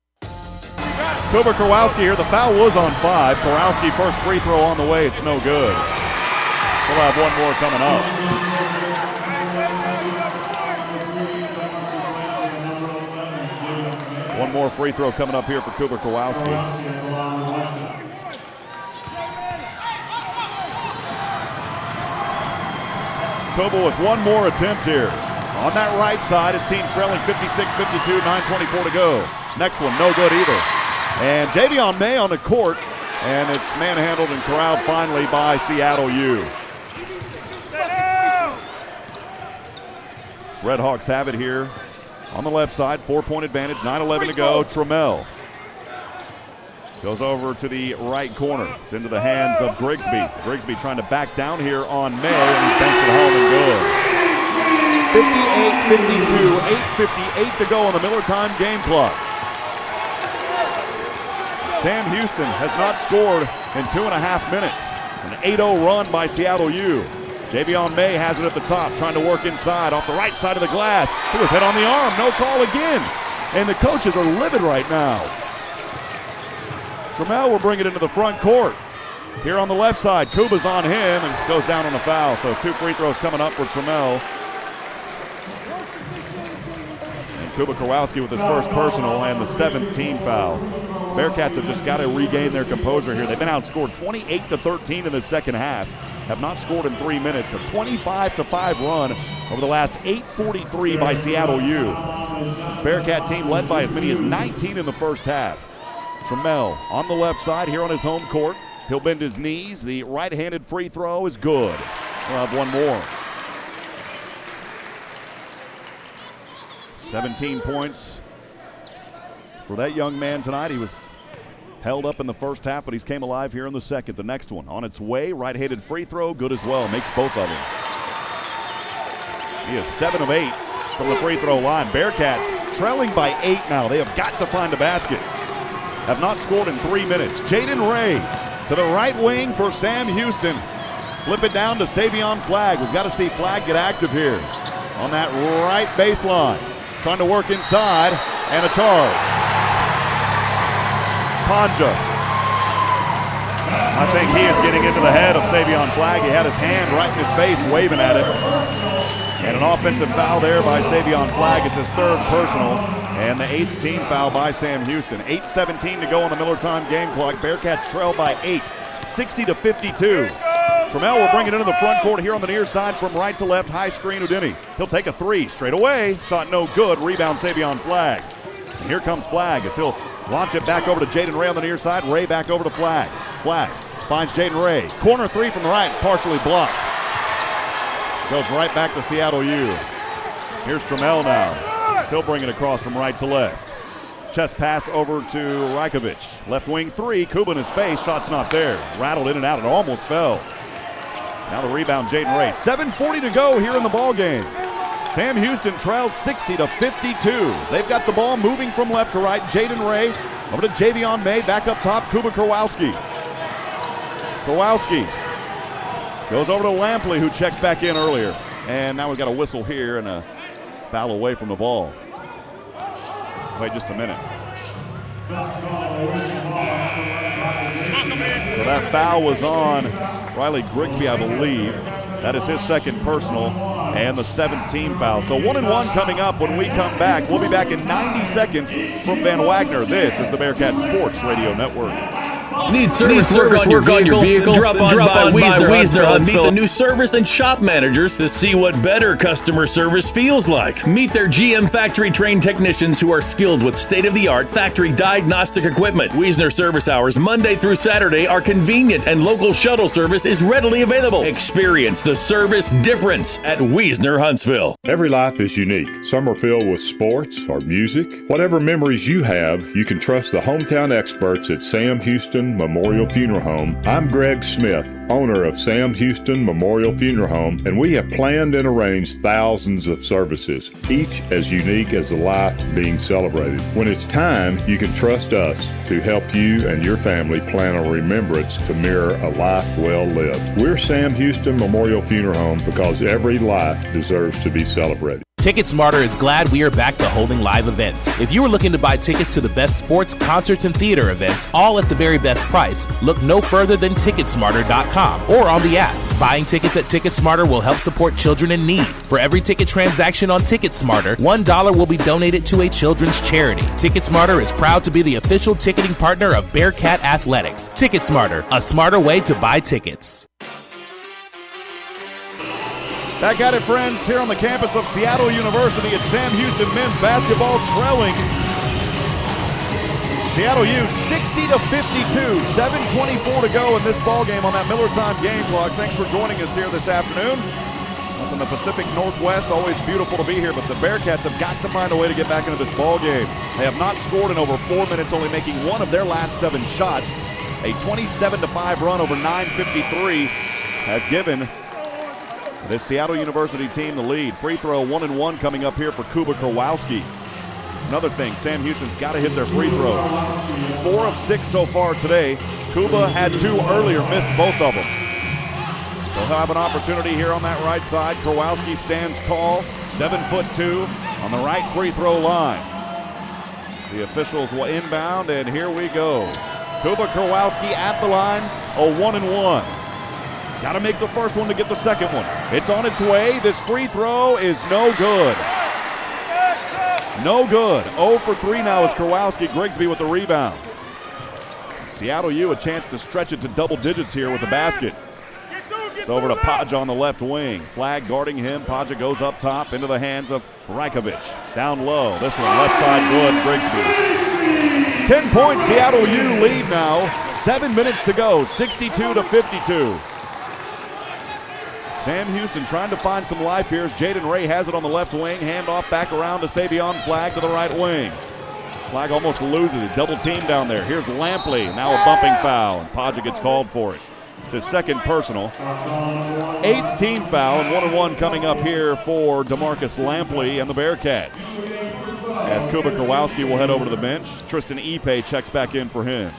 Cooper Kowalski here. The foul was on 5. Kowalski first free throw on the way. It's no good. We'll have one more coming up. One more free throw coming up here for Cooper Kowalski. Kobo with one more attempt here. On that right side, his team trailing 56-52, 9:24 to go. Next one, no good either. And Javion May on the court, and it's manhandled and corralled finally by Seattle U. Redhawks have it here on the left side, 4-point advantage, 9:11 to go. Trammell goes over to the right corner. It's into the hands of Grigsby. Grigsby trying to back down here on May, and he banks it home and good. 58-52, 8:58 to go on the Miller time game clock. Sam Houston has not scored in 2.5 minutes. An 8-0 run by Seattle U. Javion May has it at the top, trying to work inside off the right side of the glass. He was hit on the arm, no call again. And the coaches are livid right now. Trammell will bring it into the front court. Here on the left side, Kuba's on him and goes down on the foul. So 2 free throws coming up for Trammell. And Kuba Kowalski with his first personal and the 7th team foul. Bearcats have just got to regain their composure here. They've been outscored 28-13 in the second half. Have not scored in 3 minutes. A 25-5 run over the last 8:43 by Seattle U. Bearcat team led by as many as 19 in the first half. Trammell on the left side here on his home court. He'll bend his knees. The right-handed free throw is good. We'll have one more. 17 points for that young man tonight. He was held up in the first half, but he's came alive here in the second. The next one on its way, right-handed free throw, good as well. Makes both of them. He is 7 of 8 from the free throw line. Bearcats trailing by 8 now. They have got to find a basket. Have not scored in 3 minutes. Jaden Ray to the right wing for Sam Houston. Flip it down to Savion Flagg. We've got to see Flagg get active here on that right baseline. Trying to work inside, and a charge. Panja. I think he is getting into the head of Savion Flagg. He had his hand right in his face, waving at it. And an offensive foul there by Savion Flagg. It's his 3rd personal, and the 8th team foul by Sam Houston. 8:17 to go on the Miller time game clock. Bearcats trail by 8, 60-52. Trammell will bring it into the front court here on the near side from right to left. High screen Houdini. He'll take a 3 straight away. Shot no good. Rebound Savion Flagg. And here comes Flagg as he'll launch it back over to Jaden Ray on the near side. Ray back over to Flagg. Flagg finds Jaden Ray. Corner 3 from the right, partially blocked. Goes right back to Seattle U. Here's Trammell now. He'll bring it across from right to left. Chest pass over to Rajkovic. Left wing 3, Kuba in his face. Shot's not there. Rattled in and out. It almost fell. Now the rebound, Jaden Ray. 7:40 to go here in the ball game. Sam Houston trails 60-52. They've got the ball moving from left to right. Jaden Ray over to Javion May. Back up top, Kuba Kowalski. Kowalski goes over to Lampley, who checked back in earlier. And now we've got a whistle here and a foul away from the ball. Wait just a minute. So that foul was on Riley Grigsby, I believe. That is his 2nd personal and the 7th team foul. So 1-1 coming up when we come back. We'll be back in 90 seconds from Van Wagner. This is the Bearcat Sports Radio Network. Need service work on your vehicle? Drop on by Wiesner and meet the new service and shop managers to see what better customer service feels like. Meet their GM factory-trained technicians who are skilled with state-of-the-art factory diagnostic equipment. Wiesner service hours Monday through Saturday are convenient and local shuttle service is readily available. Experience the service difference at Wiesner Huntsville. Every life is unique. Some are filled with sports or music. Whatever memories you have, you can trust the hometown experts at Sam Houston Memorial Funeral Home. I'm Greg Smith, owner of Sam Houston Memorial Funeral Home, and we have planned and arranged thousands of services, each as unique as the life being celebrated. When it's time, you can trust us to help you and your family plan a remembrance to mirror a life well lived. We're Sam Houston Memorial Funeral Home because every life deserves to be celebrated. TicketSmarter is glad we are back to holding live events. If you are looking to buy tickets to the best sports, concerts, and theater events, all at the very best price, look no further than TicketSmarter.com or on the app. Buying tickets at TicketSmarter will help support children in need. For every ticket transaction on TicketSmarter, $1 will be donated to a children's charity. TicketSmarter is proud to be the official ticketing partner of Bearcat Athletics. TicketSmarter, a smarter way to buy tickets. Back at it, friends, here on the campus of Seattle University at Sam Houston men's basketball, trailing Seattle U 60-52, 7:24 to go in this ball game on that Miller time game clock. Thanks for joining us here this afternoon. Up in the Pacific Northwest, always beautiful to be here, but the Bearcats have got to find a way to get back into this ball game. They have not scored in over 4 minutes, only making one of their last 7 shots. A 27-5 run over 9:53 has given this Seattle University team the lead. Free throw 1-1 coming up here for Kuba Kowalski. Another thing, Sam Houston's got to hit their free throws. 4 of 6 so far today. Kuba had 2 earlier, missed both of them. So he'll have an opportunity here on that right side. Kowalski stands tall, 7'2", on the right free throw line. The officials will inbound, and here we go. Kuba Kowalski at the line, a 1-1. Got to make the first one to get the second one. It's on its way. This free throw is no good. No good. 0 for 3 now is Kowalski. Grigsby with the rebound. Seattle U a chance to stretch it to double digits here with the basket. It's over to Paja on the left wing. Flag guarding him. Paja goes up top into the hands of Rajkovic. Down low. This one left side good. Grigsby. 10 points. Seattle U lead now. 7 minutes to go. 62-52. Sam Houston trying to find some life here as Jaden Ray has it on the left wing. Handoff back around to Savion Flag to the right wing. Flag almost loses it. Double team down there. Here's Lampley. Now a bumping foul, and Paja gets called for it. It's his second personal. 8th team foul, and 1-1 coming up here for DeMarcus Lampley and the Bearcats. As Kuba Kowalski will head over to the bench. Tristan Ipe checks back in for him.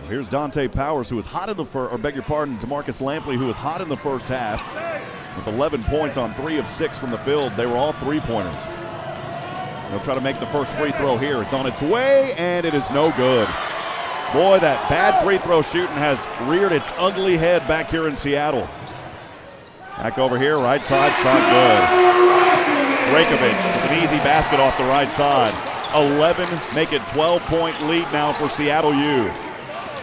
Here's Dante Powers, who was hot in the first, or beg your pardon, DeMarcus Lampley, who was hot in the first half with 11 points on 3 of 6 from the field. They were all three-pointers. They'll try to make the first free throw here. It's on its way, and it is no good. Boy, that bad free throw shooting has reared its ugly head back here in Seattle. Back over here, right side, shot good. Rajkovic with an easy basket off the right side. 11, make it 12-point lead now for Seattle U.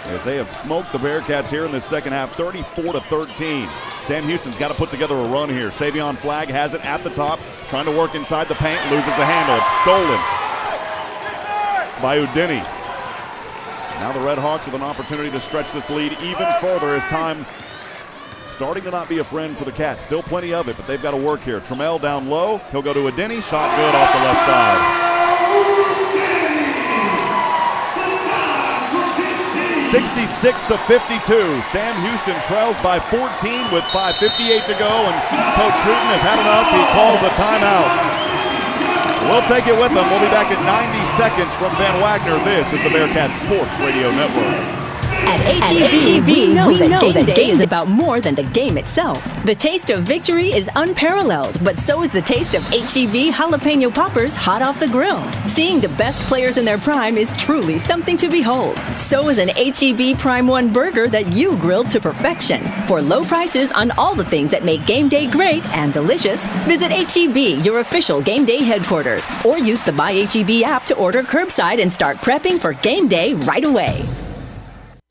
As they have smoked the Bearcats here in the second half, 34-13. Sam Houston's got to put together a run here. Savion Flag has it at the top, trying to work inside the paint, loses the handle. It's stolen by Udini. Now the Redhawks with an opportunity to stretch this lead even further as time starting to not be a friend for the Cats. Still plenty of it, but they've got to work here. Trammell down low. He'll go to Udini. Shot good off the left side. 66-52. Sam Houston trails by 14 with 5:58 to go, and Coach Hooten has had enough. He calls a timeout. We'll take it with him. We'll be back in 90 seconds from Van Wagner. This is the Bearcat Sports Radio Network. At HEB, we know that game is about more than the game itself. The taste of victory is unparalleled, but so is the taste of HEB jalapeno poppers hot off the grill. Seeing the best players in their prime is truly something to behold. So is an HEB Prime 1 burger that you grilled to perfection. For low prices on all the things that make game day great and delicious, visit HEB, your official game day headquarters, or use the Buy HEB app to order curbside and start prepping for game day right away.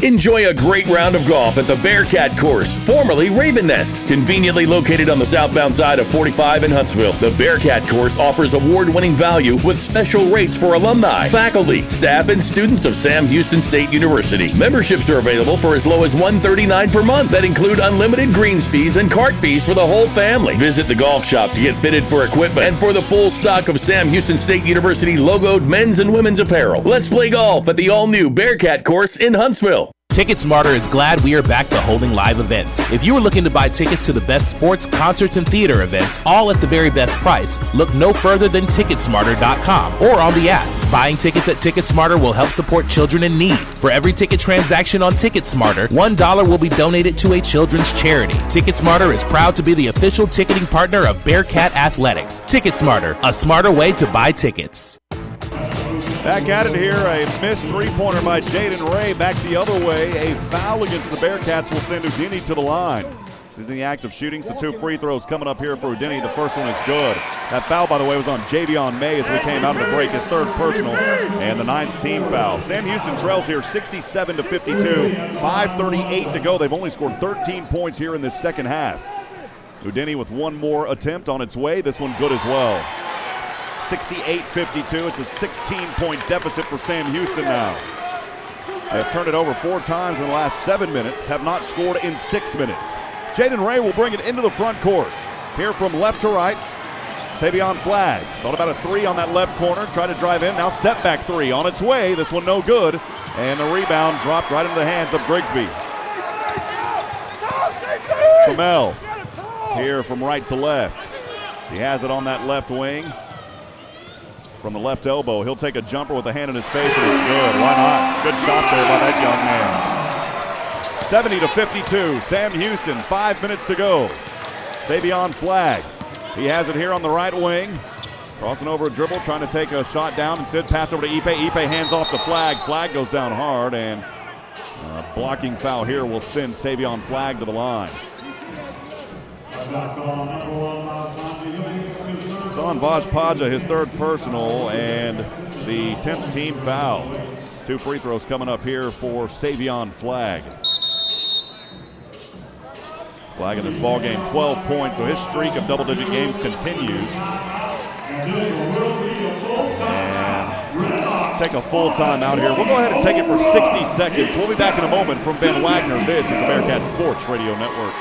Enjoy a great round of golf at the Bearkat course, formerly Raven Nest. Conveniently located on the southbound side of 45 in Huntsville, the Bearkat course offers award-winning value with special rates for alumni, faculty, staff, and students of Sam Houston State University. Memberships are available for as low as $139 per month that include unlimited greens fees and cart fees for the whole family. Visit the golf shop to get fitted for equipment and for the full stock of Sam Houston State University logoed men's and women's apparel. Let's play golf at the all-new Bearkat course in Huntsville. TicketSmarter is glad we are back to holding live events. If you are looking to buy tickets to the best sports, concerts, and theater events, all at the very best price, look no further than TicketSmarter.com or on the app. Buying tickets at TicketSmarter will help support children in need. For every ticket transaction on TicketSmarter, $1 will be donated to a children's charity. TicketSmarter is proud to be the official ticketing partner of Bearkat Athletics. TicketSmarter, a smarter way to buy tickets. Back at it here, a missed three-pointer by Jaden Ray. Back the other way, a foul against the Bearcats will send Udini to the line. He's in the act of shooting, so 2 free throws coming up here for Udini. The first one is good. That foul, by the way, was on Javion May as we came out of the break, his third personal, and the 9th team foul. Sam Houston trails here 67-52, 5:38 to go. They've only scored 13 points here in this second half. Udini with one more attempt on its way. This one good as well. 68-52. It's a 16-point deficit for Sam Houston now. They've turned it over 4 times in the last 7 minutes, have not scored in 6 minutes. Jaden Ray will bring it into the front court. Here from left to right, Savion Flagg. Thought about a 3 on that left corner, tried to drive in, now step back 3 on its way. This one no good, and the rebound dropped right into the hands of Grigsby. Trammell here from right to left. He has it on that left wing. From the left elbow, he'll take a jumper with a hand in his face, and it's good. Why not? Good shot there by that young man. 70-52, Sam Houston, 5 minutes to go. Savion Flagg, he has it here on the right wing. Crossing over a dribble, trying to take a shot down. Instead, pass over to Ipe. Ipe hands off to Flagg. Flagg goes down hard, and a blocking foul here will send Savion Flagg to the line. It's on Vaj Paja, his third personal, and the 10th team foul. 2 free throws coming up here for Savion Flagg. Flagg in this ball game, 12 points, so his streak of double-digit games continues. And take a full time out here. We'll go ahead and take it for 60 seconds. We'll be back in a moment from Van Wagner. This is the Bearcat Sports Radio Network.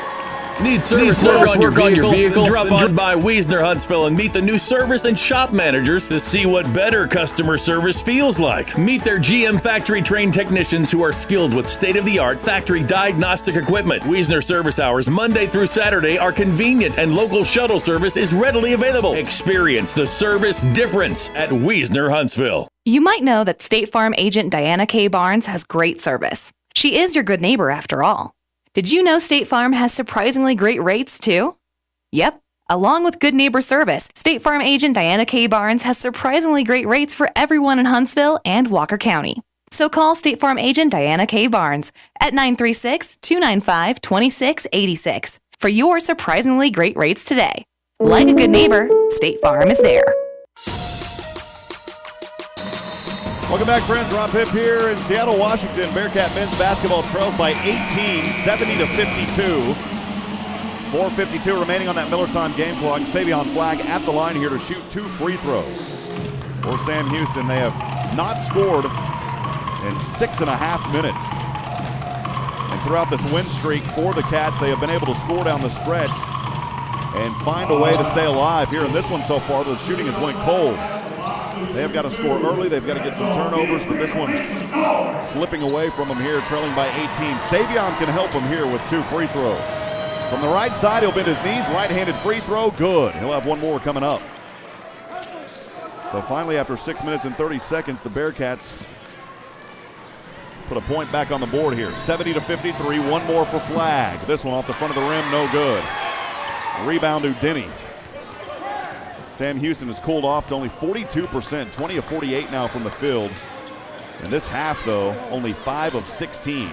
Need service work on your vehicle? Drop on by Wiesner Huntsville and meet the new service and shop managers to see what better customer service feels like. Meet their GM factory-trained technicians who are skilled with state-of-the-art factory diagnostic equipment. Wiesner service hours Monday through Saturday are convenient and local shuttle service is readily available. Experience the service difference at Wiesner Huntsville. You might know that State Farm agent Diana K. Barnes has great service. She is your good neighbor after all. Did you know State Farm has surprisingly great rates, too? Yep. Along with good neighbor service, State Farm agent Diana K. Barnes has surprisingly great rates for everyone in Huntsville and Walker County. So call State Farm agent Diana K. Barnes at 936-295-2686 for your surprisingly great rates today. Like a good neighbor, State Farm is there. Welcome back, friends. Rob Hipp here in Seattle, Washington. Bearcat men's basketball trails by 18, 70-52. 4:52 remaining on that Miller time game clock. Savion Flagg at the line here to shoot 2 free throws. For Sam Houston, they have not scored in 6.5 minutes. And throughout this win streak for the Cats, they have been able to score down the stretch and find a way to stay alive here in this one so far. The shooting has went cold. They have got to score early. They've got to get some turnovers, but this one slipping away from them here, trailing by 18. Savion can help him here with 2 free throws. From the right side, he'll bend his knees. Right-handed free throw, good. He'll have one more coming up. So finally, after 6 minutes and 30 seconds, the Bearcats put a point back on the board here. 70-53, one more for Flag. This one off the front of the rim, no good. Rebound to Denny. Sam Houston has cooled off to only 42%, 20 of 48 now from the field. In this half, though, only 5 of 16.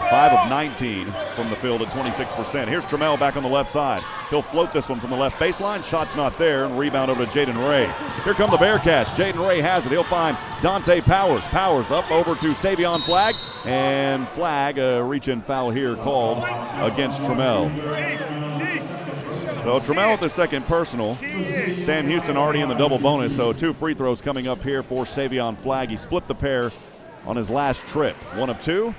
5 of 19 from the field at 26%. Here's Trammell back on the left side. He'll float this one from the left baseline. Shot's not there, and rebound over to Jaden Ray. Here come the Bearcats. Jaden Ray has it. He'll find Dante Powers. Powers up over to Savion Flag, and Flag, a reach-in foul here called against Trammell. So Trammell with the second personal. Sam Houston already in the double bonus, so 2 free throws coming up here for Savion Flag. He split the pair on his last trip. 1 of 2.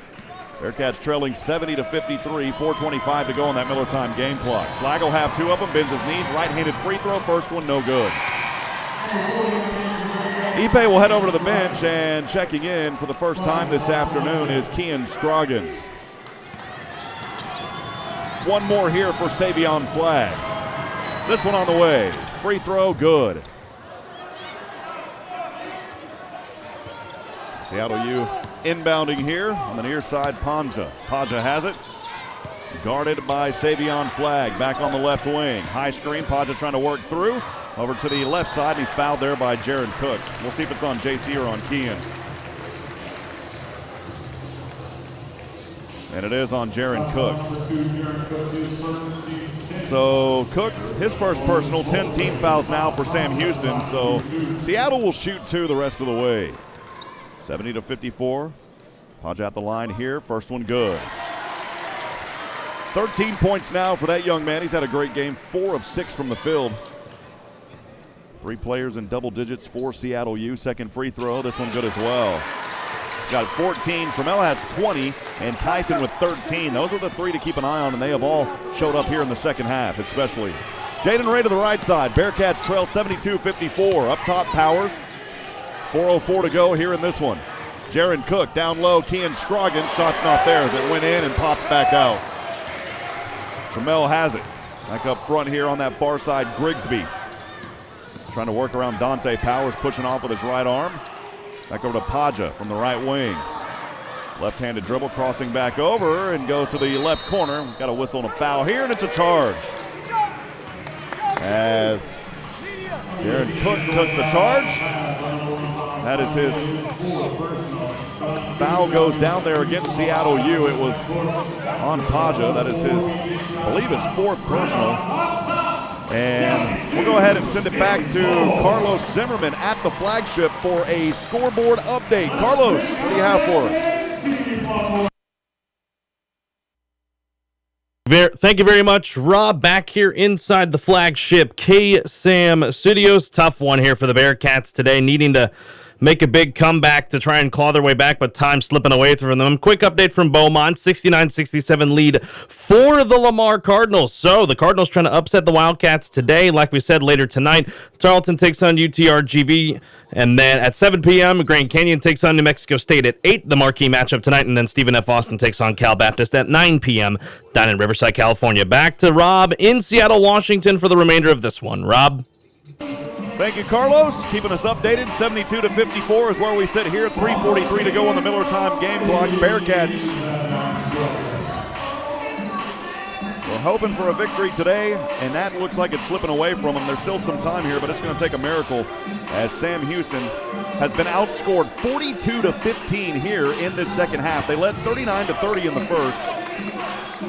Bearcats trailing 70-53, 4:25 to go on that Miller time game clock. Flag will have 2 of them, bends his knees, right-handed free throw, first one no good. Ipe will head over to the bench, and checking in for the first time this afternoon is Kean Scroggins. 1 more here for Savion Flag. This one on the way, free throw good. Seattle U inbounding here on the near side, Panja. Panja has it. Guarded by Savion Flag, back on the left wing. High screen, Panja trying to work through. Over to the left side, and he's fouled there by Jaron Cook. We'll see if it's on JC or on Kean. And it is on Jaron Cook. So Cook, his first personal, 10 team fouls now for Sam Houston. So Seattle will shoot 2 the rest of the way. 70-54. Panja at the line here. First one good. 13 points now for that young man. He's had a great game. 4 of 6 from the field. 3 players in double digits for Seattle U. Second free throw. This one good as well. Got 14. Trammell has 20, and Tyson with 13. Those are the 3 to keep an eye on, and they have all showed up here in the second half, especially. Jaden Ray to the right side. Bearcats trail 72-54. Up top, Powers. 4:04 to go here in this one. Jaron Cook down low. Kean Scroggins. Shot's not there as it went in and popped back out. Trammell has it. Back up front here on that far side, Grigsby. Trying to work around Dante Powers, pushing off with his right arm. Back over to Panja from the right wing. Left-handed dribble, crossing back over, and goes to the left corner. Got a whistle and a foul here, and it's a charge. As Jaron Cook took the charge. That is his foul, goes down there against Seattle U. It was on Panja. That is his, I believe, his 4th personal. And we'll go ahead and send it back to Carlos Zimmerman at the flagship for a scoreboard update. Carlos, what do you have for us? Thank you very much, Rob. Back here inside the flagship K-Sam Studios. Tough one here for the Bearcats today, needing to make a big comeback to try and claw their way back, but time slipping away from them. Quick update from Beaumont, 69-67 lead for the Lamar Cardinals. So the Cardinals trying to upset the Wildcats today. Like we said, later tonight, Tarleton takes on UTRGV. And then at 7 p.m., Grand Canyon takes on New Mexico State at 8, the marquee matchup tonight. And then Stephen F. Austin takes on Cal Baptist at 9 p.m. down in Riverside, California. Back to Rob in Seattle, Washington for the remainder of this one. Rob? Thank you, Carlos. Keeping us updated. 72-54 is where we sit here. 3:43 to go on the Miller time game clock. Bearcats, we're hoping for a victory today, and that looks like it's slipping away from them. There's still some time here, but it's going to take a miracle as Sam Houston has been outscored 42-15 here in this second half. They led 39-30 in the first.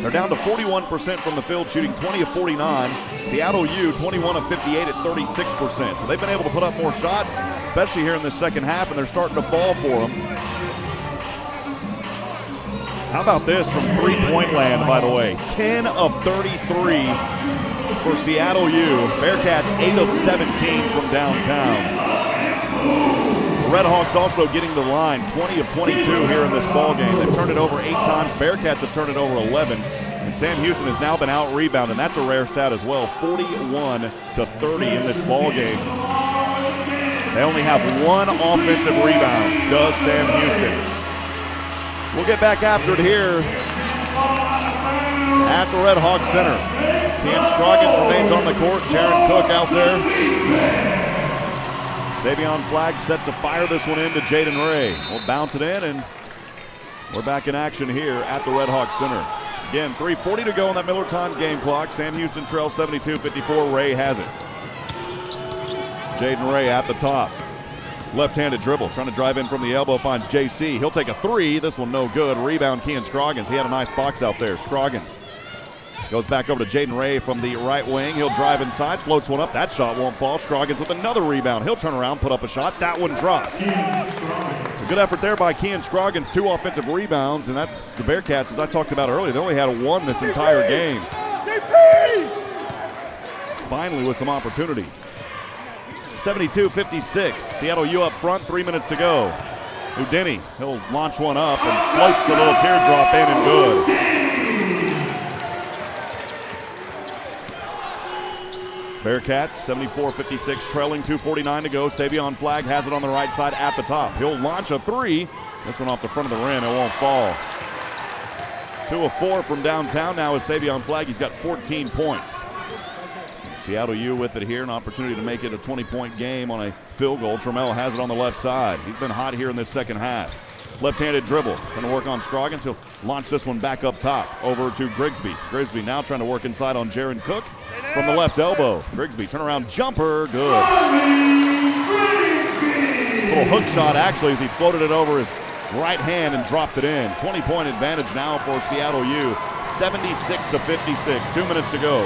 They're down to 41% from the field, shooting 20 of 49. Seattle U, 21 of 58 at 36%. So they've been able to put up more shots, especially here in the second half, and they're starting to fall for them. How about this from three-point land, by the way? 10 of 33 for Seattle U. Bearcats 8 of 17 from downtown. The Redhawks also getting the line, 20 of 22 here in this ballgame. They've turned it over 8 times. Bearcats have turned it over 11. And Sam Houston has now been out-rebounded. That's a rare stat as well, 41-30 in this ballgame. They only have 1 offensive rebound, does Sam Houston. We'll get back after it here at the Redhawks Center. Kean Scroggins remains on the court. Jaron Cook out there. Savion Flagg set to fire this one into Jaden Ray. We'll bounce it in, and we're back in action here at the Redhawks Center. Again, 3:40 to go on that Miller time game clock. Sam Houston trails 72-54. Ray has it. Jaden Ray at the top. Left-handed dribble, trying to drive in from the elbow, finds JC. He'll take a three. This one no good. Rebound, Kean Scroggins. He had a nice box out there. Scroggins goes back over to Jaden Ray from the right wing. He'll drive inside, floats one up. That shot won't fall. Scroggins with another rebound. He'll turn around, put up a shot. That one drops. It's a good effort there by Kean Scroggins. 2 offensive rebounds, and that's the Bearcats, as I talked about earlier. They only had 1 this entire game. Finally with some opportunity. 72-56. Seattle U up front, 3 minutes to go. Udini, he'll launch one up and floats a little teardrop in and good. Bearcats, 74-56, trailing, 2:49 to go. Savion Flagg has it on the right side at the top. He'll launch a three. This one off the front of the rim, it won't fall. 2 of 4 from downtown now is Savion Flagg. He's got 14 points. Seattle U with it here, an opportunity to make it a 20-point game on a field goal. Trammell has it on the left side. He's been hot here in this second half. Left-handed dribble, going to work on Scroggins. He'll launch this one back up top over to Grigsby. Grigsby now trying to work inside on Jaron Cook from the left elbow. Grigsby, turnaround jumper, good. Little hook shot actually as he floated it over his right hand and dropped it in. 20-point advantage now for Seattle U, 76-56, 2 minutes to go.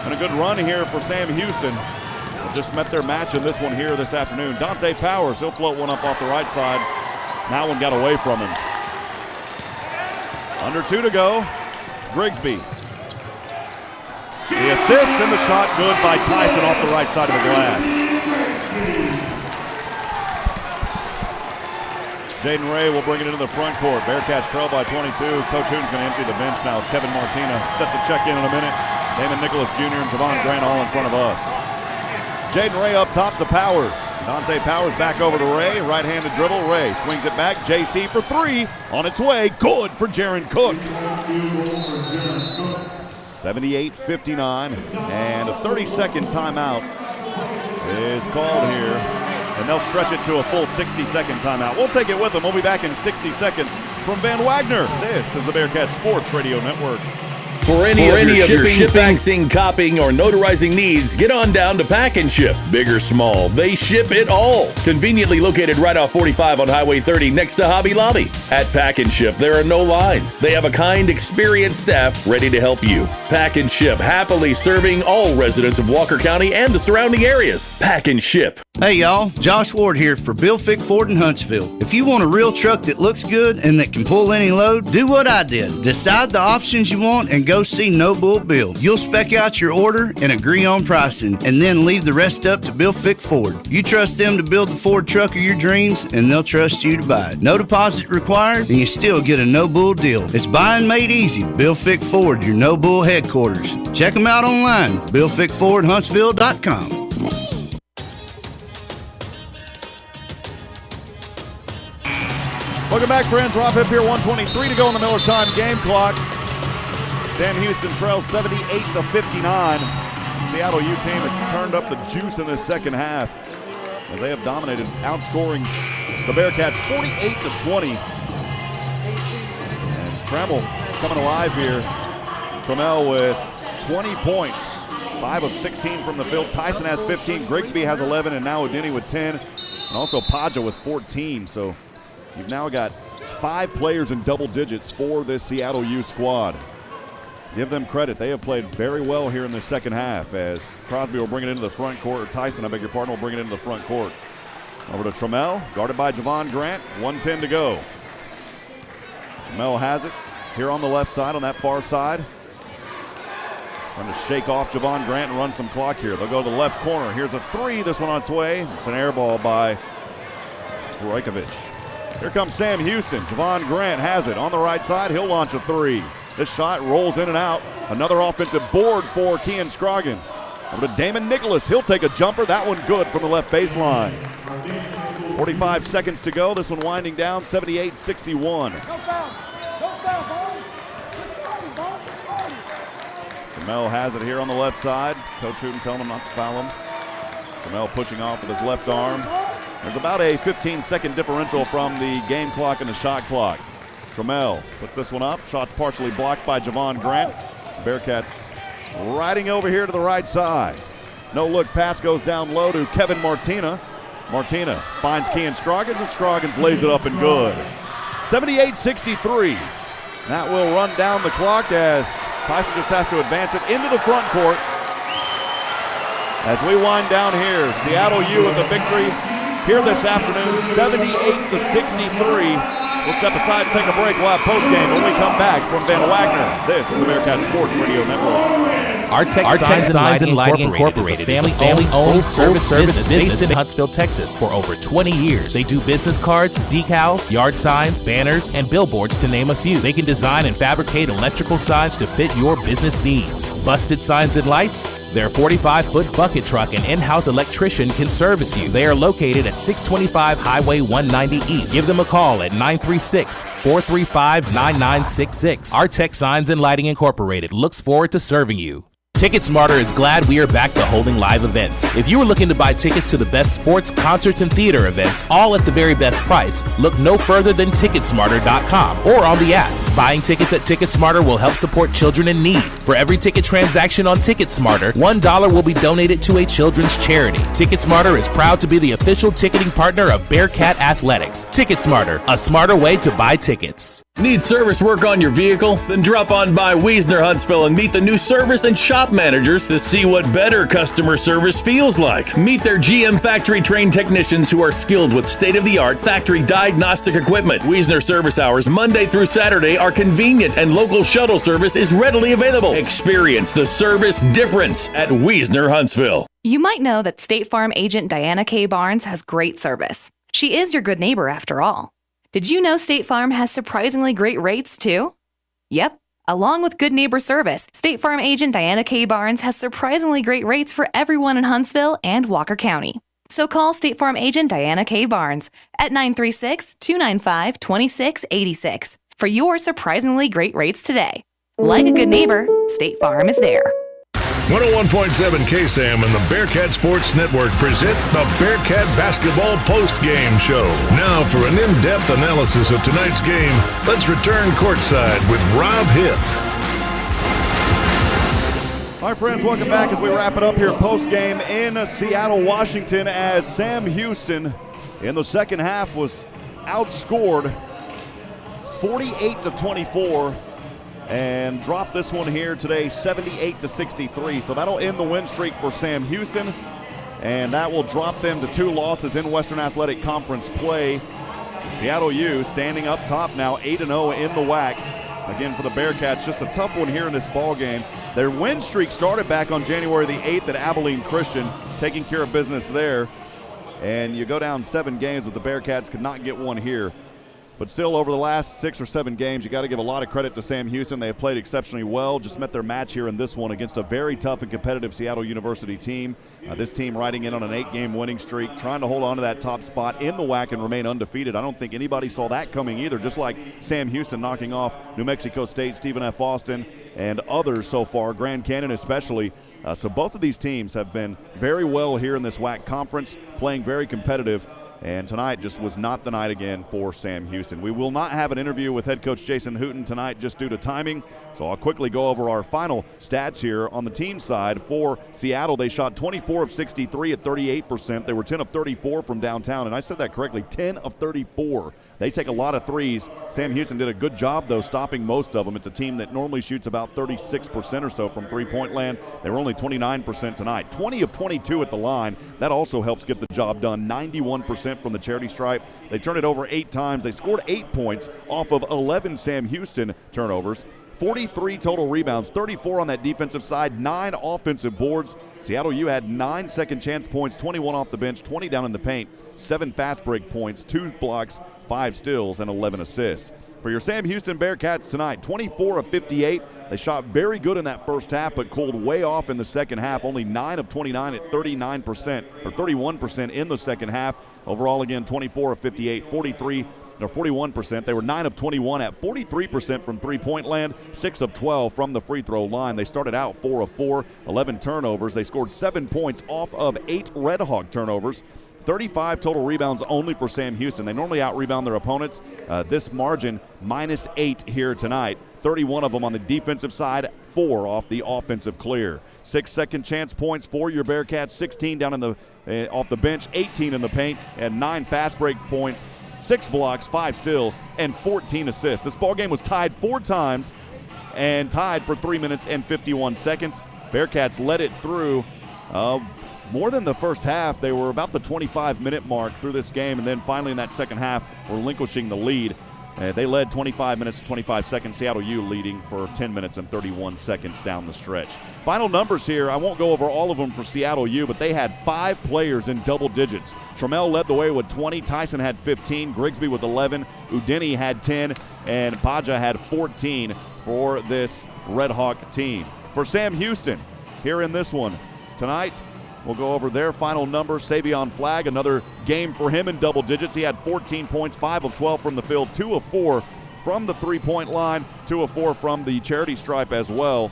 And a good run here for Sam Houston. They just met their match in this one here this afternoon. Dante Powers, he'll float one up off the right side. That one got away from him. Under 2 to go. Grigsby. The assist and the shot good by Tyson off the right side of the glass. Jaden Ray will bring it into the front court. Bearcats trail by 22. Coach Hoon's going to empty the bench now as Kevin Martina set to check in a minute. Damon Nicholas Jr. and Javon Grant all in front of us. Jaden Ray up top to Powers. Dante Powers back over to Ray. Right-handed dribble. Ray swings it back. JC for 3. On its way. Good for Jaron Cook. 78-59. And a 30-second timeout is called here. And they'll stretch it to a full 60-second timeout. We'll take it with them. We'll be back in 60 seconds from Van Wagner. This is the Bearcats Sports Radio Network. For any of your shipping, faxing, copying, or notarizing needs, get on down to Pack and Ship. Big or small, they ship it all. Conveniently located right off 45 on Highway 30 next to Hobby Lobby. At Pack and Ship, there are no lines. They have a kind, experienced staff ready to help you. Pack and Ship, happily serving all residents of Walker County and the surrounding areas. Pack and Ship. Hey y'all, Josh Ward here for Bill Fick Ford in Huntsville. If you want a real truck that looks good and that can pull any load, do what I did. Decide the options you want and go see No Bull Bill. You'll spec out your order and agree on pricing, and then leave the rest up to Bill Fick Ford. You trust them to build the Ford truck of your dreams, and they'll trust you to buy it. No deposit required, and you still get a No Bull deal. It's buying made easy. Bill Fick Ford, your No Bull headquarters. Check them out online, BillFickFordHuntsville.com. Welcome back, friends. Rob Hipp here, 1:23 to go on the Miller time game clock. Sam Houston trails 78-59. Seattle U team has turned up the juice in this second half as they have dominated, outscoring the Bearcats 48-20. And Trammell coming alive here. Trammell with 20 points, 5 of 16 from the field. Tyson has 15, Grigsby has 11, and now Udini with 10, and also Paja with 14. So you've now got 5 players in double digits for this Seattle U squad. Give them credit. They have played very well here in the second half as Crosby will bring it into the front court. Or Tyson, I beg your pardon, will bring it into the front court. Over to Trammell, guarded by Javon Grant. 1:10 to go. Trammell has it here on the left side, on that far side. Trying to shake off Javon Grant and run some clock here. They'll go to the left corner. Here's a 3. This one on its way. It's an air ball by Rojkovic. Here comes Sam Houston. Javon Grant has it on the right side. He'll launch a 3. This shot rolls in and out. Another offensive board for Kean Scroggins. Over to Damon Nicholas. He'll take a jumper. That one good from the left baseline. 45 seconds to go. This one winding down, 78-61. Trammell has it here on the left side. Coach Hooten telling him not to foul him. Trammell pushing off with his left arm. There's about a 15-second differential from the game clock and the shot clock. Trammell puts this one up. Shot's partially blocked by Javon Grant. Bearcats riding over here to the right side. No-look pass goes down low to Kevin Martina. Martina finds Kean Scroggins, and Scroggins lays it up and good. 78-63. That will run down the clock as Tyson just has to advance it into the front court. As we wind down here, Seattle U with the victory here this afternoon, 78-63. We'll step aside and take a break. We'll have postgame when we come back from Van Wagner. This is the Bearcat Sports Radio Network. Our Tech Signs and Lighting Incorporated is a family-owned service business based in Huntsville, Texas for over 20 years. They do business cards, decals, yard signs, banners, and billboards to name a few. They can design and fabricate electrical signs to fit your business needs. Busted signs and lights? Their 45-foot bucket truck and in-house electrician can service you. They are located at 625 Highway 190 East. Give them a call at 936-435-9966. Our Tech Signs and Lighting Incorporated looks forward to serving you. TicketSmarter is glad we are back to holding live events. If you are looking to buy tickets to the best sports, concerts, and theater events, all at the very best price, look no further than Ticketsmarter.com or on the app. Buying tickets at TicketSmarter will help support children in need. For every ticket transaction on TicketSmarter, $1 will be donated to a children's charity. TicketSmarter is proud to be the official ticketing partner of Bearcat Athletics. TicketSmarter, a smarter way to buy tickets. Need service work on your vehicle? Then drop on by Wiesner Huntsville and meet the new service and shop managers to see what better customer service feels like. Meet their GM factory trained technicians who are skilled with state-of-the-art factory diagnostic equipment. Wiesner service hours Monday through Saturday are convenient and local shuttle service is readily available. Experience the service difference at Wiesner Huntsville. You might know that State Farm agent Diana K. Barnes has great service. She is your good neighbor after all. Did you know State Farm has surprisingly great rates too? Yep. Along with good neighbor service, State Farm agent Diana K. Barnes has surprisingly great rates for everyone in Huntsville and Walker County. So call State Farm agent Diana K. Barnes at 936-295-2686 for your surprisingly great rates today. Like a good neighbor, State Farm is there. 101.7 KSAM and the Bearcat Sports Network present the Bearcat Basketball Post-Game Show. Now for an in-depth analysis of tonight's game, let's return courtside with Rob Hipp. All right, friends, welcome back as we wrap it up here post-game in Seattle, Washington, as Sam Houston in the second half was outscored 48-24. And drop this one here today, 78-63. So that'll end the win streak for Sam Houston. And that will drop them to 2 losses in Western Athletic Conference play. Seattle U standing up top now, 8-0 in the WAC. Again, for the Bearcats, just a tough one here in this ball game. Their win streak started back on January the 8th at Abilene Christian, taking care of business there. And you go down 7 games, but the Bearcats could not get one here. But still, over the last 6 or 7 games, you got to give a lot of credit to Sam Houston. They have played exceptionally well, just met their match here in this one against a very tough and competitive Seattle University team. This team riding in on an 8-game winning streak, trying to hold on to that top spot in the WAC and remain undefeated. I don't think anybody saw that coming either, just like Sam Houston knocking off New Mexico State, Stephen F. Austin, and others so far, Grand Canyon especially. So both of these teams have been very well here in this WAC conference, playing very competitive. And tonight just was not the night again for Sam Houston. We will not have an interview with head coach Jason Hooten tonight just due to timing. So I'll quickly go over our final stats here on the team side. For Seattle, they shot 24 of 63 at 38%. They were 10 of 34 from downtown. And I said that correctly, 10 of 34. They take a lot of threes. Sam Houston did a good job, though, stopping most of them. It's a team that normally shoots about 36% or so from three-point land. They were only 29% tonight. 20 of 22 at the line. That also helps get the job done. 91% from the charity stripe. They turned it over 8 times. They scored 8 points off of 11 Sam Houston turnovers. 43 total rebounds, 34 on that defensive side, 9 offensive boards. Seattle U had 9 second chance points, 21 off the bench, 20 down in the paint, 7 fast break points, 2 blocks, 5 steals, and 11 assists. For your Sam Houston Bearcats tonight, 24 of 58. They shot very good in that first half, but cooled way off in the second half. Only 9 of 29 at 39% or 31% in the second half. Overall, again, 24 of 58, 43 They're 41%. They were 9 of 21 at 43% from three-point land, 6 of 12 from the free throw line. They started out 4 of 4, 11 turnovers. They scored 7 points off of 8 Redhawk turnovers. 35 total rebounds only for Sam Houston. They normally out-rebound their opponents. This margin, -8 here tonight. 31 of them on the defensive side, 4 off the offensive clear. 6 second chance points for your Bearcats, 16 down in the off the bench, 18 in the paint, and 9 fast break points, 6 blocks, 5 steals, and 14 assists. This ballgame was tied 4 times and tied for 3 minutes and 51 seconds. Bearcats led it through more than the first half. They were about the 25-minute mark through this game, and then finally in that second half, relinquishing the lead. They led 25 minutes, 25 seconds. Seattle U leading for 10 minutes and 31 seconds down the stretch. Final numbers here. I won't go over all of them for Seattle U, but they had 5 players in double digits. Trammell led the way with 20. Tyson had 15. Grigsby with 11. Udini had 10. And Paja had 14 for this Red Hawk team. For Sam Houston, here in this one tonight, we'll go over their final numbers. Savion Flagg, another game for him in double digits. He had 14 points, 5 of 12 from the field, 2 of 4 from the three-point line, 2 of 4 from the charity stripe as well.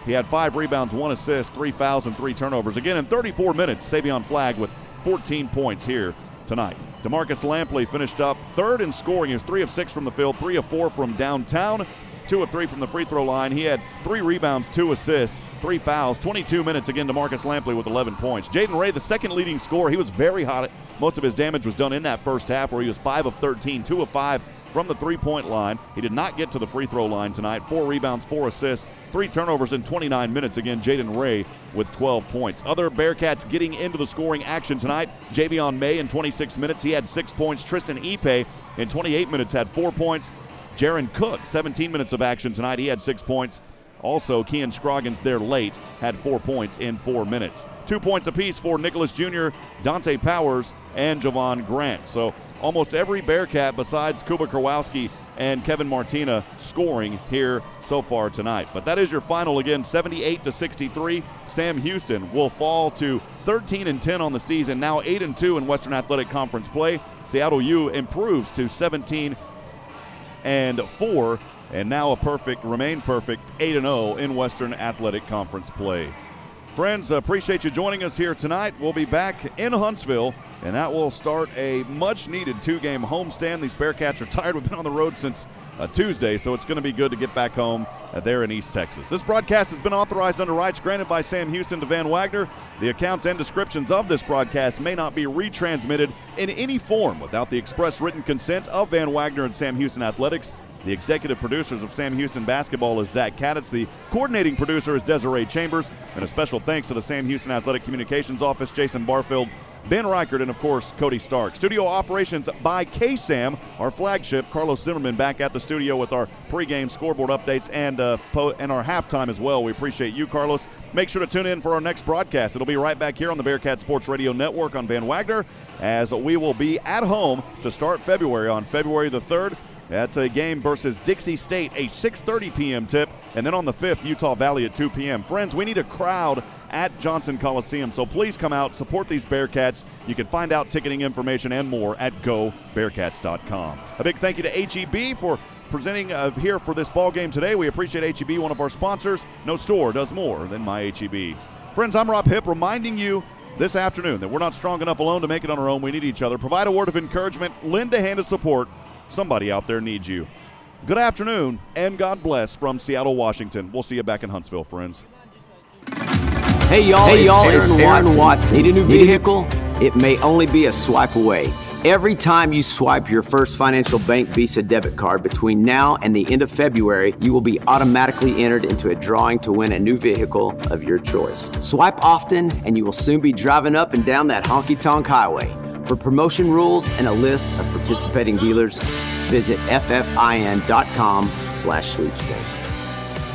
He had 5 rebounds, 1 assist, 3 fouls, and 3 turnovers. Again, in 34 minutes, Savion Flagg with 14 points here tonight. DeMarcus Lampley finished up third in scoring. He was 3 of 6 from the field, 3 of 4 from downtown, 2 of 3 from the free throw line. He had 3 rebounds, 2 assists, 3 fouls, 22 minutes. Again, DeMarcus Lampley with 11 points. Jaden Ray, the second leading scorer. He was very hot. Most of his damage was done in that first half where he was 5 of 13, 2 of 5 from the three-point line. He did not get to the free throw line tonight. 4 rebounds, 4 assists, 3 turnovers in 29 minutes. Again, Jaden Ray with 12 points. Other Bearcats getting into the scoring action tonight. Javion May in 26 minutes. He had 6 points. Tristan Ipe in 28 minutes had 4 points. Jaron Cook, 17 minutes of action tonight. He had 6 points. Also, Kean Scroggins there late had 4 points in 4 minutes. 2 points apiece for Nicholas Jr., Dante Powers, and Javon Grant. So almost every Bearcat besides Kuba Kowalski and Kevin Martina scoring here so far tonight. But that is your final again, 78-63. Sam Houston will fall to 13-10 on the season, now 8-2 in Western Athletic Conference play. Seattle U improves to 17-4, and now remain perfect 8-0 in Western Athletic Conference play. Friends, appreciate you joining us here tonight. We'll be back in Huntsville, and that will start a much-needed 2-game homestand. These Bearcats are tired. We've been on the road since Tuesday, so it's going to be good to get back home there in East Texas. This broadcast has been authorized under rights granted by Sam Houston to Van Wagner. The accounts and descriptions of this broadcast may not be retransmitted in any form without the express written consent of Van Wagner and Sam Houston Athletics. The executive producers of Sam Houston basketball is Zach Kaditz. The coordinating producer is Desiree Chambers. And a special thanks to the Sam Houston Athletic Communications Office, Jason Barfield, Ben Reichert, and, of course, Cody Stark. Studio operations by KSAM, our flagship. Carlos Zimmerman back at the studio with our pregame scoreboard updates and our halftime as well. We appreciate you, Carlos. Make sure to tune in for our next broadcast. It'll be right back here on the Bearcat Sports Radio Network on Van Wagner, as we will be at home to start February on February the 3rd. That's a game versus Dixie State, a 6:30 p.m. tip. And then on the 5th, Utah Valley at 2 p.m. Friends, we need a crowd at Johnson Coliseum, so please come out, support these Bearcats. You can find out ticketing information and more at GoBearcats.com. A big thank you to H-E-B for presenting here for this ball game today. We appreciate H-E-B, one of our sponsors. No store does more than my H-E-B. Friends, I'm Rob Hipp, reminding you this afternoon that we're not strong enough alone to make it on our own. We need each other. Provide a word of encouragement. Lend a hand of support. Somebody out there needs you. Good afternoon, and God bless from Seattle, Washington. We'll see you back in Huntsville, friends. Hey, y'all, it's Aaron Watson. Need a new vehicle? It may only be a swipe away. Every time you swipe your First Financial Bank Visa debit card between now and the end of February, you will be automatically entered into a drawing to win a new vehicle of your choice. Swipe often, and you will soon be driving up and down that honky-tonk highway. For promotion rules and a list of participating dealers, visit ffin.com/sweepstakes.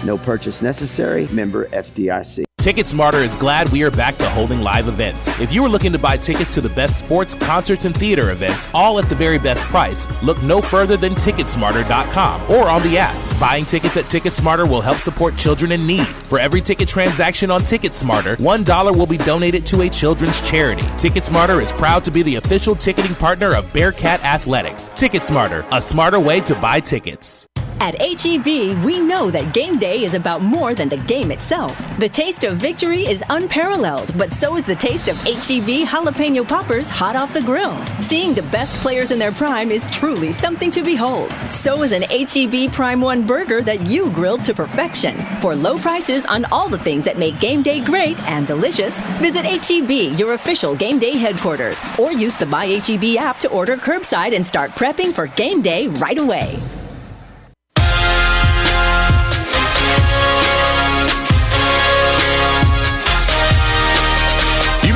No purchase necessary. Member FDIC. TicketSmarter is glad we are back to holding live events. If you are looking to buy tickets to the best sports, concerts, and theater events, all at the very best price, look no further than TicketSmarter.com or on the app. Buying tickets at TicketSmarter will help support children in need. For every ticket transaction on TicketSmarter, $1 will be donated to a children's charity. TicketSmarter is proud to be the official ticketing partner of Bearcat Athletics. TicketSmarter, a smarter way to buy tickets. At H-E-B, we know that game day is about more than the game itself. The taste of victory is unparalleled, but so is the taste of H-E-B jalapeno poppers hot off the grill. Seeing the best players in their prime is truly something to behold. So is an H-E-B Prime 1 burger that you grilled to perfection. For low prices on all the things that make game day great and delicious, visit H-E-B, your official game day headquarters, or use the My H-E-B app to order curbside and start prepping for game day right away.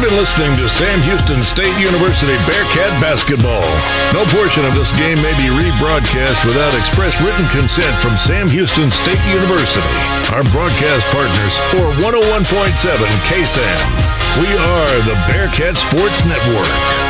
You've been listening to Sam Houston State University Bearcat basketball. No portion of this game may be rebroadcast without express written consent from Sam Houston State University, our broadcast partners, or 101.7 KSAM. We are the Bearcat Sports Network.